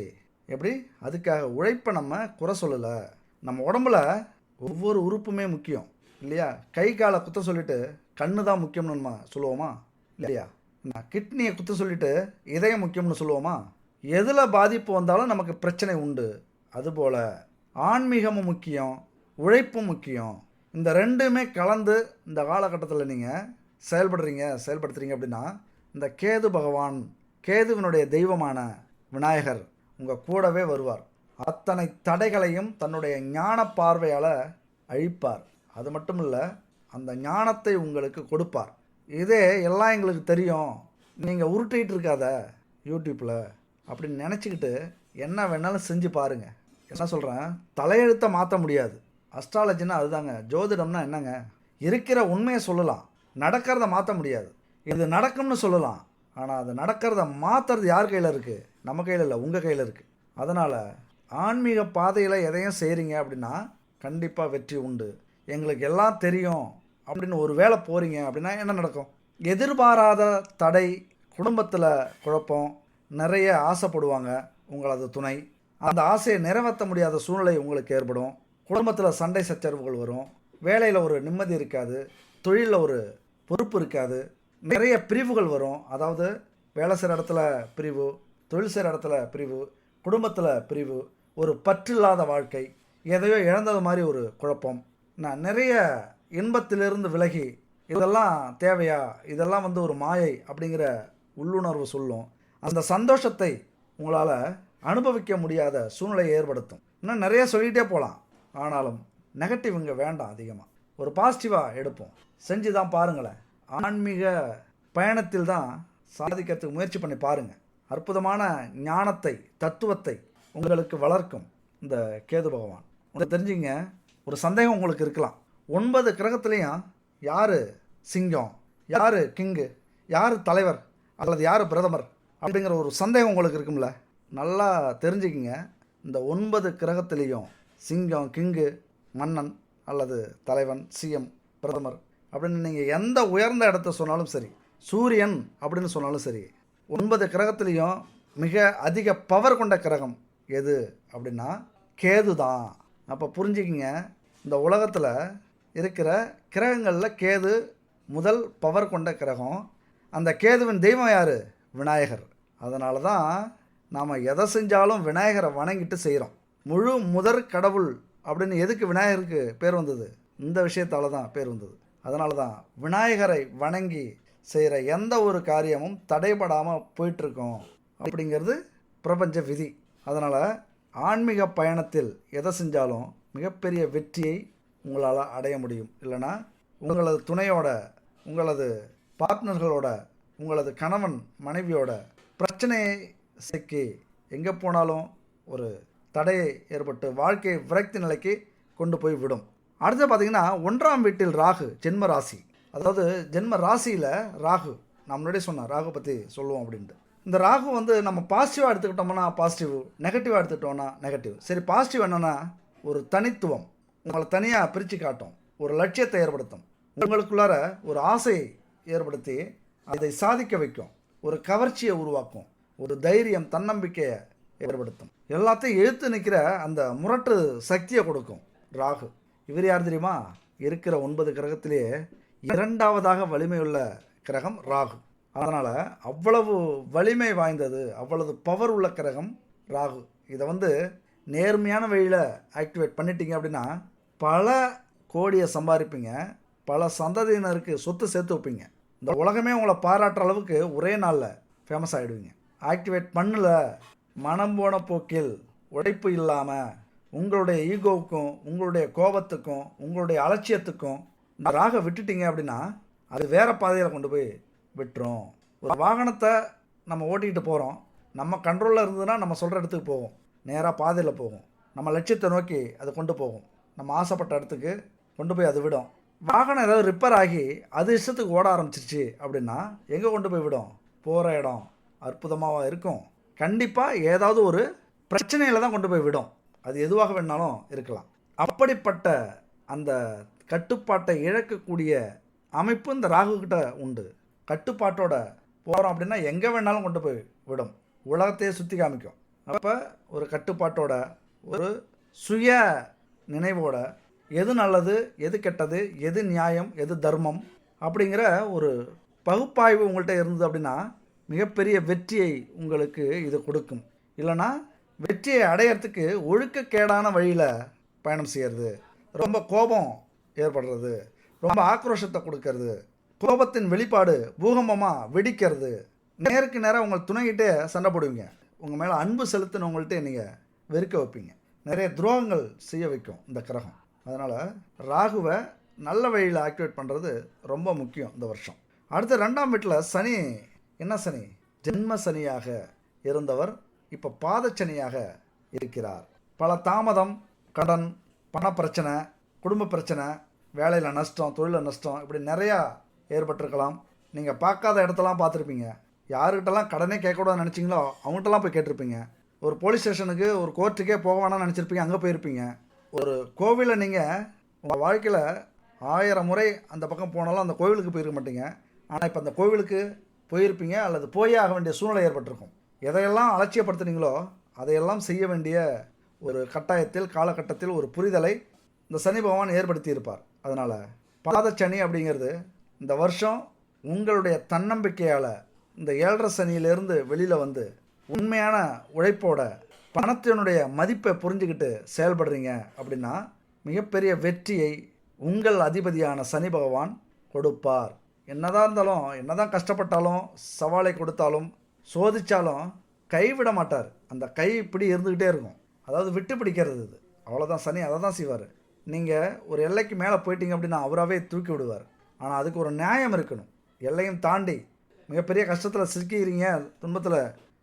எப்படி? அதுக்காக உழைப்பை நம்ம குறை சொல்லலை. நம்ம உடம்புல ஒவ்வொரு உறுப்புமே முக்கியம் இல்லையா? கை காலை குத்த சொல்லிட்டு கண்ணு தான் முக்கியம்னு நம்ம சொல்லுவோமா இல்லையா? கிட்னியை குத்த சொல்லிட்டு இதயம் முக்கியம்னு சொல்லுவோமா? எதில் பாதிப்பு வந்தாலும் நமக்கு பிரச்சனை உண்டு. அதுபோல் ஆன்மீகமும் முக்கியம், உழைப்பும் முக்கியம். இந்த ரெண்டுமே கலந்து இந்த காலகட்டத்தில் நீங்கள் செயல்படுத்துறீங்க அப்படின்னா இந்த கேது பகவான், கேதுவினுடைய தெய்வமான விநாயகர் உங்கள் கூடவே வருவார். அத்தனை தடைகளையும் தன்னுடைய ஞான பார்வையால் அழிப்பார். அது மட்டும் இல்லை, அந்த ஞானத்தை உங்களுக்கு கொடுப்பார். இதே எல்லாம் எங்களுக்கு தெரியும், நீங்கள் உருட்டிகிட்டு இருக்காத யூடியூப்பில் அப்படின்னு நினச்சிக்கிட்டு என்ன வேணாலும் செஞ்சு பாருங்கள். என்ன சொல்கிறேன், தலையெழுத்தை மாற்ற முடியாது. அஸ்ட்ராலஜின்னா அதுதாங்க. ஜோதிடம்னா என்னங்க? இருக்கிற உண்மையை சொல்லலாம், நடக்கிறத மாற்ற முடியாது. இது நடக்கும்னு சொல்லலாம், ஆனால் அது நடக்கிறத மாற்றுறது யார் கையில் இருக்குது? நம்ம கையில் இல்லை, உங்கள் கையில் இருக்குது. அதனால் ஆன்மீக பாதையில் எதையும் செய்கிறீங்க அப்படின்னா கண்டிப்பாக வெற்றி உண்டு. எங்களுக்கு எல்லாம் தெரியும் அப்படின்னு ஒரு வேளை போகிறீங்க அப்படின்னா என்ன நடக்கும்? எதிர்பாராத தடை, குடும்பத்தில் குழப்பம், நிறைய ஆசைப்படுவாங்க உங்களது துணை. அந்த ஆசையை நிறைவேற்ற முடியாத சூழ்நிலை உங்களுக்கு ஏற்படும். குடும்பத்தில் சண்டை சச்சரவுகள் வரும். வேலையில் ஒரு நிம்மதி இருக்காது, தொழிலில் ஒரு பொறுப்பு இருக்காது, நிறைய பிரிவுகள் வரும். அதாவது வேலை செய்கிற இடத்துல பிரிவு, தொழில் செய்கிற இடத்துல பிரிவு, குடும்பத்தில் பிரிவு, ஒரு பற்றில்லாத வாழ்க்கை, எதையோ இழந்தது மாதிரி ஒரு குழப்பம். நான் நிறைய இன்பத்திலிருந்து விலகி இதெல்லாம் தேவையா, இதெல்லாம் ஒரு மாயை அப்படிங்கிற உள்ளுணர்வு சொல்லும். அந்த சந்தோஷத்தை உங்களால் அனுபவிக்க முடியாத சூழ்நிலையை ஏற்படுத்தும். இன்னும் நிறைய சொல்லிகிட்டே போகலாம், ஆனாலும் நெகட்டிவ் இங்கே வேண்டாம். அதிகமாக ஒரு பாசிட்டிவாக எடுப்போம். செஞ்சு தான் பாருங்களேன். ஆன்மீக பயணத்தில் தான் சாதிக்கிறதுக்கு முயற்சி பண்ணி பாருங்கள். அற்புதமான ஞானத்தை, தத்துவத்தை உங்களுக்கு வளர்க்கும் இந்த கேது பகவான். ஒன்று தெரிஞ்சுங்க, ஒரு சந்தேகம் உங்களுக்கு இருக்கலாம். 9 கிரகத்துலேயும் யார் சிங்கம், யார் கிங்கு, யார் தலைவர் அல்லது யார் பிரதமர் அப்படிங்கிற ஒரு சந்தேகம் உங்களுக்கு இருக்கும்ல. நல்லா தெரிஞ்சுக்கிங்க, இந்த 9 கிரகத்திலையும் சிங்கம், கிங்கு, மன்னன் அல்லது தலைவன், சிஎம், பிரதமர் அப்படின்னு நீங்கள் எந்த உயர்ந்த இடத்த சொன்னாலும் சரி, சூரியன் அப்படின்னு சொன்னாலும் சரி, 9 கிரகத்திலையும் மிக அதிக பவர் கொண்ட கிரகம் எது அப்படின்னா கேது தான். அப்போ புரிஞ்சுக்கிங்க, இந்த உலகத்தில் இருக்கிற கிரகங்களில் கேது முதல் பவர் கொண்ட கிரகம். அந்த கேதுவின் தெய்வம் யார்? விநாயகர். அதனால தான் நாம் எதை செஞ்சாலும் விநாயகரை வணங்கிட்டு செய்கிறோம். முழு முதற் கடவுள் அப்படின்னு எதுக்கு விநாயகருக்கு பேர் வந்தது? இந்த விஷயத்தால் தான் பேர் வந்தது. அதனால தான் விநாயகரை வணங்கி செய்கிற எந்த ஒரு காரியமும் தடைபடாமல் போயிட்டுருக்கோம் அப்படிங்கிறது பிரபஞ்ச விதி. அதனால் ஆன்மீக பயணத்தில் எதை செஞ்சாலும் மிகப்பெரிய வெற்றியை உங்களால் அடைய முடியும். இல்லைனா உங்களது துணையோட, உங்களது பார்ட்னர்களோட, உங்களது கணவன் மனைவியோட பிரச்சனையை சிக்கி எங்கே போனாலும் ஒரு தடையை ஏற்பட்டு வாழ்க்கையை விரக்தி நிலைக்கு கொண்டு போய் விடும். அடுத்து பார்த்திங்கன்னா 1ஆம் வீட்டில் ராகு, ஜென்ம ராசி. அதாவது ஜென்ம ராசியில் ராகு, நான் முன்னாடியே சொன்னேன் ராகு பற்றி சொல்லுவோம் அப்படின்ட்டு. இந்த ராகு வந்து நம்ம பாசிட்டிவாக எடுத்துக்கிட்டோம்னா பாசிட்டிவ், நெகட்டிவாக எடுத்துக்கிட்டோம்னா நெகட்டிவ். சரி, பாசிட்டிவ் என்னென்னா ஒரு தனித்துவம், உங்களை தனியாக பிரித்து காட்டும், ஒரு லட்சியத்தை ஏற்படுத்தும், உங்களுக்குள்ளார ஒரு ஆசையை ஏற்படுத்தி அதை சாதிக்க வைக்கும், ஒரு கவர்ச்சியை உருவாக்கும், ஒரு தைரியம், தன்னம்பிக்கையை ஏற்படுத்தும், எல்லாத்தையும் எழுத்து நிற்கிற அந்த முரட்டு சக்தியை கொடுக்கும் ராகு. இவர் யார் தெரியுமா? இருக்கிற 9 கிரகத்திலேயே 2வது வலிமையுள்ள கிரகம் ராகு. அதனால் அவ்வளவு வலிமை வாய்ந்தது, அவ்வளவு பவர் உள்ள கிரகம் ராகு. இதை வந்து நேர்மையான வழியில் ஆக்டிவேட் பண்ணிட்டீங்க அப்படின்னா பல கோடியை சம்பாதிப்பீங்க, பல சந்ததியினருக்கு சொத்து சேர்த்து வைப்பீங்க. இந்த உலகமே உங்களை பாராட்டுற அளவுக்கு ஒரே நாளில் ஃபேமஸ் ஆகிடுவீங்க. ஆக்டிவேட் பண்ணல, மனம் போன போக்கில் உழைப்பு இல்லாமல் உங்களுடைய ஈகோவுக்கும், உங்களுடைய கோபத்துக்கும், உங்களுடைய அலட்சியத்துக்கும் இந்த ராக விட்டுட்டீங்க அப்படின்னா அது வேறு பாதையில் கொண்டு போய் விட்டுரும். ஒரு வாகனத்தை நம்ம ஓட்டிகிட்டு போகிறோம், நம்ம கண்ட்ரோலில் இருந்ததுன்னா நம்ம சொல்கிற இடத்துக்கு போகும், நேராக பாதையில் போகும், நம்ம லட்சியத்தை நோக்கி அது கொண்டு போகும், நம்ம ஆசைப்பட்ட இடத்துக்கு கொண்டு போய் அது விடும். வாகனம் ஏதாவது ரிப்பேர் ஆகி அது இஷ்டத்துக்கு ஓட ஆரம்பிச்சிருச்சு அப்படின்னா எங்கே கொண்டு போய் விடும்? போகிற இடம் அற்புதமாக இருக்கும், கண்டிப்பாக ஏதாவது ஒரு பிரச்சனையில் தான் கொண்டு போய் விடும். அது எதுவாக வேணாலும் இருக்கலாம். அப்படிப்பட்ட அந்த கட்டுப்பாட்டை இழக்கக்கூடிய அமைப்பு இந்த ராகுக்கிட்ட உண்டு. கட்டுப்பாட்டோட போகிறோம் அப்படின்னா எங்கே வேணாலும் கொண்டு போய் விடும், உலகத்தையே சுற்றி காமிக்கும். அப்போ ஒரு கட்டுப்பாட்டோட, ஒரு சுய நினைவோட, எது நல்லது, எது கெட்டது, எது நியாயம், எது தர்மம் அப்படிங்கிற ஒரு பகுப்பாய்வு உங்கள்கிட்ட இருந்தது அப்படின்னா மிகப்பெரிய வெற்றியை உங்களுக்கு இது கொடுக்கும். இல்லைனா வெற்றியை அடையிறதுக்கு ஒழுக்கக்கேடான வழியில் பயணம் செய்கிறது, ரொம்ப கோபம் ஏற்படுறது, ரொம்ப ஆக்ரோஷத்தை கொடுக்கறது, கோபத்தின் வெளிப்பாடு பூகம்பமாக வெடிக்கிறது, நேருக்கு நேரம் உங்கள் துணைகிட்டே சண்டை போடுவீங்க, உங்கள் மேலே அன்பு செலுத்தினவங்கள்ட்ட நீங்கள் வெறுக்க வைப்பீங்க, நிறைய துரோகங்கள் செய்ய வைக்கும் இந்த கிரகம். அதனால் ராகுவை நல்ல வழியில் ஆக்டிவேட் பண்ணுறது ரொம்ப முக்கியம் இந்த வருஷம். அடுத்து 2ஆம் வீட்டில் சனி. என்ன சனி? ஜென்ம சனியாக இருந்தவர் இப்போ பாதச்சனியாக இருக்கிறார். பல தாமதம், கடன், பணப்பிரச்சனை, குடும்ப பிரச்சனை, வேலையில் நஷ்டம், தொழிலில் நஷ்டம், இப்படி நிறையா ஏற்பட்டிருக்கலாம். நீங்கள் பார்க்காத இடத்தெல்லாம் பார்த்துருப்பீங்க. யாருக்கிட்டலாம் கடனே கேட்கக்கூடாதுன்னு நினச்சிங்களோ அவங்கள்ட்டலாம் போய் கேட்டிருப்பீங்க. ஒரு போலீஸ் ஸ்டேஷனுக்கு, ஒரு கோர்ட்டுக்கே போக வேணாம்னு நினச்சிருப்பீங்க, அங்கே போயிருப்பீங்க. ஒரு கோவிலில் நீங்கள் உங்கள் வாழ்க்கையில் 1000 முறை அந்த பக்கம் போனாலும் அந்த கோவிலுக்கு போயிருக்க மாட்டீங்க. ஆனால் இப்போ அந்த கோவிலுக்கு போயிருப்பீங்க, அல்லது போயே ஆக வேண்டிய சூழ்நிலை ஏற்பட்டிருக்கும். எதையெல்லாம் அலட்சியப்படுத்துனீங்களோ அதையெல்லாம் செய்ய வேண்டிய ஒரு கட்டாயத்தில், காலகட்டத்தில் ஒரு புரிதலை இந்த சனி பகவான் ஏற்படுத்தி இருப்பார். அதனால் பாதச்சனி அப்படிங்கிறது இந்த வருஷம் உங்களுடைய தன்னம்பிக்கையால் இந்த 7.5 சனியிலேருந்து வெளியில் வந்து உண்மையான உழைப்போட பணத்தினுடைய மதிப்பை புரிஞ்சுக்கிட்டு செயல்படுறீங்க அப்படின்னா மிகப்பெரிய வெற்றியை உங்கள் அதிபதியான சனி பகவான் கொடுப்பார். என்னதான் இருந்தாலும், என்னதான் கஷ்டப்பட்டாலும், சவாலை கொடுத்தாலும், சோதித்தாலும் கைவிட மாட்டார். அந்த கை இப்படி இருந்துக்கிட்டே இருக்கும், அதாவது விட்டு பிடிக்கிறது. இது அவ்வளோதான், சனி அதை தான் செய்வார். நீங்கள் ஒரு எல்லைக்கு மேலே போயிட்டீங்க அப்படின்னா அவராகவே தூக்கி விடுவார். ஆனால் அதுக்கு ஒரு நியாயம் இருக்கணும். எல்லையும் தாண்டி மிகப்பெரிய கஷ்டத்தில் சிக்கிக்கிறீங்க, துன்பத்தில்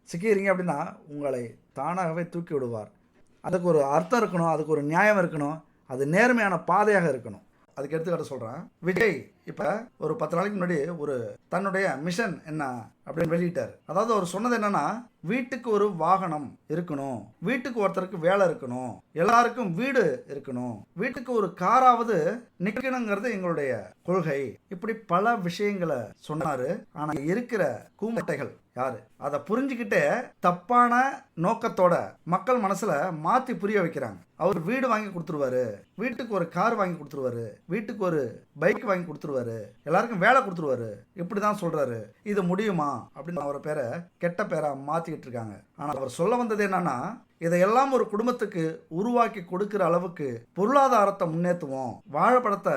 சிக்கிக்கிறீங்க அப்படின்னா உங்களை தானாகவே தூக்கி விடுவார். அதுக்கு ஒரு அர்த்தம் இருக்கணும், அதுக்கு ஒரு நியாயம் இருக்கணும், அது நேர்மையான பாதையாக இருக்கணும். அதுக்கு எடுத்துக்காட்ட சொல்கிறேன். விஜய் இப்போ ஒரு 10 நாளைக்கு முன்னாடி ஒரு தன்னுடைய மிஷன் என்ன அப்படின்னு வெளியிட்டார். அதாவது அவர் சொன்னது என்னன்னா, வீட்டுக்கு ஒரு வாகனம் இருக்கணும், வீட்டுக்கு ஒருத்தருக்கு வேலை இருக்கணும், எல்லாருக்கும் வீடு இருக்கணும், வீட்டுக்கு ஒரு காராவது நிற்கணுங்கிறது எங்களுடைய கொள்கை. இப்படி பல விஷயங்களை சொன்னாரு. ஆனா இருக்கிற கூமட்டைகள் யாரு அதை புரிஞ்சுக்கிட்டே தப்பான நோக்கத்தோட மக்கள் மனசுல மாத்தி புரிய வைக்கிறாங்க. அவர் வீடு வாங்கி கொடுத்துருவாரு, வீட்டுக்கு ஒரு கார் வாங்கி கொடுத்துருவாரு, வீட்டுக்கு ஒரு பைக் வாங்கி கொடுத்துருவாரு, எல்லாருக்கும் வேலை கொடுத்துருவாரு, இப்படிதான் சொல்றாரு. இது முடியுமா அப்படின்னு அவரை பேரை கெட்ட பேரா மாத்திக்கிட்டு இருக்காங்க. ஆனா அவர் சொல்ல வந்தது என்னன்னா, இதையெல்லாம் ஒரு குடும்பத்துக்கு உருவாக்கி கொடுக்கிற அளவுக்கு பொருளாதாரத்தை முன்னேற்றுவோம். வாழைப்பழத்தை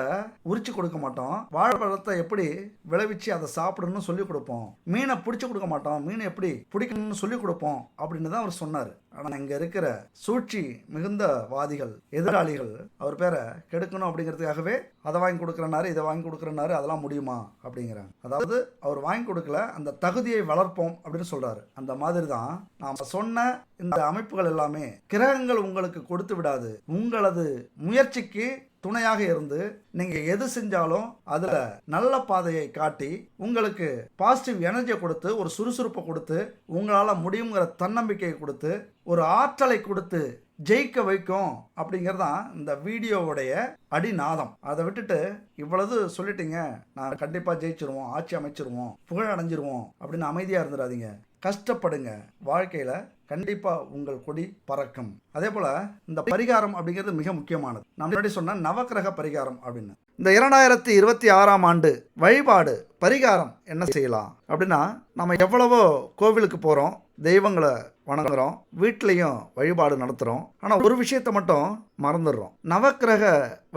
உரிச்சு கொடுக்க மாட்டோம், வாழைப்பழத்தை எப்படி விளைவிச்சு அதை சாப்பிடணும்னு சொல்லி கொடுப்போம், மீனை பிடிச்சி கொடுக்க மாட்டோம், மீனை எப்படி பிடிக்கணும்னு சொல்லி கொடுப்போம் அப்படின்னு தான் அவர் சொன்னார். ஆனால் இங்கே இருக்கிற சூழ்ச்சி மிகுந்த வாதிகள், எதிராளிகள் அவர் பேரை கெடுக்கணும் அப்படிங்கிறதுக்காகவே அதை வாங்கி கொடுக்குறனாரு, இதை வாங்கி கொடுக்குறனாரு, அதெல்லாம் முடியுமா அப்படிங்கிறாங்க. அதாவது அவர் வாங்கி கொடுக்கல, அந்த தகுதியை வளர்ப்போம் அப்படின்னு சொல்றாரு. அந்த மாதிரி தான் நாம் சொன்ன இந்த அமைப்புகள் எல்லாமே கிரகங்கள் உங்களுக்கு கொடுத்து விடாது. உங்களது முயற்சிக்கு துணையாக இருந்து நீங்க எது செஞ்சாலும் அதுல நல்ல பாதையை காட்டி உங்களுக்கு பாசிட்டிவ் எனர்ஜியை கொடுத்து, ஒரு சுறுசுறுப்பை கொடுத்து, உங்களால முடியுங்கிற தன்னம்பிக்கையை கொடுத்து, ஒரு ஆற்றலை கொடுத்து ஜெயிக்க வைக்கும் அப்படிங்கிறதான் இந்த வீடியோவுடைய அடிநாதம். அதை விட்டுட்டு இவ்வளவு சொல்லிட்டீங்க, நான் கண்டிப்பா ஜெயிச்சிருவோம், ஆட்சி அமைச்சிருவோம், புகழ் அடைஞ்சிருவோம் அப்படின்னு அமைதியா இருந்துடாதீங்க. கஷ்டப்படுங்க, வாழ்க்கையில கண்டிப்பா உங்கள் கொடி பறக்கும். அதே போல இந்த பரிகாரம் அப்படிங்கிறது மிக முக்கியமானது. நான் முன்னாடி சொன்ன நவக்கிரக பரிகாரம் அப்படின்னு இந்த 2026ஆம் ஆண்டு வழிபாடு பரிகாரம் என்ன செய்யலாம் அப்படின்னா, நம்ம எவ்வளவோ கோவிலுக்கு போகிறோம், தெய்வங்களை வணங்குறோம், வீட்லேயும் வழிபாடு நடத்துகிறோம். ஆனால் ஒரு விஷயத்தை மட்டும் மறந்துடுறோம், நவக்கிரக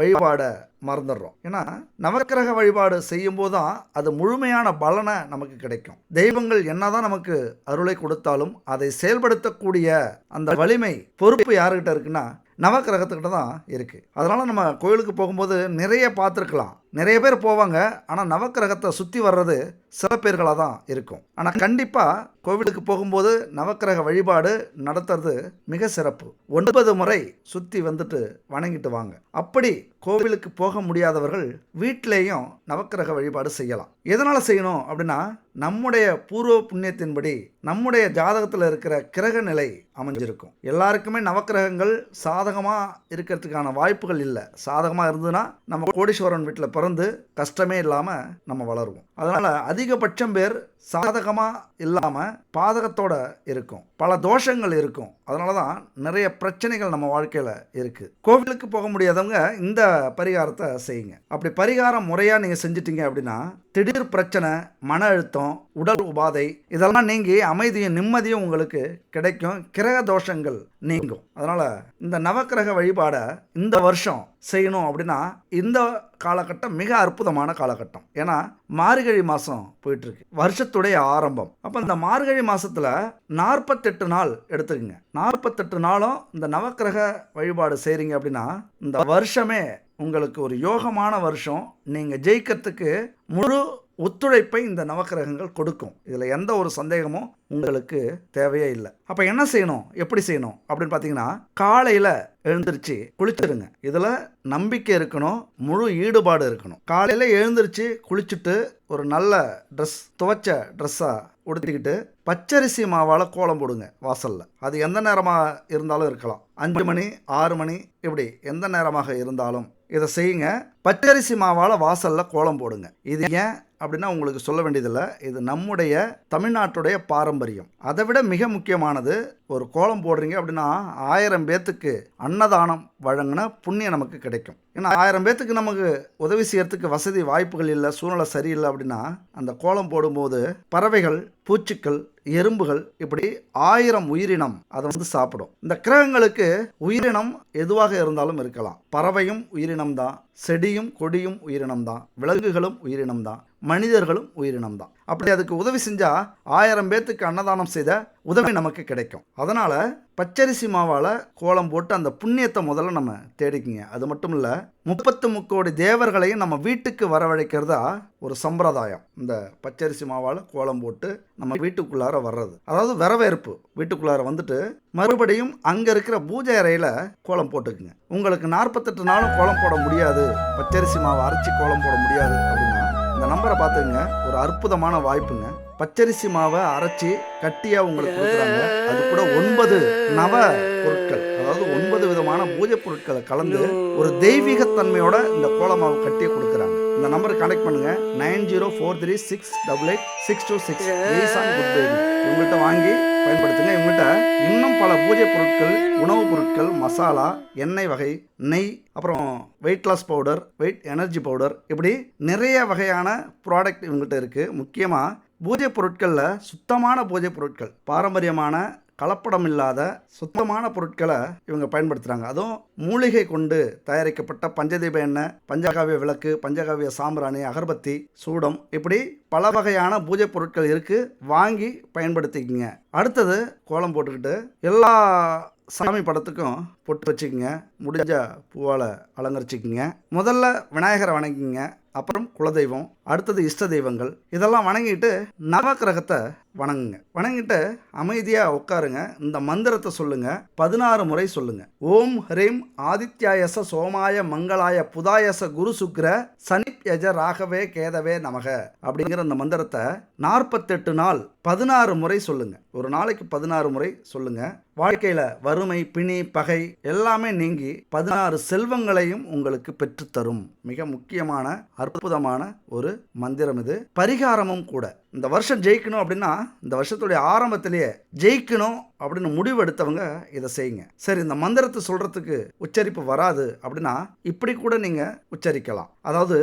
வழிபாடை மறந்துடுறோம். ஏன்னா நவக்கிரக வழிபாடு செய்யும்போது தான் அது முழுமையான பலனை நமக்கு கிடைக்கும். தெய்வங்கள் என்னதான் நமக்கு அருளை கொடுத்தாலும் அதை செயல்படுத்தக்கூடிய அந்த வலிமை, பொறுப்பு யாருக்கிட்ட இருக்குன்னா நவக்கிரகத்துக்கிட்ட தான் இருக்குது. அதனால் நம்ம கோயிலுக்கு போகும்போது நிறைய பார்த்துருக்கலாம், நிறைய பேர் போவாங்க. ஆனால் நவக்கிரகத்தை சுற்றி வர்றது சில பேர்களாக தான் இருக்கும். ஆனால் கண்டிப்பாக கோவிலுக்கு போகும்போது நவக்கிரக வழிபாடு நடத்துறது மிக சிறப்பு. 9 முறை சுற்றி வந்துட்டு வணங்கிட்டு வாங்க. அப்படி கோவிலுக்கு போக முடியாதவர்கள் வீட்டிலேயும் நவக்கிரக வழிபாடு செய்யலாம். எதனால் செய்யணும் அப்படின்னா, நம்முடைய பூர்வ புண்ணியத்தின்படி நம்முடைய ஜாதகத்தில் இருக்கிற கிரக நிலை அமைஞ்சிருக்கும். எல்லாருக்குமே நவக்கிரகங்கள் சாதகமாக இருக்கிறதுக்கான வாய்ப்புகள் இல்லை. சாதகமாக இருந்ததுன்னா நம்ம கோடீஸ்வரன் வீட்டில் பிறந்து கஷ்டமே இல்லாமல் நம்ம வளருவோம். அதனால் அதிகபட்சம் பேர் சாதகமாக இல்லாமல் பாதகத்தோடு இருக்கும், பல தோஷங்கள் இருக்கும். அதனால தான் நிறைய பிரச்சனைகள் நம்ம வாழ்க்கையில் இருக்குது. கோவிலுக்கு போக முடியாதவங்க இந்த பரிகாரத்தை செய்யுங்க. அப்படி பரிகாரம் முறையாக நீங்கள் செஞ்சிட்டீங்க அப்படின்னா திடீர் பிரச்சனை, மன அழுத்தம், உடல் உபாதை இதெல்லாம் நீங்கி அமைதியும் நிம்மதியும் உங்களுக்கு கிடைக்கும். கிரக தோஷங்கள் நீங்கும். அதனால் இந்த நவக்கிரக வழிபாடை இந்த வருஷம் செய்யணும் அப்படின்னா இந்த காலகட்டம் மிக அற்புதமான காலகட்டம். ஏன்னா மார்கழி மாதம் போயிட்டுருக்கு, வருஷத்துடைய ஆரம்பம். அப்போ இந்த மார்கழி மாதத்தில் 48 நாள் எடுத்துக்கங்க. 48 நாளும் இந்த நவக்கிரக வழிபாடு செய்கிறீங்க அப்படின்னா இந்த வருஷமே உங்களுக்கு ஒரு யோகமான வருஷம். நீங்கள் ஜெயிக்கிறதுக்கு முழு ஒத்துழைப்பை இந்த நவக்கிரகங்கள் கொடுக்கும். இதில் எந்த ஒரு சந்தேகமும் உங்களுக்கு தேவையே இல்லை. அப்போ என்ன செய்யணும், எப்படி செய்யணும் அப்படின்னு பார்த்தீங்கன்னா, காலையில் எழுந்திருச்சு குளிச்சிருங்க. இதில் நம்பிக்கை இருக்கணும், முழு ஈடுபாடு இருக்கணும். காலையில் எழுந்திருச்சு குளிச்சுட்டு ஒரு நல்ல ட்ரெஸ், துவைச்ச ட்ரெஸ்ஸாக உடுத்திக்கிட்டு பச்சரிசி மாவால் கோலம் போடுங்க வாசலில். அது எந்த நேரமாக இருந்தாலும் இருக்கலாம், 5 மணி 6 மணி இப்படி எந்த நேரமாக இருந்தாலும் இதை செய்யுங்க. பச்சரிசி மாவால் வாசலில் கோலம் போடுங்க. இது ஏன் அப்படின்னா உங்களுக்கு சொல்ல வேண்டியதில்லை, இது நம்முடைய தமிழ்நாட்டுடைய பாரம்பரியம். அதை விட மிக முக்கியமானது, ஒரு கோலம் போடுறீங்க அப்படின்னா 1000 பேத்துக்கு அன்னதானம் வழங்கின புண்ணியம் நமக்கு கிடைக்கும். ஏன்னா 1000 பேத்துக்கு நமக்கு உதவி செய்யறதுக்கு வசதி வாய்ப்புகள் இல்லை, சூழ்நிலை சரியில்லை அப்படின்னா அந்த கோலம் போடும்போது பறவைகள், பூச்சிக்கள், எறும்புகள் இப்படி 1000 உயிரினம் அதை சாப்பிடும். இந்த கிரகங்களுக்கு உயிரினம் எதுவாக இருந்தாலும் இருக்கலாம். பறவையும் உயிரினம் தான், செடியும் கொடியும் உயிரினம் தான், விலங்குகளும் உயிரினம் தான், மனிதர்களும் உயிரினம் தான். அப்படி அதுக்கு உதவி செஞ்சால் 1000 பேர்த்துக்கு அன்னதானம் செய்த உதவி நமக்கு கிடைக்கும். அதனால் பச்சரிசி மாவால் கோலம் போட்டு அந்த புண்ணியத்தை முதல்ல நம்ம தேடிக்குங்க. அது மட்டும் இல்லை, 33 கோடி தேவர்களையும் நம்ம வீட்டுக்கு வரவழைக்கிறதா ஒரு சம்பிரதாயம். இந்த பச்சரிசி மாவால் கோலம் போட்டு நம்ம வீட்டுக்குள்ளார வர்றது, அதாவது வரவேற்பு. வீட்டுக்குள்ளார வந்துட்டு மறுபடியும் அங்கே இருக்கிற பூஜை அறையில் கோலம் போட்டுக்குங்க. உங்களுக்கு 48 நாளும் கோலம் போட முடியாது, பச்சரிசி மாவை அரைச்சி கோலம் போட முடியாது அப்படின்னா இந்த நம்பரை பார்த்துங்க. ஒரு அற்புதமான வாய்ப்புங்க. பச்சரிசி மாவை அரைச்சி கட்டியாக உங்களுக்கு கொடுக்குறாங்க. அது கூட 9 நவ பொருட்கள், அதாவது 9 விதமான பூஜை பொருட்களை கலந்து ஒரு தெய்வீகத்தன்மையோட இந்த கோல மாவு கட்டியை கொடுக்குறாங்க. இந்த நம்பருக்கு கனெக்ட் பண்ணுங்க. 9043686626. இவங்கள்ட்ட வாங்கி பயன்படுத்துங்க. இவங்கள்ட்ட இன்னும் பல பூஜை பொருட்கள், உணவுப் பொருட்கள், மசாலா, எண்ணெய் வகை, நெய், அப்புறம் weight loss powder, weight energy powder, இப்படி நிறைய வகையான ப்ராடக்ட் இவங்கள்ட்ட இருக்குது. முக்கியமாக பூஜை பொருட்களில் சுத்தமான பூஜை பொருட்கள், பாரம்பரியமான கலப்படம் இல்லாத சுத்தமான பொருட்களை இவங்க பயன்படுத்துகிறாங்க. அதுவும் மூலிகை கொண்டு தயாரிக்கப்பட்ட பஞ்சதீப எண்ணெய், பஞ்சகாவிய விளக்கு, பஞ்சகாவிய சாம்பிராணி, அகர்பத்தி, சூடம், இப்படி பல வகையான பூஜை பொருட்கள் இருக்குது. வாங்கி பயன்படுத்திக்கங்க. அடுத்தது கோலம் போட்டுக்கிட்டு எல்லா சாமி படத்துக்கும் பொட்டு வச்சுக்கோங்க. முடிஞ்ச பூவால் அலங்கரிச்சிக்கோங்க. முதல்ல விநாயகரை வணங்கிங்க, அப்புறம் குலதெய்வம், அடுத்தது இஷ்ட தெய்வங்கள். இதெல்லாம் வணங்கிட்டு நவக்கிரகத்தை வணங்குங்க. வணங்கிட்டு அமைதியாக உட்காருங்க. இந்த மந்திரத்தை சொல்லுங்கள். 16 முறை சொல்லுங்கள். ஓம் ஹ்ரீம் ஆதித்யாயச சோமாய மங்களாய புதாயச குரு சுக்ர சனிப்யஜ ராகவே கேதவே நமக அப்படிங்கிற இந்த மந்திரத்தை 48 நாள் 16 முறை சொல்லுங்கள். ஒரு நாளைக்கு 16 முறை சொல்லுங்கள். வாழ்க்கையில் வறுமை, பிணி, பகை எல்லாமே நீங்கி 16 செல்வங்களையும் உங்களுக்கு பெற்றுத்தரும். மிக முக்கியமான அற்புதமான ஒரு மந்திரம் இது. பரிகாரமும் கூட. இந்த வருஷம் ஜெயிக்கணும் அப்படின்னா, இந்த வருஷத்துடைய ஆரம்பத்திலேயே ஜெயிக்கணும் அப்படின்னு முடிவு எடுத்தவங்க இதை செய்யுங்க. சரி, இந்த மந்திரத்தை சொல்கிறதுக்கு உச்சரிப்பு வராது அப்படின்னா இப்படி கூட நீங்கள் உச்சரிக்கலாம். அதாவது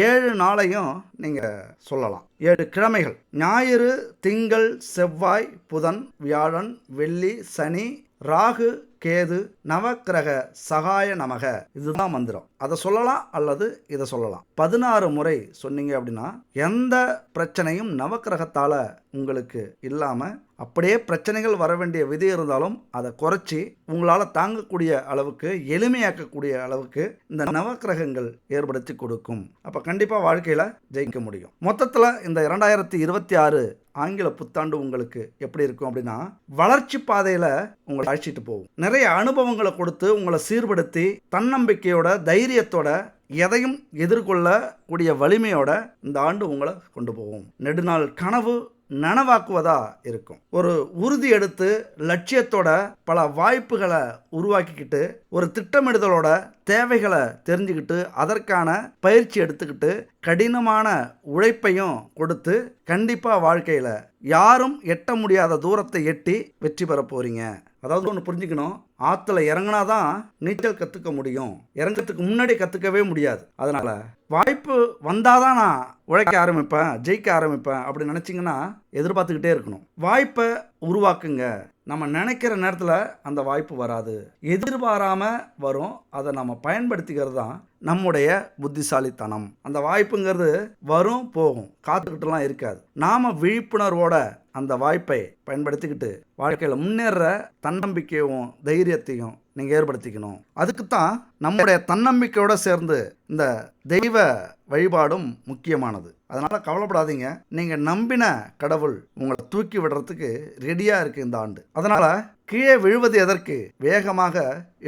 7 நாளையும் நீங்கள் சொல்லலாம். 7 கிழமைகள்: ஞாயிறு, திங்கள், செவ்வாய், புதன், வியாழன், வெள்ளி, சனி, ராகு, கேது, நவக்கிரக சகாய நமக. இதுதான் மந்திரம். அதை சொல்லலாம் அல்லது இதை சொல்லலாம். 16 முறை சொன்னீங்க அப்படின்னா எந்த பிரச்சனையும் நவக்கிரகத்தால் உங்களுக்கு இல்லாமல், அப்படியே பிரச்சனைகள் வர வேண்டிய விதி இருந்தாலும் அதை குறைச்சி உங்களால் தாங்கக்கூடிய அளவுக்கு, எளிமையாக்கக்கூடிய அளவுக்கு இந்த நவக்கிரகங்கள் ஏற்படுத்தி கொடுக்கும். அப்போ கண்டிப்பாக வாழ்க்கையில் ஜெயிக்க முடியும். மொத்தத்தில் இந்த 2026 ஆங்கில புத்தாண்டு உங்களுக்கு எப்படி இருக்கும் அப்படின்னா, வளர்ச்சி பாதையில் உங்களை அழைச்சிட்டு போகும். நிறைய அனுபவங்களை கொடுத்து உங்களை சீர்படுத்தி தன்னம்பிக்கையோட, தைரியத்தோட, எதையும் எதிர்கொள்ளக்கூடிய வலிமையோட இந்த ஆண்டு உங்களை கொண்டு போகும். நெடுநாள் கனவு நனவாக்குவதா இருக்கும். ஒரு உறுதி எடுத்து லட்சியத்தோட பல வாய்ப்புகளை உருவாக்கிக்கிட்டு, ஒரு திட்டமிடுதலோட தேவைகளை தெரிஞ்சுக்கிட்டு, அதற்கான பயிற்சி எடுத்துக்கிட்டு, கடினமான உழைப்பையும் கொடுத்து கண்டிப்பாக வாழ்க்கையில் யாரும் எட்ட முடியாத தூரத்தை எட்டி வெற்றி பெற போகிறீங்க. அதாவது ஒன்று புரிஞ்சுக்கணும், ஆற்றுல இறங்கினாதான் நீச்சல் கற்றுக்க முடியும். இறங்கிறதுக்கு முன்னாடி கற்றுக்கவே முடியாது. அதனால் வாய்ப்பு வந்தால் தான் நான் உழைக்க ஆரம்பிப்பேன், ஜெயிக்க ஆரம்பிப்பேன் அப்படின்னு நினச்சிங்கன்னா எதிர்பார்த்துக்கிட்டே இருக்கணும். வாய்ப்பை உருவாக்குங்க. நம்ம நினைக்கிற நேரத்தில் அந்த வாய்ப்பு வராது, எதிர்பாராமல் வரும். அதை நம்ம பயன்படுத்திக்கிறது தான் நம்முடைய புத்திசாலித்தனம். அந்த வாய்ப்புங்கிறது வரும் போகும், காத்துக்கிட்டுலாம் இருக்காது. நாம் விழிப்புணர்வோட அந்த வாய்ப்பை பயன்படுத்திக்கிட்டு வாழ்க்கையில் முன்னேற தன்னம்பிக்கையும் தைரியத்தையும் நீங்கள் ஏற்படுத்திக்கணும். அதுக்குத்தான் நம்முடைய தன்னம்பிக்கையோடு சேர்ந்து இந்த தெய்வ வழிபாடும் முக்கியமானது. அதனால் கவலைப்படாதீங்க. நீங்கள் நம்பின கடவுள் உங்களை தூக்கி விடுறதுக்கு ரெடியாக இருக்குது இந்த ஆண்டு. அதனால் கீழே விழுவது எதற்கு? வேகமாக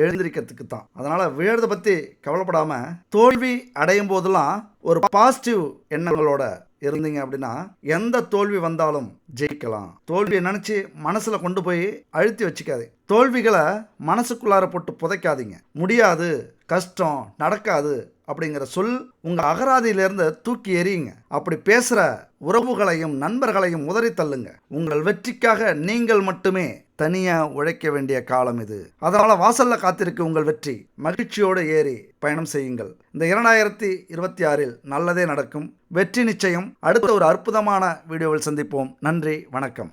எழுந்திருக்கிறதுக்கு தான். அதனால் விழுறதை பற்றி கவலைப்படாமல், தோல்வி அடையும் போதெல்லாம் ஒரு பாசிட்டிவ் எண்ணங்களோட இருந்தீங்க அப்படின்னா எந்த தோல்வி வந்தாலும் ஜெயிக்கலாம். தோல்வியை நினச்சி மனசில் கொண்டு போய் அழுத்தி வச்சுக்காதீங்க. தோல்விகளை மனசுக்குள்ளார போட்டு புதைக்காதீங்க. முடியாது, கஷ்டம், நடக்காது அப்படிங்கிற சொல் உங்கள் அகராதியிலேருந்து தூக்கி எறியுங்க. அப்படி பேசுகிற உறவுகளையும் நண்பர்களையும் உதறி தள்ளுங்க. உங்கள் வெற்றிக்காக நீங்கள் மட்டுமே தனியாக உழைக்க வேண்டிய காலம் இது. அதனால் வாசலில் காத்திருக்கு உங்கள் வெற்றி. மகிழ்ச்சியோடு ஏறி பயணம் செய்யுங்கள். இந்த 2026 நல்லதே நடக்கும். வெற்றி நிச்சயம். அடுத்த ஒரு அற்புதமான வீடியோவில் சந்திப்போம். நன்றி, வணக்கம்.